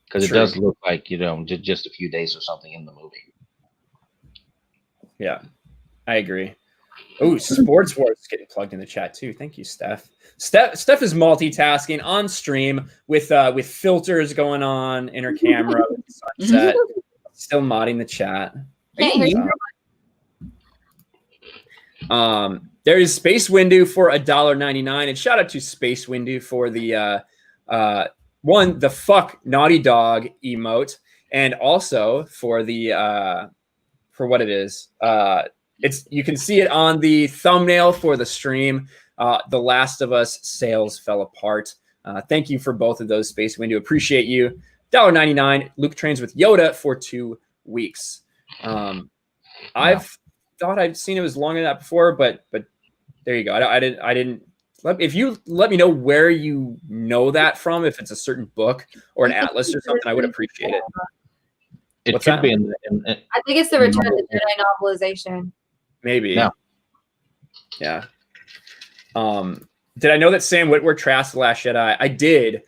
[SPEAKER 2] because it does look like just a few days or something in the movie.
[SPEAKER 1] Yeah, I agree. Oh, Sports Wars is getting plugged in the chat too. Thank you, Steph. Steph is multitasking on stream with filters going on in her camera with the sunset. Still modding the chat. There is Space Windu for $1.99, and shout out to Space Windu for the the fuck Naughty Dog emote, and also for the for what it is. You can see it on the thumbnail for the stream. The Last of Us sales fell apart. Thank you for both of those, Space Windu. Appreciate you. $1.99. Luke trains with Yoda for 2 weeks. I've thought I'd seen it was longer than that before, but there you go. I didn't. If you let me know where you know that from, if it's a certain book or an atlas or something, I would appreciate it.
[SPEAKER 2] It could be in
[SPEAKER 12] I think it's the Return of the Jedi novelization.
[SPEAKER 1] Maybe. No. Yeah. Did I know that Sam Witwer trashed The Last Jedi? I did.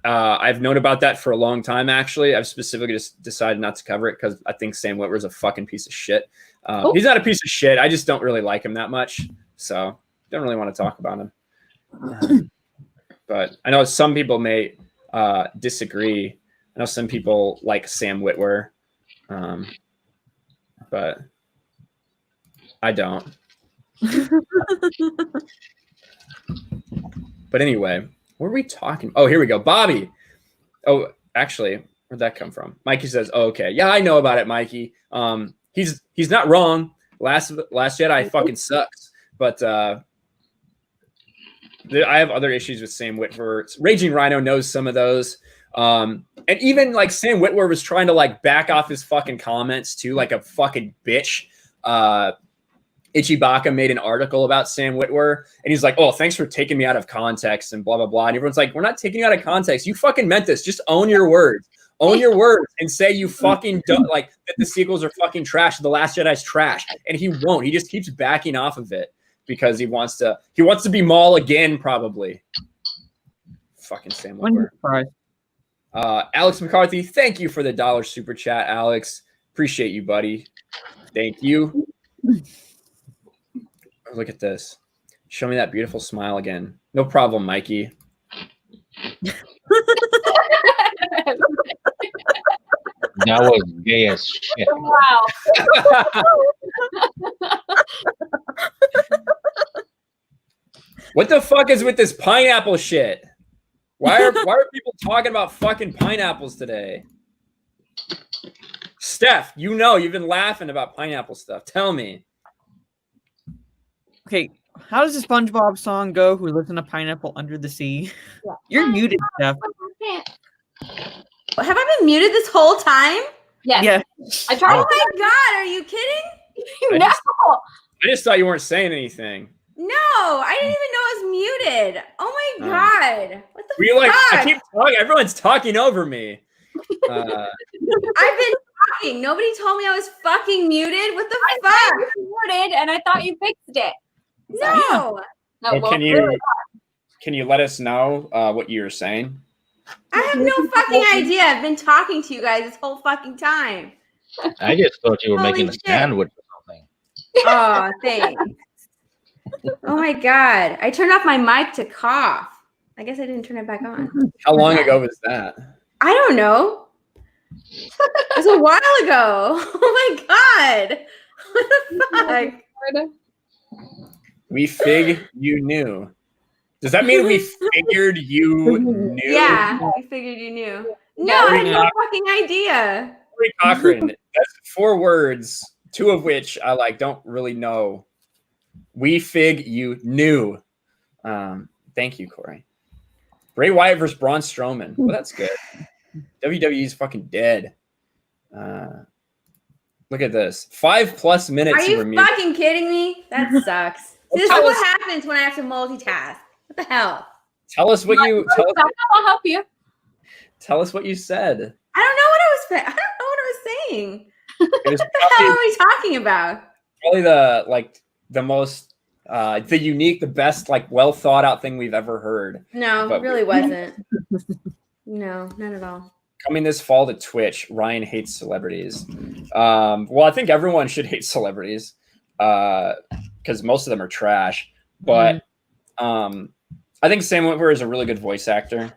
[SPEAKER 1] I've known about that for a long time, actually. I've specifically just decided not to cover it because I think Sam Witwer's a fucking piece of shit. He's not a piece of shit. I just don't really like him that much. So don't really want to talk about him. But I know some people may disagree. I know some people like Sam Witwer. But I don't. But anyway, what are we talking? Oh, here we go. Bobby. Oh, actually, where'd that come from? Mikey says, oh, okay. Yeah, I know about it, Mikey. He's not wrong. Last Jedi fucking sucks. But I have other issues with Sam Witwer. Raging Rhino knows some of those. And even like Sam Witwer was trying to like back off his fucking comments too, like a fucking bitch. Ichibaka made an article about Sam Witwer, and he's like, "Oh, thanks for taking me out of context," and blah blah blah. And everyone's like, "We're not taking you out of context. You fucking meant this. Just own your words. Own your words, and say you fucking don't like that. The sequels are fucking trash. The Last Jedi's trash." And he won't. He just keeps backing off of it because he wants to be Maul again, probably. Fucking Sam Witwer. Alex McCarthy, thank you for the $1 super chat, Alex. Appreciate you, buddy. Thank you. Look at this. Show me that beautiful smile again. No problem, Mikey.
[SPEAKER 2] That was gay as shit.
[SPEAKER 12] Wow.
[SPEAKER 1] What the fuck is with this pineapple shit? Why are people talking about fucking pineapples today? Steph, you've been laughing about pineapple stuff. Tell me.
[SPEAKER 4] Okay, how does the SpongeBob song go? Who lives in a pineapple under the sea? Yeah. You're muted, Steph.
[SPEAKER 3] Have I been muted this whole time?
[SPEAKER 12] Yes.
[SPEAKER 4] Yeah.
[SPEAKER 12] I tried.
[SPEAKER 3] Oh my god, are you kidding?
[SPEAKER 1] I just thought you weren't saying anything.
[SPEAKER 3] No, I didn't even know I was muted. Oh my god. What the
[SPEAKER 1] Were you like,
[SPEAKER 3] fuck?
[SPEAKER 1] I keep talking, everyone's talking over me.
[SPEAKER 3] I've been talking. Nobody told me I was fucking muted. What the fuck?
[SPEAKER 12] Muted, and I thought you fixed it.
[SPEAKER 3] No.
[SPEAKER 1] Well, can you let us know what you were saying?
[SPEAKER 3] I have no fucking idea. I've been talking to you guys this whole fucking time.
[SPEAKER 2] I just thought you were
[SPEAKER 3] Holy
[SPEAKER 2] making a
[SPEAKER 3] shit.
[SPEAKER 2] sandwich or something.
[SPEAKER 3] Oh, thanks. Oh my god. I turned off my mic to cough. I guess I didn't turn it back on.
[SPEAKER 1] How long ago was that?
[SPEAKER 3] I don't know. It was a while ago. Oh my god. What the fuck?
[SPEAKER 1] We fig you knew. Does that mean we figured you knew?
[SPEAKER 3] Yeah, we figured you knew. No, I had no fucking idea.
[SPEAKER 1] Corey Cochran. That's 4 words, 2 of which I don't really know. We fig you knew. Thank you, Corey. Bray Wyatt versus Braun Strowman. Well, that's good. WWE's fucking dead. Look at this. 5+ minutes.
[SPEAKER 3] Are you fucking kidding me? That sucks. This is what happens when I have to multitask. What the hell?
[SPEAKER 1] Tell us what you.
[SPEAKER 12] I'll help you.
[SPEAKER 1] Tell us what you said.
[SPEAKER 3] I don't know what I was saying.
[SPEAKER 1] It was
[SPEAKER 3] What the hell are we talking about?
[SPEAKER 1] probably the most the unique, the best, well thought out thing we've ever heard.
[SPEAKER 3] No,
[SPEAKER 1] But
[SPEAKER 3] it really wasn't. No, not at all.
[SPEAKER 1] Coming this fall to Twitch, Ryan hates celebrities. Well, I think everyone should hate celebrities because most of them are trash. But I think Sam Witwer is a really good voice actor.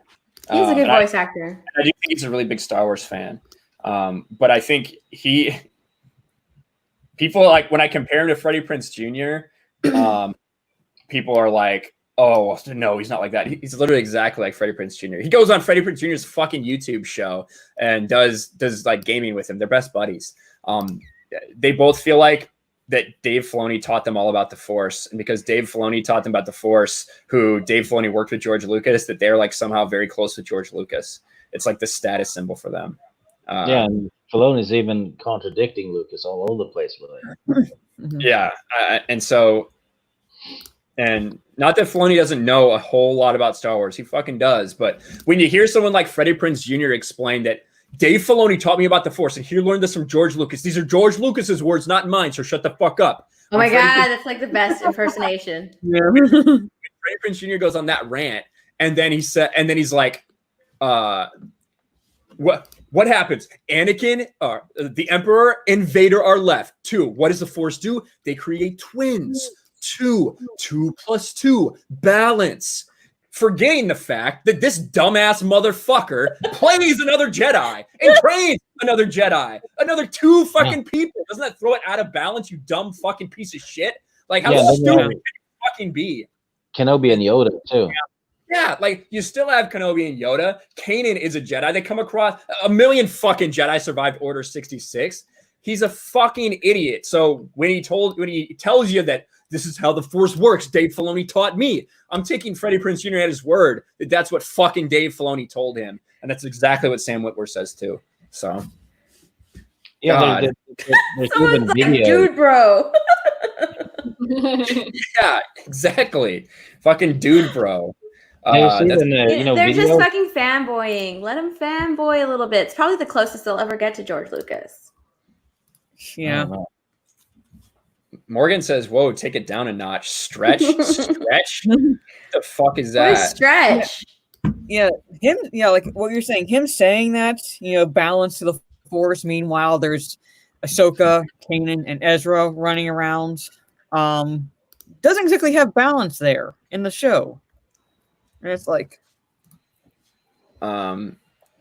[SPEAKER 3] He's a good voice actor.
[SPEAKER 1] I do think he's a really big Star Wars fan. But I think people when I compare him to Freddie Prinze Jr., people are like, oh, no, he's not like that. He's literally exactly like Freddie Prinze Jr. He goes on Freddie Prinze Jr.'s fucking YouTube show and does gaming with him. They're best buddies. They both feel like that Dave Filoni taught them all about the Force. And because Dave Filoni taught them about the Force, who Dave Filoni worked with George Lucas, that they're somehow very close with George Lucas. It's the status symbol for them.
[SPEAKER 2] And Filoni's even contradicting Lucas all over the place with it.
[SPEAKER 1] Yeah. And not that Filoni doesn't know a whole lot about Star Wars. He fucking does. But when you hear someone like Freddie Prinze Jr. explain that Dave Filoni taught me about the Force, and he learned this from George Lucas. These are George Lucas's words, not mine, so shut the fuck up.
[SPEAKER 3] Oh my God, that's the best impersonation.
[SPEAKER 1] Yeah. Freddie Prinze Jr. goes on that rant, and then he's like, what happens? Anakin, the Emperor, and Vader are left. 2. What does the Force do? They create twins. 2 + 2 balance. Forgetting the fact that this dumbass motherfucker plays another Jedi and trains another Jedi, another 2 fucking people. Doesn't that throw it out of balance, you dumb fucking piece of shit? How stupid can you fucking be?
[SPEAKER 2] Kenobi and Yoda too.
[SPEAKER 1] Yeah, you still have Kenobi and Yoda. Kanan is a Jedi. They come across a million fucking Jedi survived Order 66. He's a fucking idiot. So when he tells you that this is how the Force works, Dave Filoni taught me, I'm taking Freddie Prinze Jr. at his word that that's what fucking Dave Filoni told him. And that's exactly what Sam Witwer says too. So
[SPEAKER 2] yeah, there's even video.
[SPEAKER 3] Dude, bro.
[SPEAKER 1] Yeah, exactly. Fucking dude, bro.
[SPEAKER 3] They're just fucking fanboying. Let them fanboy a little bit. It's probably the closest they'll ever get to George Lucas.
[SPEAKER 4] Yeah.
[SPEAKER 1] Morgan says, "Whoa, take it down a notch. Stretch. The fuck is that?
[SPEAKER 3] What is stretch?"
[SPEAKER 4] Yeah, like what you're saying. Him saying that, balance to the Force. Meanwhile, there's Ahsoka, Kanan, and Ezra running around. Doesn't exactly have balance there in the show. And it's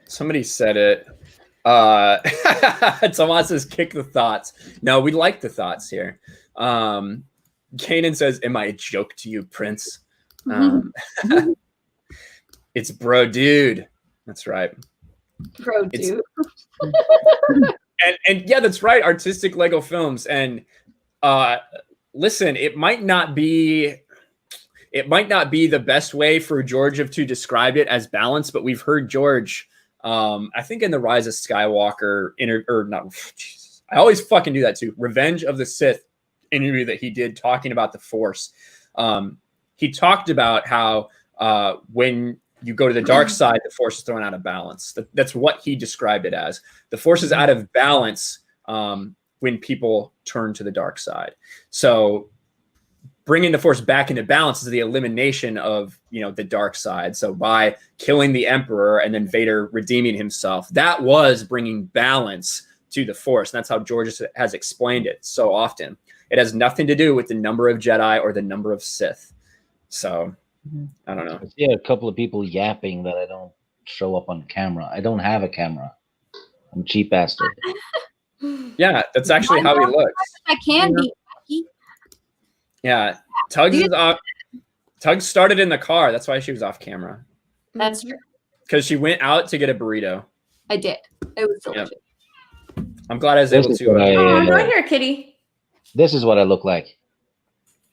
[SPEAKER 1] somebody said it. Tomas says, "Kick the thoughts." No, we like the thoughts here. Kanan says, "Am I a joke to you, Prince?" It's bro, dude. That's right.
[SPEAKER 12] Bro, dude.
[SPEAKER 1] and yeah, that's right. Artistic Lego Films. And listen, it might not be the best way for George to describe it as balance, but we've heard George. I think in the Rise of Skywalker I always fucking do that too. Revenge of the Sith interview that he did talking about the Force. He talked about how when you go to the dark side, the Force is thrown out of balance. That's what he described it as. The Force is out of balance when people turn to the dark side. So bringing the Force back into balance is the elimination of, the dark side. So by killing the Emperor and then Vader redeeming himself, that was bringing balance to the Force. And that's how George has explained it so often. It has nothing to do with the number of Jedi or the number of Sith. So I don't know.
[SPEAKER 2] Yeah, a couple of people yapping that I don't show up on camera. I don't have a camera. I'm a cheap bastard.
[SPEAKER 1] Yeah, that's actually how he looks.
[SPEAKER 12] I can be.
[SPEAKER 1] Yeah, Tugs is off. Tugs started in the car. That's why she was off camera.
[SPEAKER 12] That's true.
[SPEAKER 1] Because she went out to get a burrito.
[SPEAKER 12] I did. It was delicious.
[SPEAKER 1] Yep. I'm glad I was able to.
[SPEAKER 3] I'm right here, kitty.
[SPEAKER 2] This is what I look like.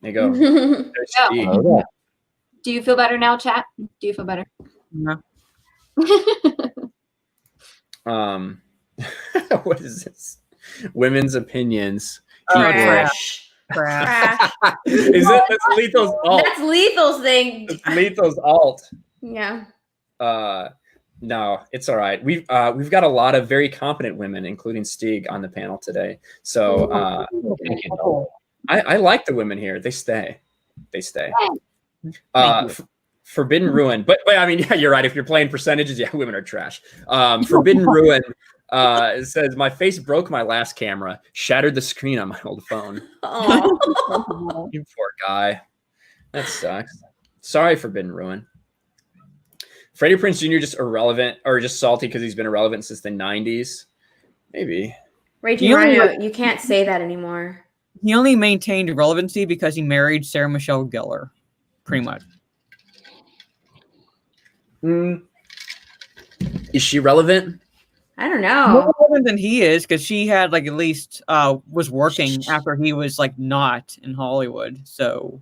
[SPEAKER 1] There you go. There's Steve.
[SPEAKER 2] Oh, yeah.
[SPEAKER 12] Do you feel better now, chat? Do you feel better?
[SPEAKER 4] No.
[SPEAKER 1] What is this? Women's opinions.
[SPEAKER 3] Trash.
[SPEAKER 1] Is it? That's Lethal's alt.
[SPEAKER 3] That's Lethal's thing.
[SPEAKER 1] It's Lethal's alt.
[SPEAKER 3] Yeah.
[SPEAKER 1] No, it's all right. We've got a lot of very competent women, including Stieg, on the panel today. So I like the women here. They stay. Forbidden Ruin, but I mean, yeah, you're right. If you're playing percentages, yeah, women are trash. Forbidden Ruin it says, my face broke my last camera, shattered the screen on my old phone. Oh, you poor guy. That sucks. Sorry, Forbidden Ruin. Freddie Prinze Jr. just irrelevant or just salty because he's been irrelevant since the 90s. Maybe.
[SPEAKER 3] Raging Rhino, you can't say that anymore.
[SPEAKER 4] He only maintained relevancy because he married Sarah Michelle Gellar, pretty much.
[SPEAKER 1] Is she relevant?
[SPEAKER 3] I don't know.
[SPEAKER 4] More relevant than he is, because she had at least was working after he was not in Hollywood. So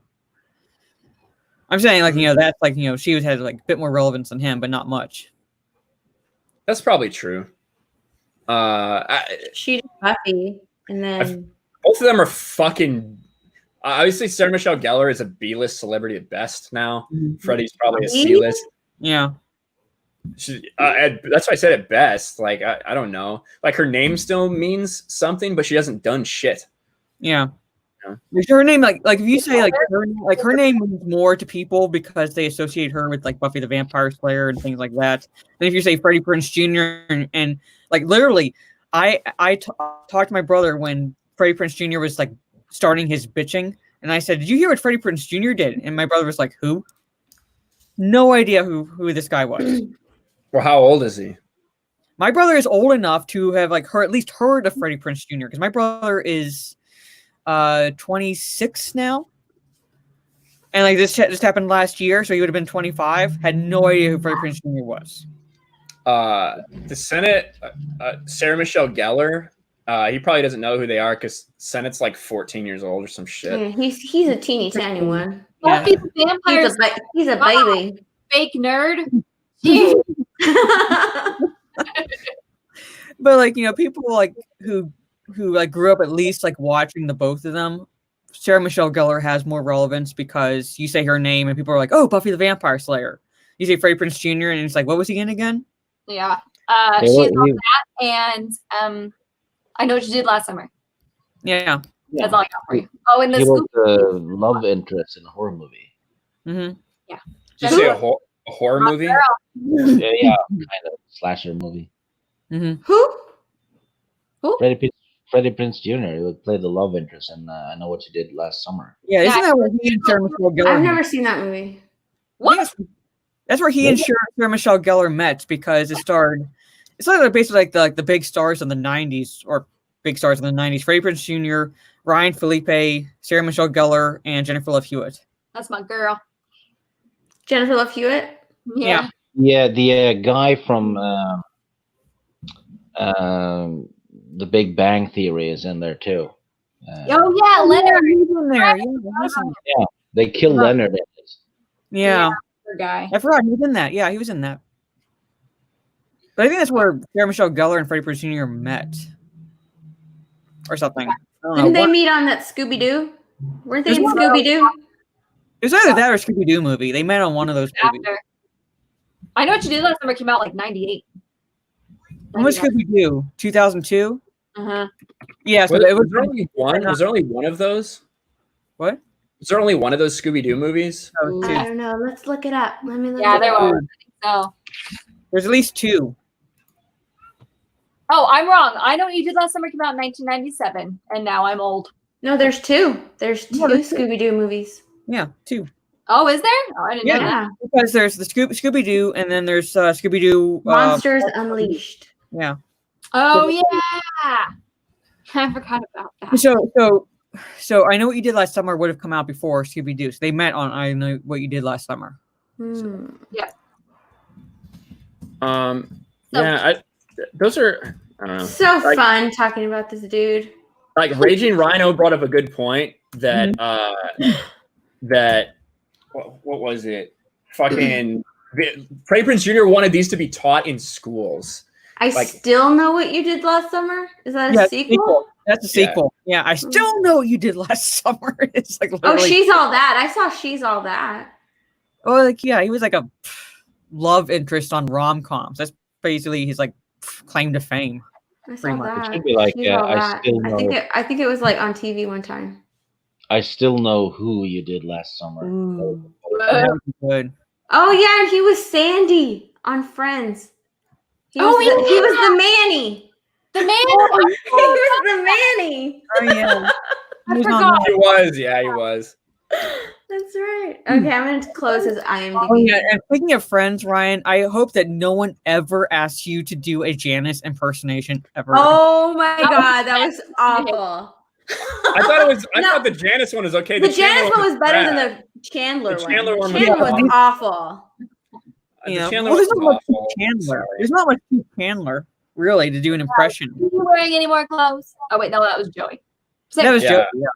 [SPEAKER 4] I'm saying that's she had a bit more relevance than him, but not much.
[SPEAKER 1] That's probably true.
[SPEAKER 3] She did Buffy, and then
[SPEAKER 1] both of them are fucking. Obviously, Sarah Michelle Gellar is a B-list celebrity at best now. Freddie's probably a C-list.
[SPEAKER 4] Yeah.
[SPEAKER 1] That's why I said at best. I don't know. Her name still means something, but she hasn't done shit.
[SPEAKER 4] Yeah. Her name, if you say her name means more to people because they associate her with Buffy the Vampire Slayer and things like that. And if you say Freddie Prinze Jr. and literally, I talked to my brother when Freddie Prinze Jr. was starting his bitching, and I said, "Did you hear what Freddie Prinze Jr. did?" And my brother was like, "Who?" No idea who this guy was.
[SPEAKER 1] Well, how old is he?
[SPEAKER 4] My brother is old enough to have at least heard of Freddie Prinze Jr. because my brother is 26 now, and this just happened last year, so he would have been 25. Had no idea who Freddie Prinze Jr. was.
[SPEAKER 1] The Senate, Sarah Michelle Gellar. He probably doesn't know who they are because Senate's 14 years old or some shit.
[SPEAKER 3] Yeah, he's a teeny tiny one.
[SPEAKER 12] Yeah.
[SPEAKER 3] He's a baby.
[SPEAKER 12] Fake nerd.
[SPEAKER 4] But people who grew up at least watching the both of them. Sarah Michelle Gellar has more relevance because you say her name and people are like, "Oh, Buffy the Vampire Slayer." You say Freddie Prinze Jr. and it's what was he in again?
[SPEAKER 12] Yeah, she's on that, and I know what you did last summer.
[SPEAKER 4] Yeah,
[SPEAKER 12] that's all I got for you. Oh, and
[SPEAKER 2] he was the love interest in a horror movie.
[SPEAKER 4] Mm-hmm.
[SPEAKER 12] Yeah.
[SPEAKER 1] Did you say a horror movie?
[SPEAKER 2] Yeah, kind of slasher movie.
[SPEAKER 4] Mm-hmm.
[SPEAKER 12] Who?
[SPEAKER 2] Freddie Prinze Jr. He would play the love interest, and I know what you did last summer.
[SPEAKER 4] Yeah, isn't that where he and Sarah Michelle Gellar?
[SPEAKER 3] I've never seen that movie.
[SPEAKER 12] What?
[SPEAKER 4] That's where he and Sarah Michelle Gellar met because it starred. It's basically the big stars in the '90s or big stars in the '90s: Freddie Prinze Jr., Ryan Felipe, Sarah Michelle Gellar, and Jennifer Love Hewitt.
[SPEAKER 12] That's my girl.
[SPEAKER 3] Jennifer Love Hewitt.
[SPEAKER 12] Yeah.
[SPEAKER 2] Yeah, the guy from The Big Bang Theory is in there too.
[SPEAKER 12] Oh yeah, Leonard.
[SPEAKER 4] He's in there. Yeah,
[SPEAKER 2] they killed Leonard.
[SPEAKER 4] Yeah.
[SPEAKER 12] Guy.
[SPEAKER 4] I forgot he was in that. Yeah, he was in that. But I think that's where Sarah Michelle Gellar and Freddie Prinze Jr. met, or something.
[SPEAKER 3] Didn't they meet on that Scooby Doo? Weren't they in Scooby Doo?
[SPEAKER 4] It's either that or Scooby Doo movie. They met on one of those movies.
[SPEAKER 12] After. I Know What You Did Last Summer came out like 98.
[SPEAKER 4] When was Scooby Doo? 2002.
[SPEAKER 12] Uh-huh.
[SPEAKER 4] Yeah. So
[SPEAKER 1] was there only one? Was there only one of those?
[SPEAKER 4] What?
[SPEAKER 1] Was there only one of those Scooby Doo movies?
[SPEAKER 3] I don't know. Let's look it up. Let me look
[SPEAKER 12] Yeah,
[SPEAKER 3] it
[SPEAKER 12] there
[SPEAKER 3] up.
[SPEAKER 12] were. So.
[SPEAKER 4] There's at least 2.
[SPEAKER 12] Oh, I'm wrong. I Know What You Did Last Summer came out in 1997, and now I'm old.
[SPEAKER 3] No, there's 2. There's 2 Scooby Doo movies.
[SPEAKER 4] Yeah, 2.
[SPEAKER 12] Oh, is there? Oh, I didn't know that.
[SPEAKER 4] Because there's the Scooby Doo, and then there's Scooby Doo
[SPEAKER 3] Monsters Unleashed.
[SPEAKER 4] Yeah.
[SPEAKER 12] Oh yeah. I forgot about that.
[SPEAKER 4] So I Know What You Did Last Summer would have come out before Scooby Doo. So they met on I Know What You Did Last Summer.
[SPEAKER 12] Yeah.
[SPEAKER 1] Those are I don't know.
[SPEAKER 3] So fun talking about this dude.
[SPEAKER 1] Like Raging Rhino brought up a good point that that what was it? Fucking Prey Prince Jr. wanted these to be taught in schools.
[SPEAKER 3] I Still Know What You Did Last Summer. Is that a sequel?
[SPEAKER 4] That's a sequel. Yeah, I Still Know What You Did Last Summer. It's like
[SPEAKER 3] oh, She's All That. I saw She's All That.
[SPEAKER 4] Oh, like yeah, he was like a love interest on rom-coms. That's basically his like claim to fame.
[SPEAKER 3] I saw that.
[SPEAKER 2] It should be like I still know.
[SPEAKER 3] I think it was like on TV one time.
[SPEAKER 2] I Still Know Who You Did Last Summer.
[SPEAKER 4] Good.
[SPEAKER 3] Oh yeah, and he was Sandy on Friends. He was the Manny.
[SPEAKER 12] The Manny.
[SPEAKER 3] He was the Manny.
[SPEAKER 4] Oh yeah.
[SPEAKER 3] I forgot.
[SPEAKER 1] He was. Yeah, he was.
[SPEAKER 3] That's right. Okay, I'm going to close his IMDb.
[SPEAKER 4] Oh, yeah. And speaking of Friends, Ryan, I hope that no one ever asks you to do a Janice impersonation ever.
[SPEAKER 3] Oh my god, that was awful.
[SPEAKER 1] I thought the Janice one was okay.
[SPEAKER 3] The Janice one was better than the Chandler one.
[SPEAKER 1] Chandler one
[SPEAKER 3] was awful.
[SPEAKER 4] Yeah,
[SPEAKER 1] Chandler
[SPEAKER 4] there's
[SPEAKER 1] was
[SPEAKER 4] not much
[SPEAKER 1] awful.
[SPEAKER 4] Chandler. There's not much Chandler really to do an impression.
[SPEAKER 12] Are you wearing any more clothes? Oh wait, no, that was Joey.
[SPEAKER 4] That was Joey. Yeah.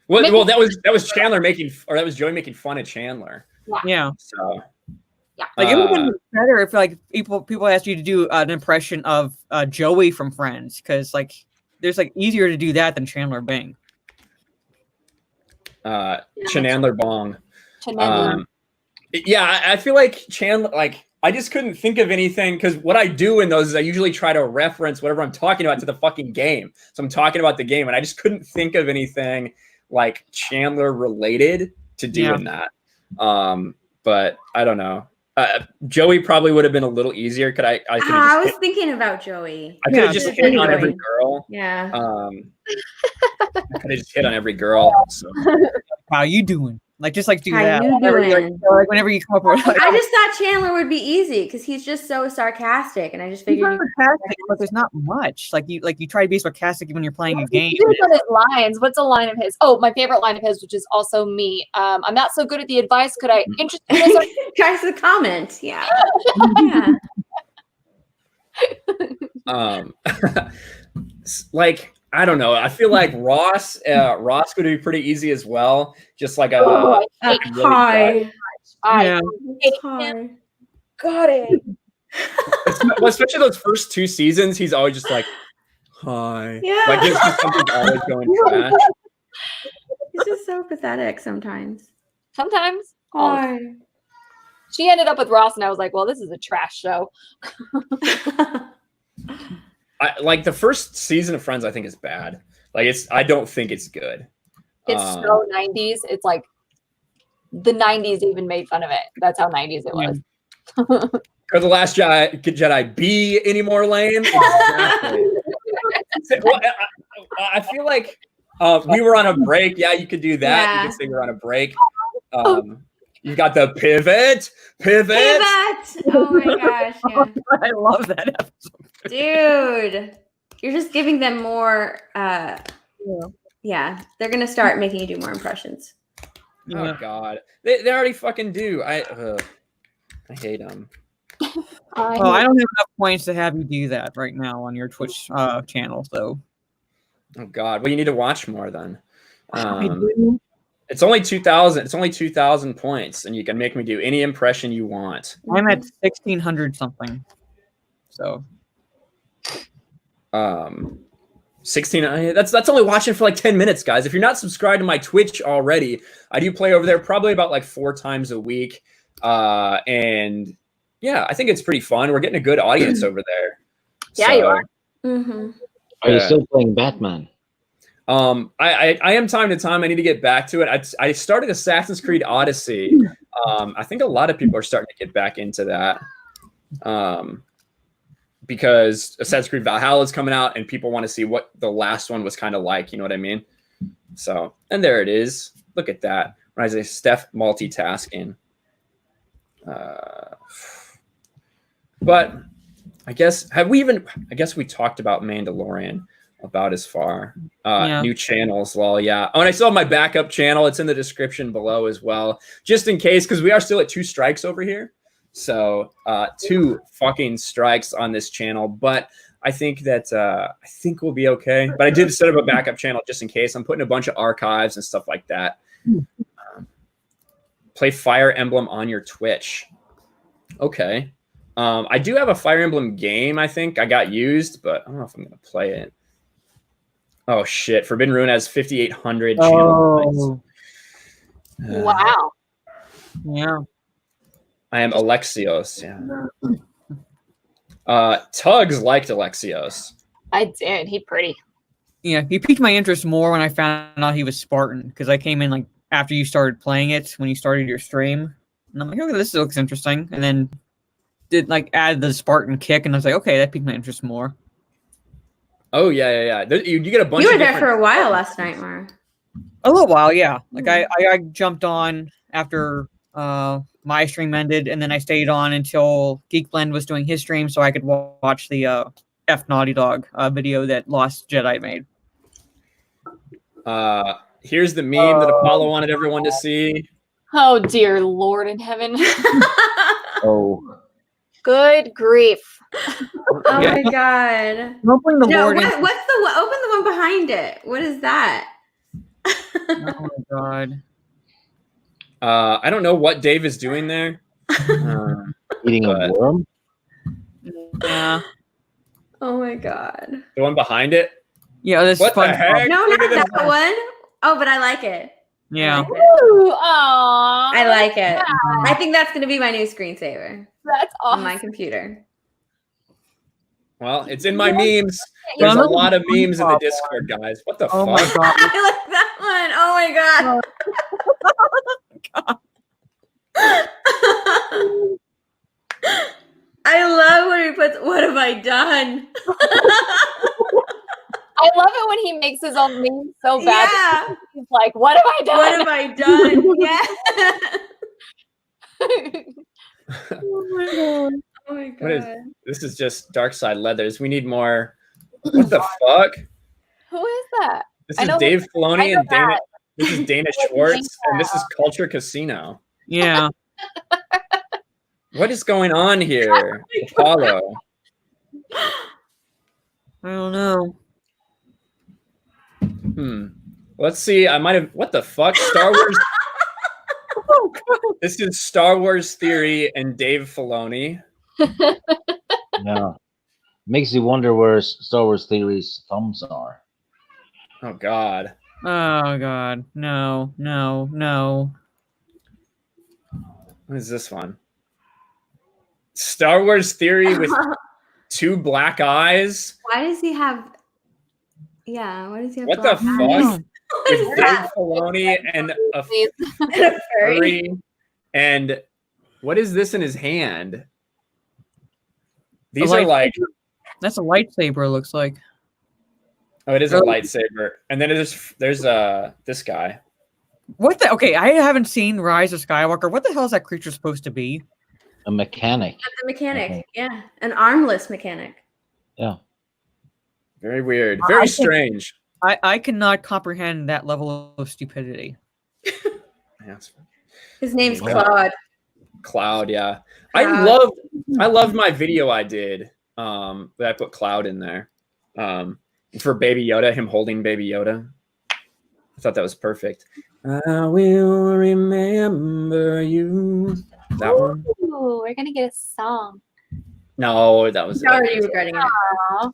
[SPEAKER 1] Well, that was Chandler that was Joey making fun of Chandler.
[SPEAKER 4] Yeah.
[SPEAKER 1] So.
[SPEAKER 12] Yeah.
[SPEAKER 4] Like it would have been better if like people asked you to do an impression of Joey from Friends, because like there's like easier to do that than Chandler Bing.
[SPEAKER 1] Chandler Bong.
[SPEAKER 12] Chandler.
[SPEAKER 1] Yeah, I feel like Chandler, like I just couldn't think of anything, because what I do in those is I usually try to reference whatever I'm talking about to the fucking game. So I'm talking about the game, and I just couldn't think of anything like Chandler related to doing that. But I don't know. Joey probably would have been a little easier.
[SPEAKER 3] I was thinking about Joey.
[SPEAKER 1] I could have just hit on every girl.
[SPEAKER 3] Yeah.
[SPEAKER 1] I could have just hit on every girl. So.
[SPEAKER 4] How you doing? Like just like do
[SPEAKER 3] How
[SPEAKER 4] that.
[SPEAKER 3] you doing?
[SPEAKER 4] Like, whenever you come up with like,
[SPEAKER 3] I just thought Chandler would be easy because he's just so sarcastic, and I just
[SPEAKER 4] he's
[SPEAKER 3] figured.
[SPEAKER 4] sarcastic, but there's not much. Like you try to be sarcastic when you're playing a game.
[SPEAKER 12] His lines. What's a line of his? Oh, my favorite line of his, which is also me. I'm not so good at the advice. Could I interest you?
[SPEAKER 3] Guys, the comment. Yeah.
[SPEAKER 1] Like I don't know. I feel like Ross would be pretty easy as well. Just like a
[SPEAKER 3] hi.
[SPEAKER 12] Hi.
[SPEAKER 3] Got it.
[SPEAKER 1] Especially those first 2 seasons, he's always just like, hi.
[SPEAKER 3] Yeah.
[SPEAKER 1] Like just something's always going trash.
[SPEAKER 3] He's just so pathetic sometimes.
[SPEAKER 12] Sometimes.
[SPEAKER 3] Hi.
[SPEAKER 12] She ended up with Ross, and I was like, well, this is a trash show.
[SPEAKER 1] Like the first season of Friends, I think is bad. Like I don't think it's good.
[SPEAKER 12] It's so 90s. It's like the 90s even made fun of it. That's how 90s it was.
[SPEAKER 1] Could the Last Jedi be any more lame? Exactly. Well, I feel like we were on a break. Yeah, you could do that.
[SPEAKER 3] Yeah.
[SPEAKER 1] You could say we're on a break. You got the pivot.
[SPEAKER 3] Oh my gosh. Yeah.
[SPEAKER 4] I love that episode.
[SPEAKER 3] Dude, you're just giving them more. Yeah, they're gonna start making you do more impressions.
[SPEAKER 1] Oh God, they already fucking do. I hate them.
[SPEAKER 4] I don't have enough points to have you do that right now on your Twitch channel. So,
[SPEAKER 1] oh God, well you need to watch more then. It's only 2,000. It's only 2,000 points, and you can make me do any impression you want.
[SPEAKER 4] I'm at 1,600 something. So,
[SPEAKER 1] 16. That's only watching for like 10 minutes, guys. If you're not subscribed to my Twitch already, I do play over there probably about like 4 times a week. And yeah, I think it's pretty fun. We're getting a good audience over there.
[SPEAKER 12] Yeah,
[SPEAKER 1] so,
[SPEAKER 12] you are.
[SPEAKER 3] Mm-hmm.
[SPEAKER 2] Are you still playing Batman?
[SPEAKER 1] I am time to time. I need to get back to it. I started Assassin's Creed Odyssey. I think a lot of people are starting to get back into that. Because Assassin's Creed Valhalla is coming out and people want to see what the last one was kind of like, you know what I mean? So, and there it is. Look at that. When I say Steph multitasking. But I guess we talked about Mandalorian about as far. New channels, lol, yeah. Oh, and I still have my backup channel. It's in the description below as well. Just in case, because we are still at 2 strikes over here. So 2 fucking strikes on this channel, but I think that we'll be okay. But I did set up a backup channel just in case. I'm putting a bunch of archives and stuff like that. Play Fire Emblem on your Twitch. Okay. I do have a Fire Emblem game. I think I got used, but I don't know if I'm gonna play it. Oh shit! Forbidden Ruin has 5,800 channel points.
[SPEAKER 12] Wow.
[SPEAKER 4] Yeah.
[SPEAKER 1] I am Alexios. Yeah. Tugs liked Alexios.
[SPEAKER 12] I did. He's pretty.
[SPEAKER 4] Yeah, he piqued my interest more when I found out he was Spartan, because I came in like after you started playing it, when you started your stream, and I'm like, okay, this looks interesting, and then did like add the Spartan kick, and I was like, okay, that piqued my interest more.
[SPEAKER 1] Oh yeah. You get a bunch.
[SPEAKER 3] You were there for a while last night, Mar.
[SPEAKER 4] A little while, yeah. Like I jumped on after my stream ended, and then I stayed on until Geek Blend was doing his stream, so I could watch the Naughty Dog video that Lost Jedi made.
[SPEAKER 1] Here's the meme that Apollo wanted everyone to see.
[SPEAKER 12] Oh dear Lord in heaven.
[SPEAKER 2] Oh.
[SPEAKER 12] Good grief.
[SPEAKER 3] Oh my god.
[SPEAKER 4] Open the Lord.
[SPEAKER 3] Open the one behind it. What is that?
[SPEAKER 4] Oh my god.
[SPEAKER 1] I don't know what Dave is doing there.
[SPEAKER 2] Eating a worm?
[SPEAKER 4] Yeah.
[SPEAKER 3] Oh my god.
[SPEAKER 1] The one behind it?
[SPEAKER 4] Yeah, this
[SPEAKER 1] what
[SPEAKER 4] fun.
[SPEAKER 1] the heck?
[SPEAKER 3] No, not that one. Oh, but I like it.
[SPEAKER 4] Yeah.
[SPEAKER 12] Ooh, aw,
[SPEAKER 3] I like it.
[SPEAKER 12] yeah.
[SPEAKER 3] I think that's going to be my new screensaver
[SPEAKER 12] That's
[SPEAKER 3] on
[SPEAKER 12] awesome.
[SPEAKER 3] my computer.
[SPEAKER 1] Well, it's in my memes. There's a lot of memes in the Discord, guys. What the fuck?
[SPEAKER 4] My god.
[SPEAKER 3] I like that one. Oh my god. I love when he puts, "What have I done?"
[SPEAKER 12] I love it when he makes his own memes so bad.
[SPEAKER 3] Yeah.
[SPEAKER 12] He's like, "What have I done?
[SPEAKER 3] What have I done? Yeah.
[SPEAKER 4] Oh my god.
[SPEAKER 3] Oh my god.
[SPEAKER 1] This is just Dark Side Leathers. We need more. What the fuck?
[SPEAKER 12] Who is that?
[SPEAKER 1] This
[SPEAKER 12] I
[SPEAKER 1] is
[SPEAKER 12] know
[SPEAKER 1] Dave
[SPEAKER 12] I
[SPEAKER 1] Filoni
[SPEAKER 12] know
[SPEAKER 1] and Dana.
[SPEAKER 12] that.
[SPEAKER 1] This is Dana Schwartz, and this is Culture Casino.
[SPEAKER 4] Yeah.
[SPEAKER 1] What is going on here, Apollo?
[SPEAKER 4] I don't know.
[SPEAKER 1] Let's see. I might have. What the fuck? Star Wars. This is Star Wars Theory and Dave Filoni.
[SPEAKER 2] Yeah. Makes you wonder where Star Wars Theory's thumbs are.
[SPEAKER 1] Oh God.
[SPEAKER 4] Oh god. No.
[SPEAKER 1] What is this one? Star Wars Theory with 2 black eyes.
[SPEAKER 3] Why does he have? Yeah. Why does he have?
[SPEAKER 1] What the
[SPEAKER 3] black eyes?
[SPEAKER 1] fuck? With Dave Filoni and a furry. And what is this in his hand? These are like.
[SPEAKER 4] That's a lightsaber. It looks like.
[SPEAKER 1] Oh, it is a lightsaber. And then there's this guy.
[SPEAKER 4] What the? Okay, I haven't seen Rise of Skywalker. What the hell is that creature supposed to be?
[SPEAKER 2] A mechanic.
[SPEAKER 3] That's a mechanic. Yeah, an armless mechanic.
[SPEAKER 2] Yeah.
[SPEAKER 1] Very weird. Very strange.
[SPEAKER 4] I cannot comprehend that level of stupidity.
[SPEAKER 3] His name's Claude.
[SPEAKER 1] Cloud, yeah.
[SPEAKER 3] Cloud.
[SPEAKER 1] I loved my video I did. That I put Cloud in there. For Baby Yoda, him holding Baby Yoda. I thought that was perfect. I will remember you. That one?
[SPEAKER 12] Ooh, we're gonna get a song.
[SPEAKER 1] No, that was.
[SPEAKER 3] How are you regretting it?
[SPEAKER 12] Aww.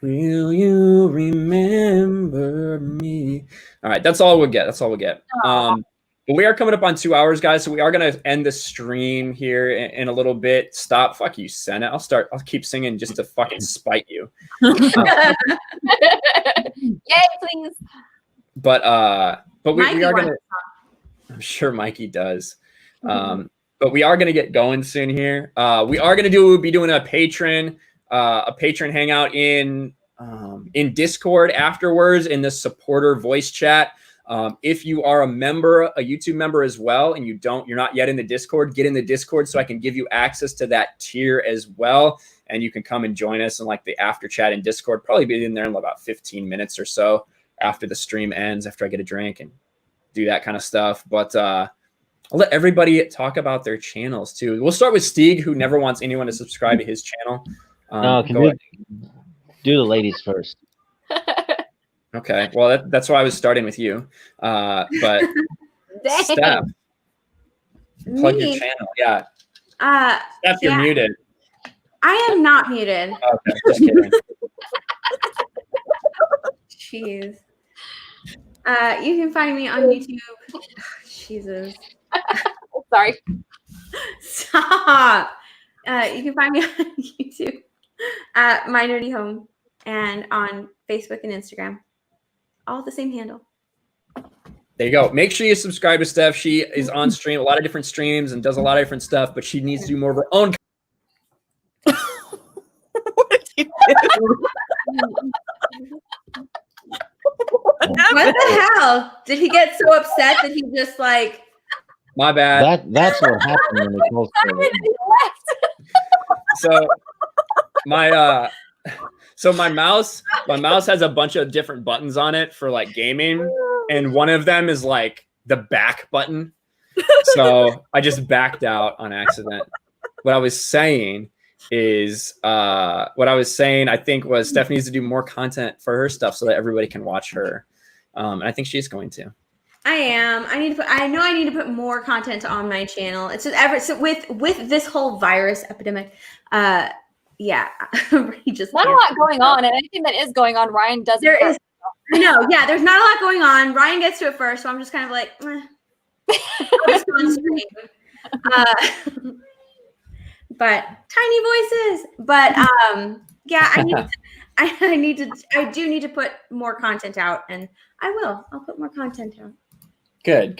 [SPEAKER 1] Will you remember me? All right, that's all we'll get. That's all we'll get. But we are coming up on 2 hours, guys. So we are going to end the stream here in a little bit. Stop. Fuck you, Senna. I'll keep singing just to fucking spite you.
[SPEAKER 12] Yay, please.
[SPEAKER 1] But we are going to, I'm sure Mikey does. But we are going to get going soon here. We are going to be doing a patron hangout in Discord afterwards in the supporter voice chat. If you are a YouTube member as well, and you're not yet in the Discord, get in the Discord so I can give you access to that tier as well. And you can come and join us in like the after chat in Discord, probably be in there in about 15 minutes or so after the stream ends, after I get a drink and do that kind of stuff. But, I'll let everybody talk about their channels too. We'll start with Stieg, who never wants anyone to subscribe to his channel.
[SPEAKER 2] No, do the ladies first.
[SPEAKER 1] Okay, well that's why I was starting with you. But Steph, plug your channel. Yeah. Steph, you're muted.
[SPEAKER 3] I am not muted.
[SPEAKER 1] Okay, just kidding.
[SPEAKER 3] Jeez. You can find me on YouTube. Jesus.
[SPEAKER 12] Sorry.
[SPEAKER 3] Stop. You can find me on YouTube at My Nerdy Home and on Facebook and Instagram. All the same handle.
[SPEAKER 1] There you go. Make sure you subscribe to Steph. She is on stream, a lot of different streams, and does a lot of different stuff, but she needs to do more of her own.
[SPEAKER 3] What the hell? Did he get so upset that he just like...
[SPEAKER 1] My bad.
[SPEAKER 2] That's what happened when they closed
[SPEAKER 1] So my mouse has a bunch of different buttons on it for like gaming, and one of them is like the back button. So I just backed out on accident. What I was saying, I think was Steph needs to do more content for her stuff so that everybody can watch her. And I think she's going to.
[SPEAKER 3] I am. I know I need to put more content on my channel. It's just with this whole virus epidemic. Yeah, he just
[SPEAKER 12] not a lot going on, and anything that is going on, Ryan does.
[SPEAKER 3] There is. No, yeah, there's not a lot going on. Ryan gets to it first, so I'm just kind of like, I'll just go on stream. But tiny voices. But yeah, I do need to put more content out, and I'll put more content out.
[SPEAKER 1] Good.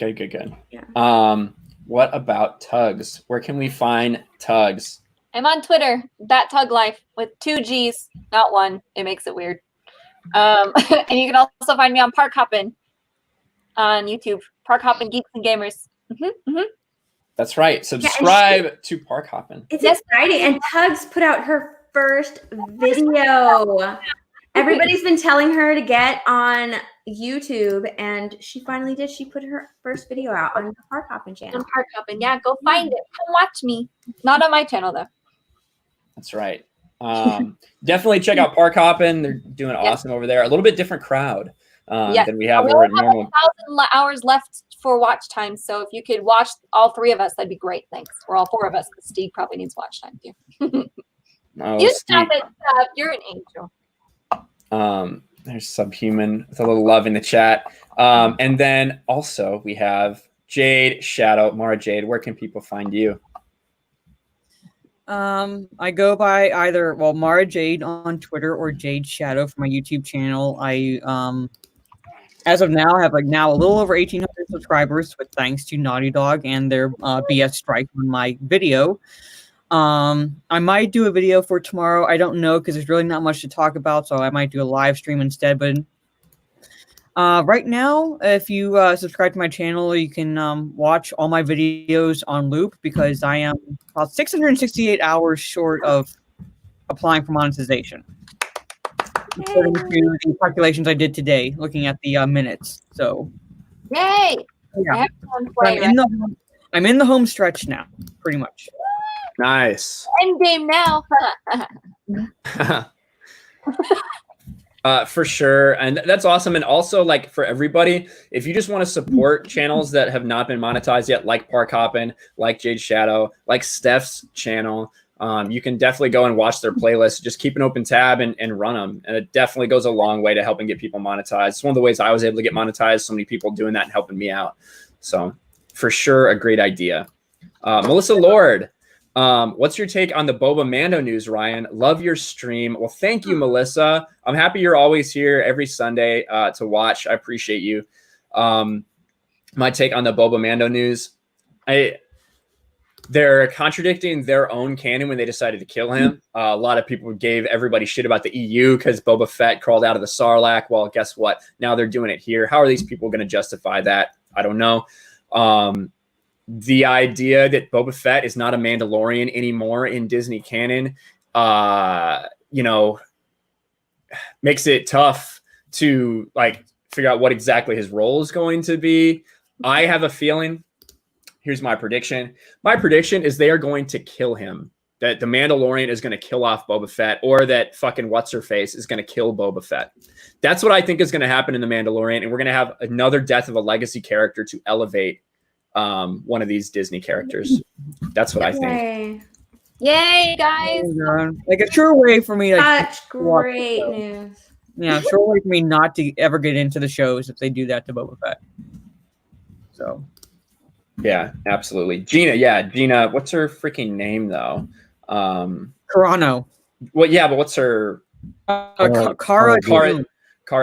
[SPEAKER 3] Yeah.
[SPEAKER 1] What about Tugs? Where can we find Tugs?
[SPEAKER 12] I'm on Twitter, that Tug Life with 2 G's, not 1. It makes it weird. And you can also find me on Park Hoppin' on YouTube. Park Hoppin' Geeks and Gamers.
[SPEAKER 1] That's right. Subscribe to Park Hoppin'.
[SPEAKER 3] It's exciting. And Tugs put out her first video. Everybody's been telling her to get on YouTube, and she finally did. She put her first video out on the Park Hoppin' channel.
[SPEAKER 12] On Park Hoppin', yeah, go find it. Come watch me. Not on my channel though.
[SPEAKER 1] That's right. Definitely check out Park Hoppin'. They're doing awesome over there. A little bit different crowd than we have over at normal.
[SPEAKER 12] 1,000 hours left for watch time, so if you could watch all 3 of us, that'd be great. Thanks. Or all 4 of us. Steve probably needs watch time too. You stop it. You're an angel.
[SPEAKER 1] There's Subhuman with a little love in the chat. And then also we have Jade Shadow. Mara Jade, where can people find you?
[SPEAKER 4] I go by either Mara Jade on Twitter or Jade Shadow for my YouTube channel. I as of now have a little over 1,800 subscribers, with thanks to Naughty Dog and their BS strike on my video. I might do a video for tomorrow. I don't know, because there's really not much to talk about, so I might do a live stream instead. But right now, if you subscribe to my channel, you can watch all my videos on loop, because I am about 668 hours short of applying for monetization, according to the calculations I did today, looking at the minutes. So,
[SPEAKER 12] yay!
[SPEAKER 4] Yeah. I'm in the home stretch now, pretty much.
[SPEAKER 1] Nice.
[SPEAKER 12] End game now.
[SPEAKER 1] For sure. And that's awesome. And also, like, for everybody, if you just want to support channels that have not been monetized yet, like Park Hoppin', like Jade Shadow, like Steph's channel, you can definitely go and watch their playlist. Just keep an open tab and run them. And it definitely goes a long way to helping get people monetized. It's one of the ways I was able to get monetized. So many people doing that and helping me out. So for sure, a great idea. Melissa Lord, what's your take on the Boba Mando news, Ryan? Love your stream. Well, thank you, Melissa. I'm happy you're always here every Sunday to watch. I appreciate you. My take on the Boba Mando news, they're contradicting their own canon when they decided to kill him. A lot of people gave everybody shit about the EU because Boba Fett crawled out of the Sarlacc. Well, guess what? Now they're doing it here. How are these people going to justify that? I don't know. The idea that Boba Fett is not a Mandalorian anymore in Disney canon, makes it tough to figure out what exactly his role is going to be. I have a feeling. Here's my prediction. My prediction is they are going to kill him. That the Mandalorian is going to kill off Boba Fett, or that fucking what's-her-face is going to kill Boba Fett. That's what I think is going to happen in The Mandalorian, and we're going to have another death of a legacy character to elevate one of these Disney characters. That's what I think.
[SPEAKER 12] Yay, guys!
[SPEAKER 4] Like a sure way for me to
[SPEAKER 3] Such great news.
[SPEAKER 4] Yeah, sure way for me not to ever get into the shows if they do that to Boba Fett. So...
[SPEAKER 1] yeah, absolutely. Gina, what's her freaking name though?
[SPEAKER 4] Carano.
[SPEAKER 1] Well, yeah, but what's her?
[SPEAKER 4] Cara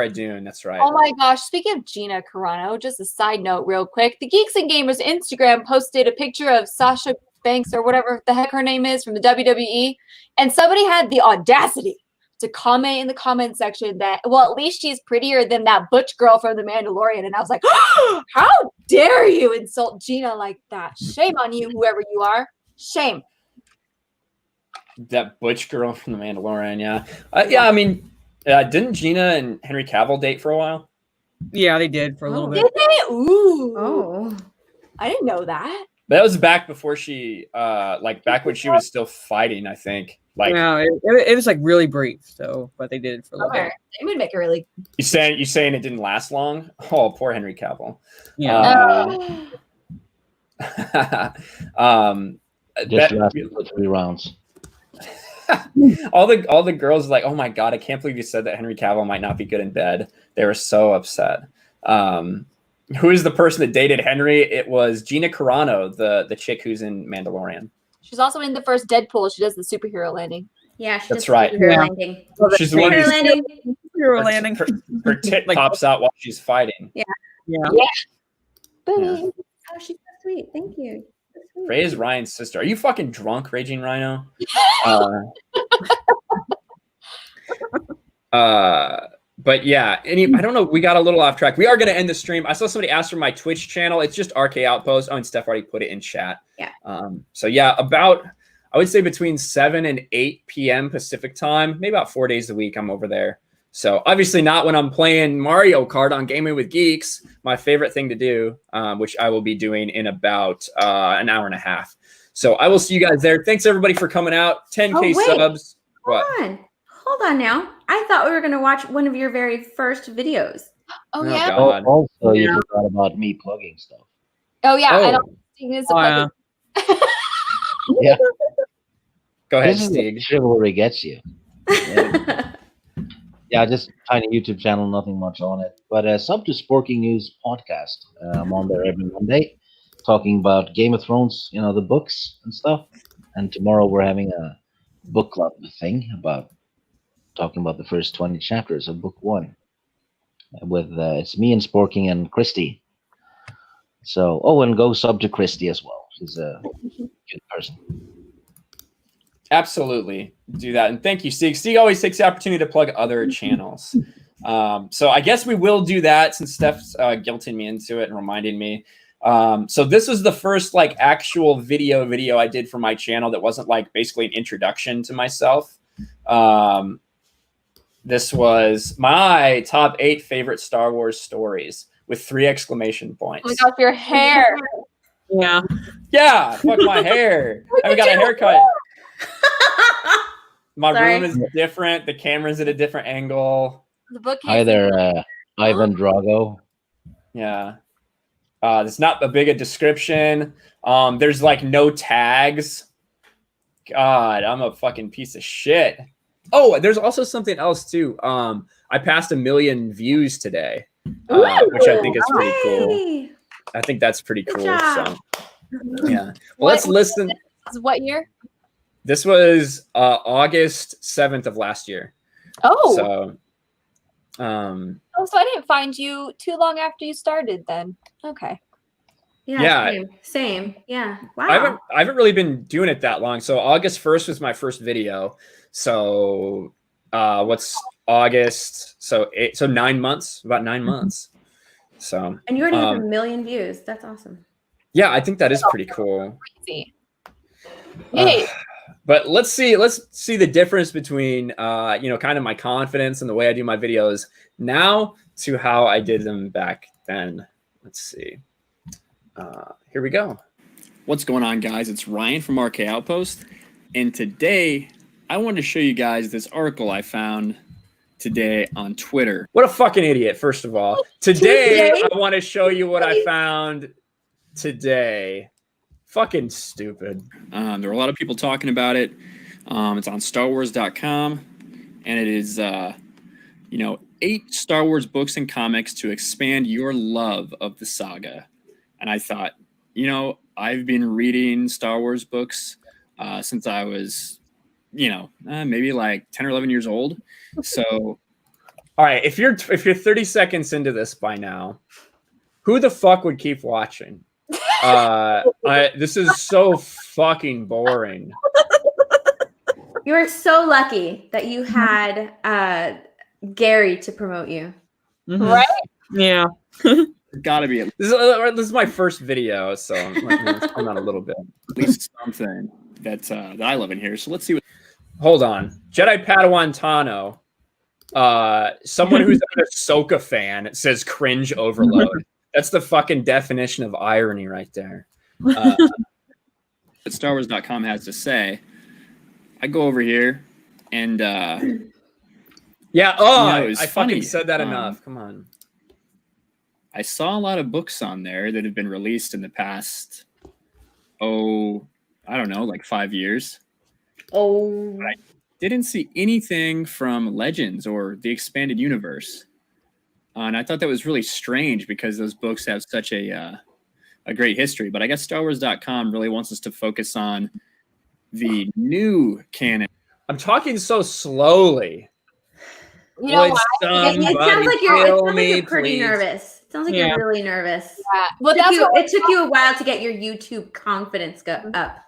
[SPEAKER 1] Dune. That's right.
[SPEAKER 12] Oh my gosh! Speaking of Gina Carano, just a side note, real quick: the Geeks and Gamers Instagram posted a picture of Sasha Banks or whatever the heck her name is from the WWE, and somebody had the audacity to comment in the comment section that, well, at least she's prettier than that butch girl from The Mandalorian. And I was like, oh, how dare you insult Gina like that? Shame on you, whoever you are. Shame.
[SPEAKER 1] That butch girl from The Mandalorian, yeah. I mean, didn't Gina and Henry Cavill date for a while?
[SPEAKER 4] Yeah, they did for a little bit.
[SPEAKER 12] Did they? Ooh.
[SPEAKER 3] Oh.
[SPEAKER 12] I didn't know that.
[SPEAKER 1] That was back before she, back when she was still fighting, I think.
[SPEAKER 4] No, it was really brief. So, but they did it for a little bit.
[SPEAKER 12] They would make it really.
[SPEAKER 1] You saying it didn't last long? Oh, poor Henry Cavill.
[SPEAKER 4] Yeah.
[SPEAKER 2] Just lasted for 3 rounds.
[SPEAKER 1] all the girls were like, oh my god, I can't believe you said that Henry Cavill might not be good in bed. They were so upset. Who is the person that dated Henry? It was Gina Carano, the chick who's in Mandalorian.
[SPEAKER 12] She's also in the first Deadpool. She does the superhero landing.
[SPEAKER 3] Yeah,
[SPEAKER 1] that's right.
[SPEAKER 3] Superhero landing.
[SPEAKER 1] She's the one
[SPEAKER 4] superhero landing.
[SPEAKER 1] Her tit pops out while she's fighting.
[SPEAKER 3] Yeah.
[SPEAKER 12] Boom.
[SPEAKER 3] Oh, she's so sweet. Thank you. So sweet.
[SPEAKER 1] Ray is Ryan's sister. Are you fucking drunk, Raging Rhino? But yeah, I don't know. We got a little off track. We are going to end the stream. I saw somebody ask for my Twitch channel. It's just RK Outpost. Oh, and Steph already put it in chat.
[SPEAKER 3] Yeah.
[SPEAKER 1] So yeah, I would say between 7 and 8 p.m. Pacific time, maybe about 4 days a week, I'm over there. So obviously not when I'm playing Mario Kart on Gaming with Geeks, my favorite thing to do, which I will be doing in about an hour and a half. So I will see you guys there. Thanks everybody for coming out. 10K subs.
[SPEAKER 3] Hold on now. I thought we were going to watch one of your very first videos.
[SPEAKER 12] Oh yeah.
[SPEAKER 1] God.
[SPEAKER 2] Also, you forgot about me plugging stuff.
[SPEAKER 12] Oh yeah.
[SPEAKER 1] Oh.
[SPEAKER 12] I don't think it's a
[SPEAKER 2] Yeah.
[SPEAKER 1] Go ahead,
[SPEAKER 2] This is
[SPEAKER 1] Steve.
[SPEAKER 2] what chivalry gets you. Yeah, just tiny YouTube channel, nothing much on it. But sub to Sporking News podcast. I'm on there every Monday, talking about Game of Thrones, the books and stuff. And tomorrow we're having a book club thing about talking about the first 20 chapters of book 1. With it's me and Sporking and Christy. So, and go sub to Christy as well. She's a good person.
[SPEAKER 1] Absolutely. Do that. And thank you, Sieg. Sieg always takes the opportunity to plug other channels. So I guess we will do that since Steph's guilting me into it and reminding me. So this was the first actual video I did for my channel that wasn't basically an introduction to myself. This was my top 8 favorite Star Wars stories with 3 exclamation points.
[SPEAKER 12] Oh my gosh, your hair.
[SPEAKER 4] Yeah.
[SPEAKER 1] Yeah, fuck my hair. I haven't got a haircut. My room is different. The camera's at a different angle.
[SPEAKER 12] The book.
[SPEAKER 2] Hi there, Ivan Drago.
[SPEAKER 1] Yeah. It's not a big a description. There's no tags. God, I'm a fucking piece of shit. Oh, there's also something else too. I passed 1 million views today, which I think is pretty cool. I think that's pretty cool. So, yeah. Well, let's listen.
[SPEAKER 12] What year?
[SPEAKER 1] This was August 7th of last year.
[SPEAKER 12] Oh.
[SPEAKER 1] So,
[SPEAKER 12] so I didn't find you too long after you started then. Okay.
[SPEAKER 3] Yeah. Same. Yeah. Wow.
[SPEAKER 1] I haven't really been doing it that long. So August 1st was my first video. So what's August? So 9 months, about 9 months. So
[SPEAKER 3] and you already have 1 million views. That's awesome.
[SPEAKER 1] Yeah, I think that is pretty cool.
[SPEAKER 12] Crazy. Hey.
[SPEAKER 1] But let's see the difference between kind of my confidence and the way I do my videos now to how I did them back then. Let's see. Here we go.
[SPEAKER 5] What's going on, guys? It's Ryan from RK Outpost, and today I wanted to show you guys this article I found today on Twitter.
[SPEAKER 1] What a fucking idiot, first of all. Today I want to show you what I found today. Fucking stupid.
[SPEAKER 5] There were a lot of people talking about it. It's on StarWars.com, and it is 8 Star Wars books and comics to expand your love of the saga. And I thought, I've been reading Star Wars books since I was, maybe like 10 or 11 years old. So,
[SPEAKER 1] all right, if you're 30 seconds into this by now, who the fuck would keep watching? This is so fucking boring.
[SPEAKER 3] You are so lucky that you had Gary to promote you.
[SPEAKER 4] Mm-hmm.
[SPEAKER 12] Right?
[SPEAKER 4] Yeah.
[SPEAKER 5] Gotta be.
[SPEAKER 1] This is my first video, so I'm on a little bit.
[SPEAKER 5] At least something that I love in here. So let's see.
[SPEAKER 1] Hold on, Jedi Padawan Tano. Someone who's an Ahsoka fan says cringe overload. That's the fucking definition of irony right there.
[SPEAKER 5] What StarWars.com has to say. I go over here and
[SPEAKER 1] yeah. Oh, I
[SPEAKER 5] funny.
[SPEAKER 1] fucking said that enough. Come on.
[SPEAKER 5] I saw a lot of books on there that have been released in the past, I don't know, like 5 years.
[SPEAKER 3] Oh.
[SPEAKER 5] But I didn't see anything from Legends or the Expanded Universe. And I thought that was really strange because those books have such a great history. But I guess StarWars.com really wants us to focus on the new canon.
[SPEAKER 1] I'm talking so slowly.
[SPEAKER 12] You know
[SPEAKER 3] it sounds like you're pretty nervous. It sounds like you're really nervous.
[SPEAKER 12] Yeah. Well,
[SPEAKER 3] it took you a while to get your YouTube confidence up.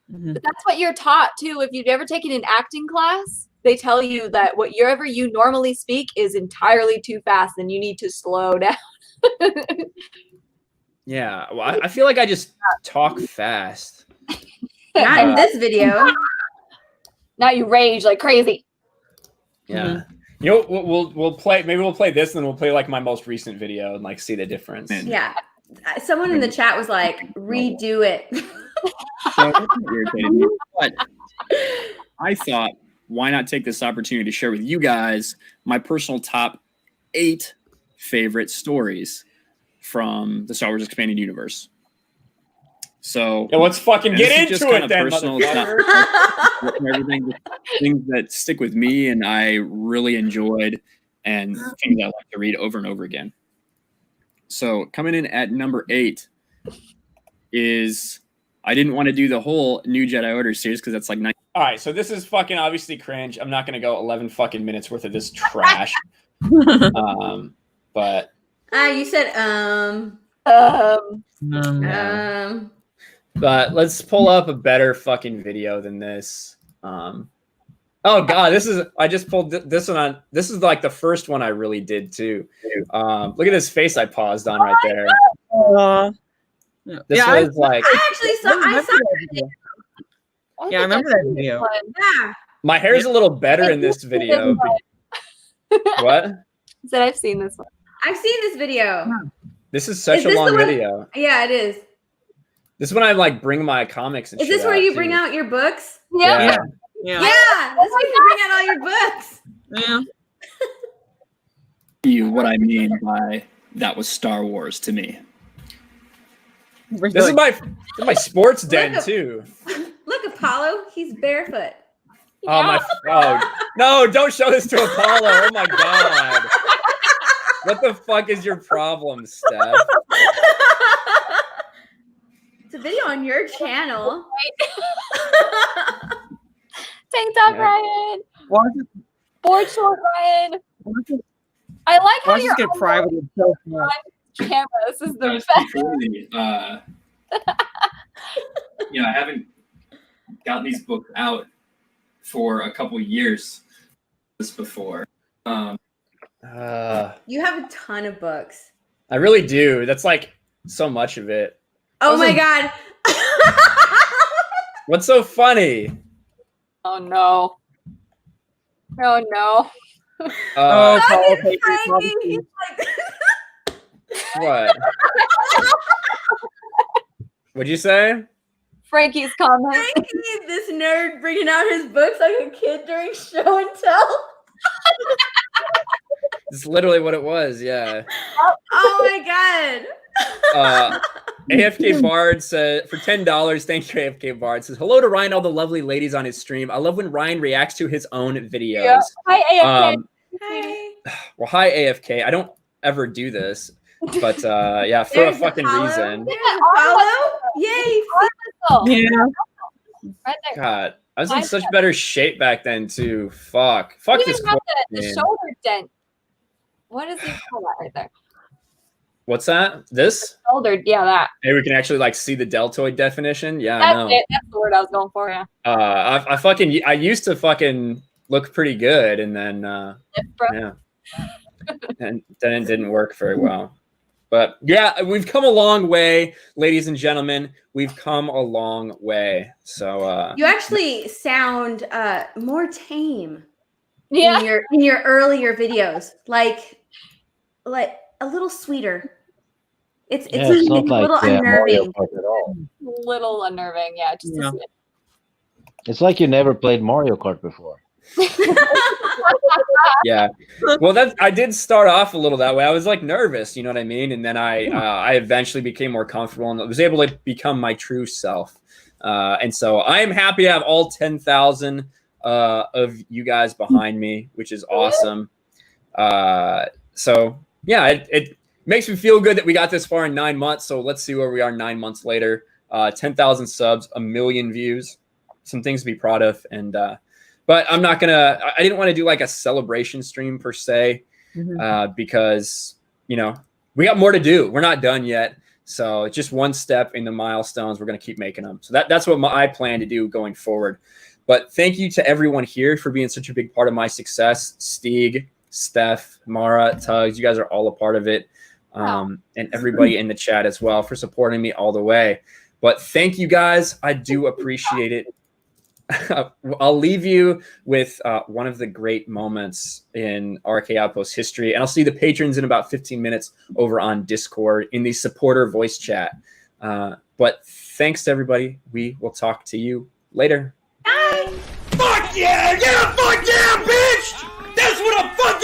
[SPEAKER 12] But that's what you're taught too. If you've ever taken an acting class, they tell you that whatever you normally speak is entirely too fast and you need to slow down.
[SPEAKER 1] Yeah, well, I feel like I just talk fast.
[SPEAKER 3] Not in this video.
[SPEAKER 12] Now you rage like crazy.
[SPEAKER 1] Yeah. We'll play. Maybe we'll play this, and then we'll play like my most recent video and like see the difference.
[SPEAKER 3] Yeah. Someone in the chat was like, "Redo it."
[SPEAKER 5] But I thought, why not take this opportunity to share with you guys my personal top 8 favorite stories from the Star Wars Expanded Universe. So
[SPEAKER 1] let's fucking get into it then,
[SPEAKER 5] everything, things that stick with me and I really enjoyed and things I like to read over and over again. So coming in at number 8 is, I didn't want to do the whole New Jedi Order series because that's like 9.
[SPEAKER 1] All right, so this is fucking obviously cringe. I'm not going to go 11 fucking minutes worth of this trash. But
[SPEAKER 3] you said
[SPEAKER 1] But let's pull up a better fucking video than this. Oh god, I just pulled this one on. This is like the first one I really did too. Look at this face I paused on right there. This was like,
[SPEAKER 3] I actually saw that video.
[SPEAKER 4] Yeah, I remember that video.
[SPEAKER 3] Yeah.
[SPEAKER 1] My hair's a little better in this video. What?
[SPEAKER 12] Said I've seen this one.
[SPEAKER 3] I've seen this video.
[SPEAKER 1] This is such a long video.
[SPEAKER 3] Yeah, it is.
[SPEAKER 1] This is when I like bring my comics and
[SPEAKER 3] Is this where you bring out your books?
[SPEAKER 1] Yeah.
[SPEAKER 3] Yeah. That's where you bring out all your books.
[SPEAKER 4] Yeah.
[SPEAKER 5] You what I mean by that was Star Wars to me.
[SPEAKER 1] This is my sports den too.
[SPEAKER 3] Look, a Apollo? He's barefoot.
[SPEAKER 1] Oh my! Oh no! Don't show this to Apollo. Oh my god! What the fuck is your problem, Steph?
[SPEAKER 3] It's a video on your channel.
[SPEAKER 12] Tank top, Ryan.
[SPEAKER 4] Why
[SPEAKER 12] Board short, Ryan. I like how
[SPEAKER 4] don't you
[SPEAKER 12] you're
[SPEAKER 4] just get private and so much?
[SPEAKER 12] on camera. This is the
[SPEAKER 5] Guys,
[SPEAKER 12] best.
[SPEAKER 5] truly, I haven't gotten these books out for a couple years this before.
[SPEAKER 1] You
[SPEAKER 3] have a ton of books.
[SPEAKER 1] I really do. That's like so much of it.
[SPEAKER 3] Oh my god.
[SPEAKER 1] What's so funny?
[SPEAKER 12] Oh no. Oh no.
[SPEAKER 4] Apollo,
[SPEAKER 3] Look at Frankie. He's like,
[SPEAKER 1] What? What'd you say?
[SPEAKER 12] Frankie's comment.
[SPEAKER 3] Frankie, this nerd bringing out his books like a kid during show and tell.
[SPEAKER 1] It's literally what it was. Yeah.
[SPEAKER 3] Oh my god.
[SPEAKER 1] AFK Bard said for $10. Thank you, AFK Bard. Says hello to Ryan, all the lovely ladies on his stream. I love when Ryan reacts to his own videos.
[SPEAKER 12] Yeah. Hi, AFK.
[SPEAKER 3] Hi.
[SPEAKER 1] Well, hi AFK. I don't ever do this, but yeah, for
[SPEAKER 3] There's
[SPEAKER 1] a fucking
[SPEAKER 3] Apollo.
[SPEAKER 1] reason.
[SPEAKER 3] There's Apollo. Yay.
[SPEAKER 4] Yeah.
[SPEAKER 12] Right there.
[SPEAKER 1] God, I was in such better shape back then too. Fuck
[SPEAKER 12] You
[SPEAKER 1] this.
[SPEAKER 12] even have the
[SPEAKER 1] man.
[SPEAKER 12] shoulder dent. What is he call that right there?
[SPEAKER 1] What's that? This?
[SPEAKER 12] Shoulder, yeah, that.
[SPEAKER 1] Maybe we can actually like see the deltoid definition. Yeah, I
[SPEAKER 12] That's
[SPEAKER 1] know.
[SPEAKER 12] it. That's the word I was going for. Yeah.
[SPEAKER 1] I used to fucking look pretty good, and then yeah, and then it didn't work very well. But yeah, we've come a long way, ladies and gentlemen. We've come a long way. So
[SPEAKER 3] You actually sound more tame
[SPEAKER 12] Yeah.
[SPEAKER 3] in your earlier videos. Like a little sweeter. It's
[SPEAKER 2] Yeah, it's not
[SPEAKER 3] a little
[SPEAKER 2] like Mario
[SPEAKER 3] unnerving.
[SPEAKER 2] Kart at all.
[SPEAKER 12] Little unnerving. Yeah. Just
[SPEAKER 4] Yeah.
[SPEAKER 12] a bit.
[SPEAKER 2] It's like you never played Mario Kart before.
[SPEAKER 1] yeah, well, I did start off a little that way. I was like nervous, you know what I mean, and then I eventually became more comfortable and was able to become my true self. And so I am happy to have all 10,000 of you guys behind me, which is awesome. So yeah, it makes me feel good that we got this far in 9 months. So let's see where we are 9 months later. 10,000 subs, 1 million views, some things to be proud of. And but I'm not gonna. I didn't want to do like a celebration stream per se, because we got more to do. We're not done yet. So it's just one step in the milestones. We're gonna keep making them. So that's what I plan to do going forward. But thank you to everyone here for being such a big part of my success. Stieg, Steph, Mara, Tugs, you guys are all a part of it. And everybody in the chat as well for supporting me all the way. But thank you guys. I do appreciate it. I'll leave you with one of the great moments in RK Outpost history. And I'll see the patrons in about 15 minutes over on Discord in the supporter voice chat. But thanks to everybody. We will talk to you later.
[SPEAKER 3] Bye.
[SPEAKER 7] Fuck yeah! Yeah, fuck yeah, bitch!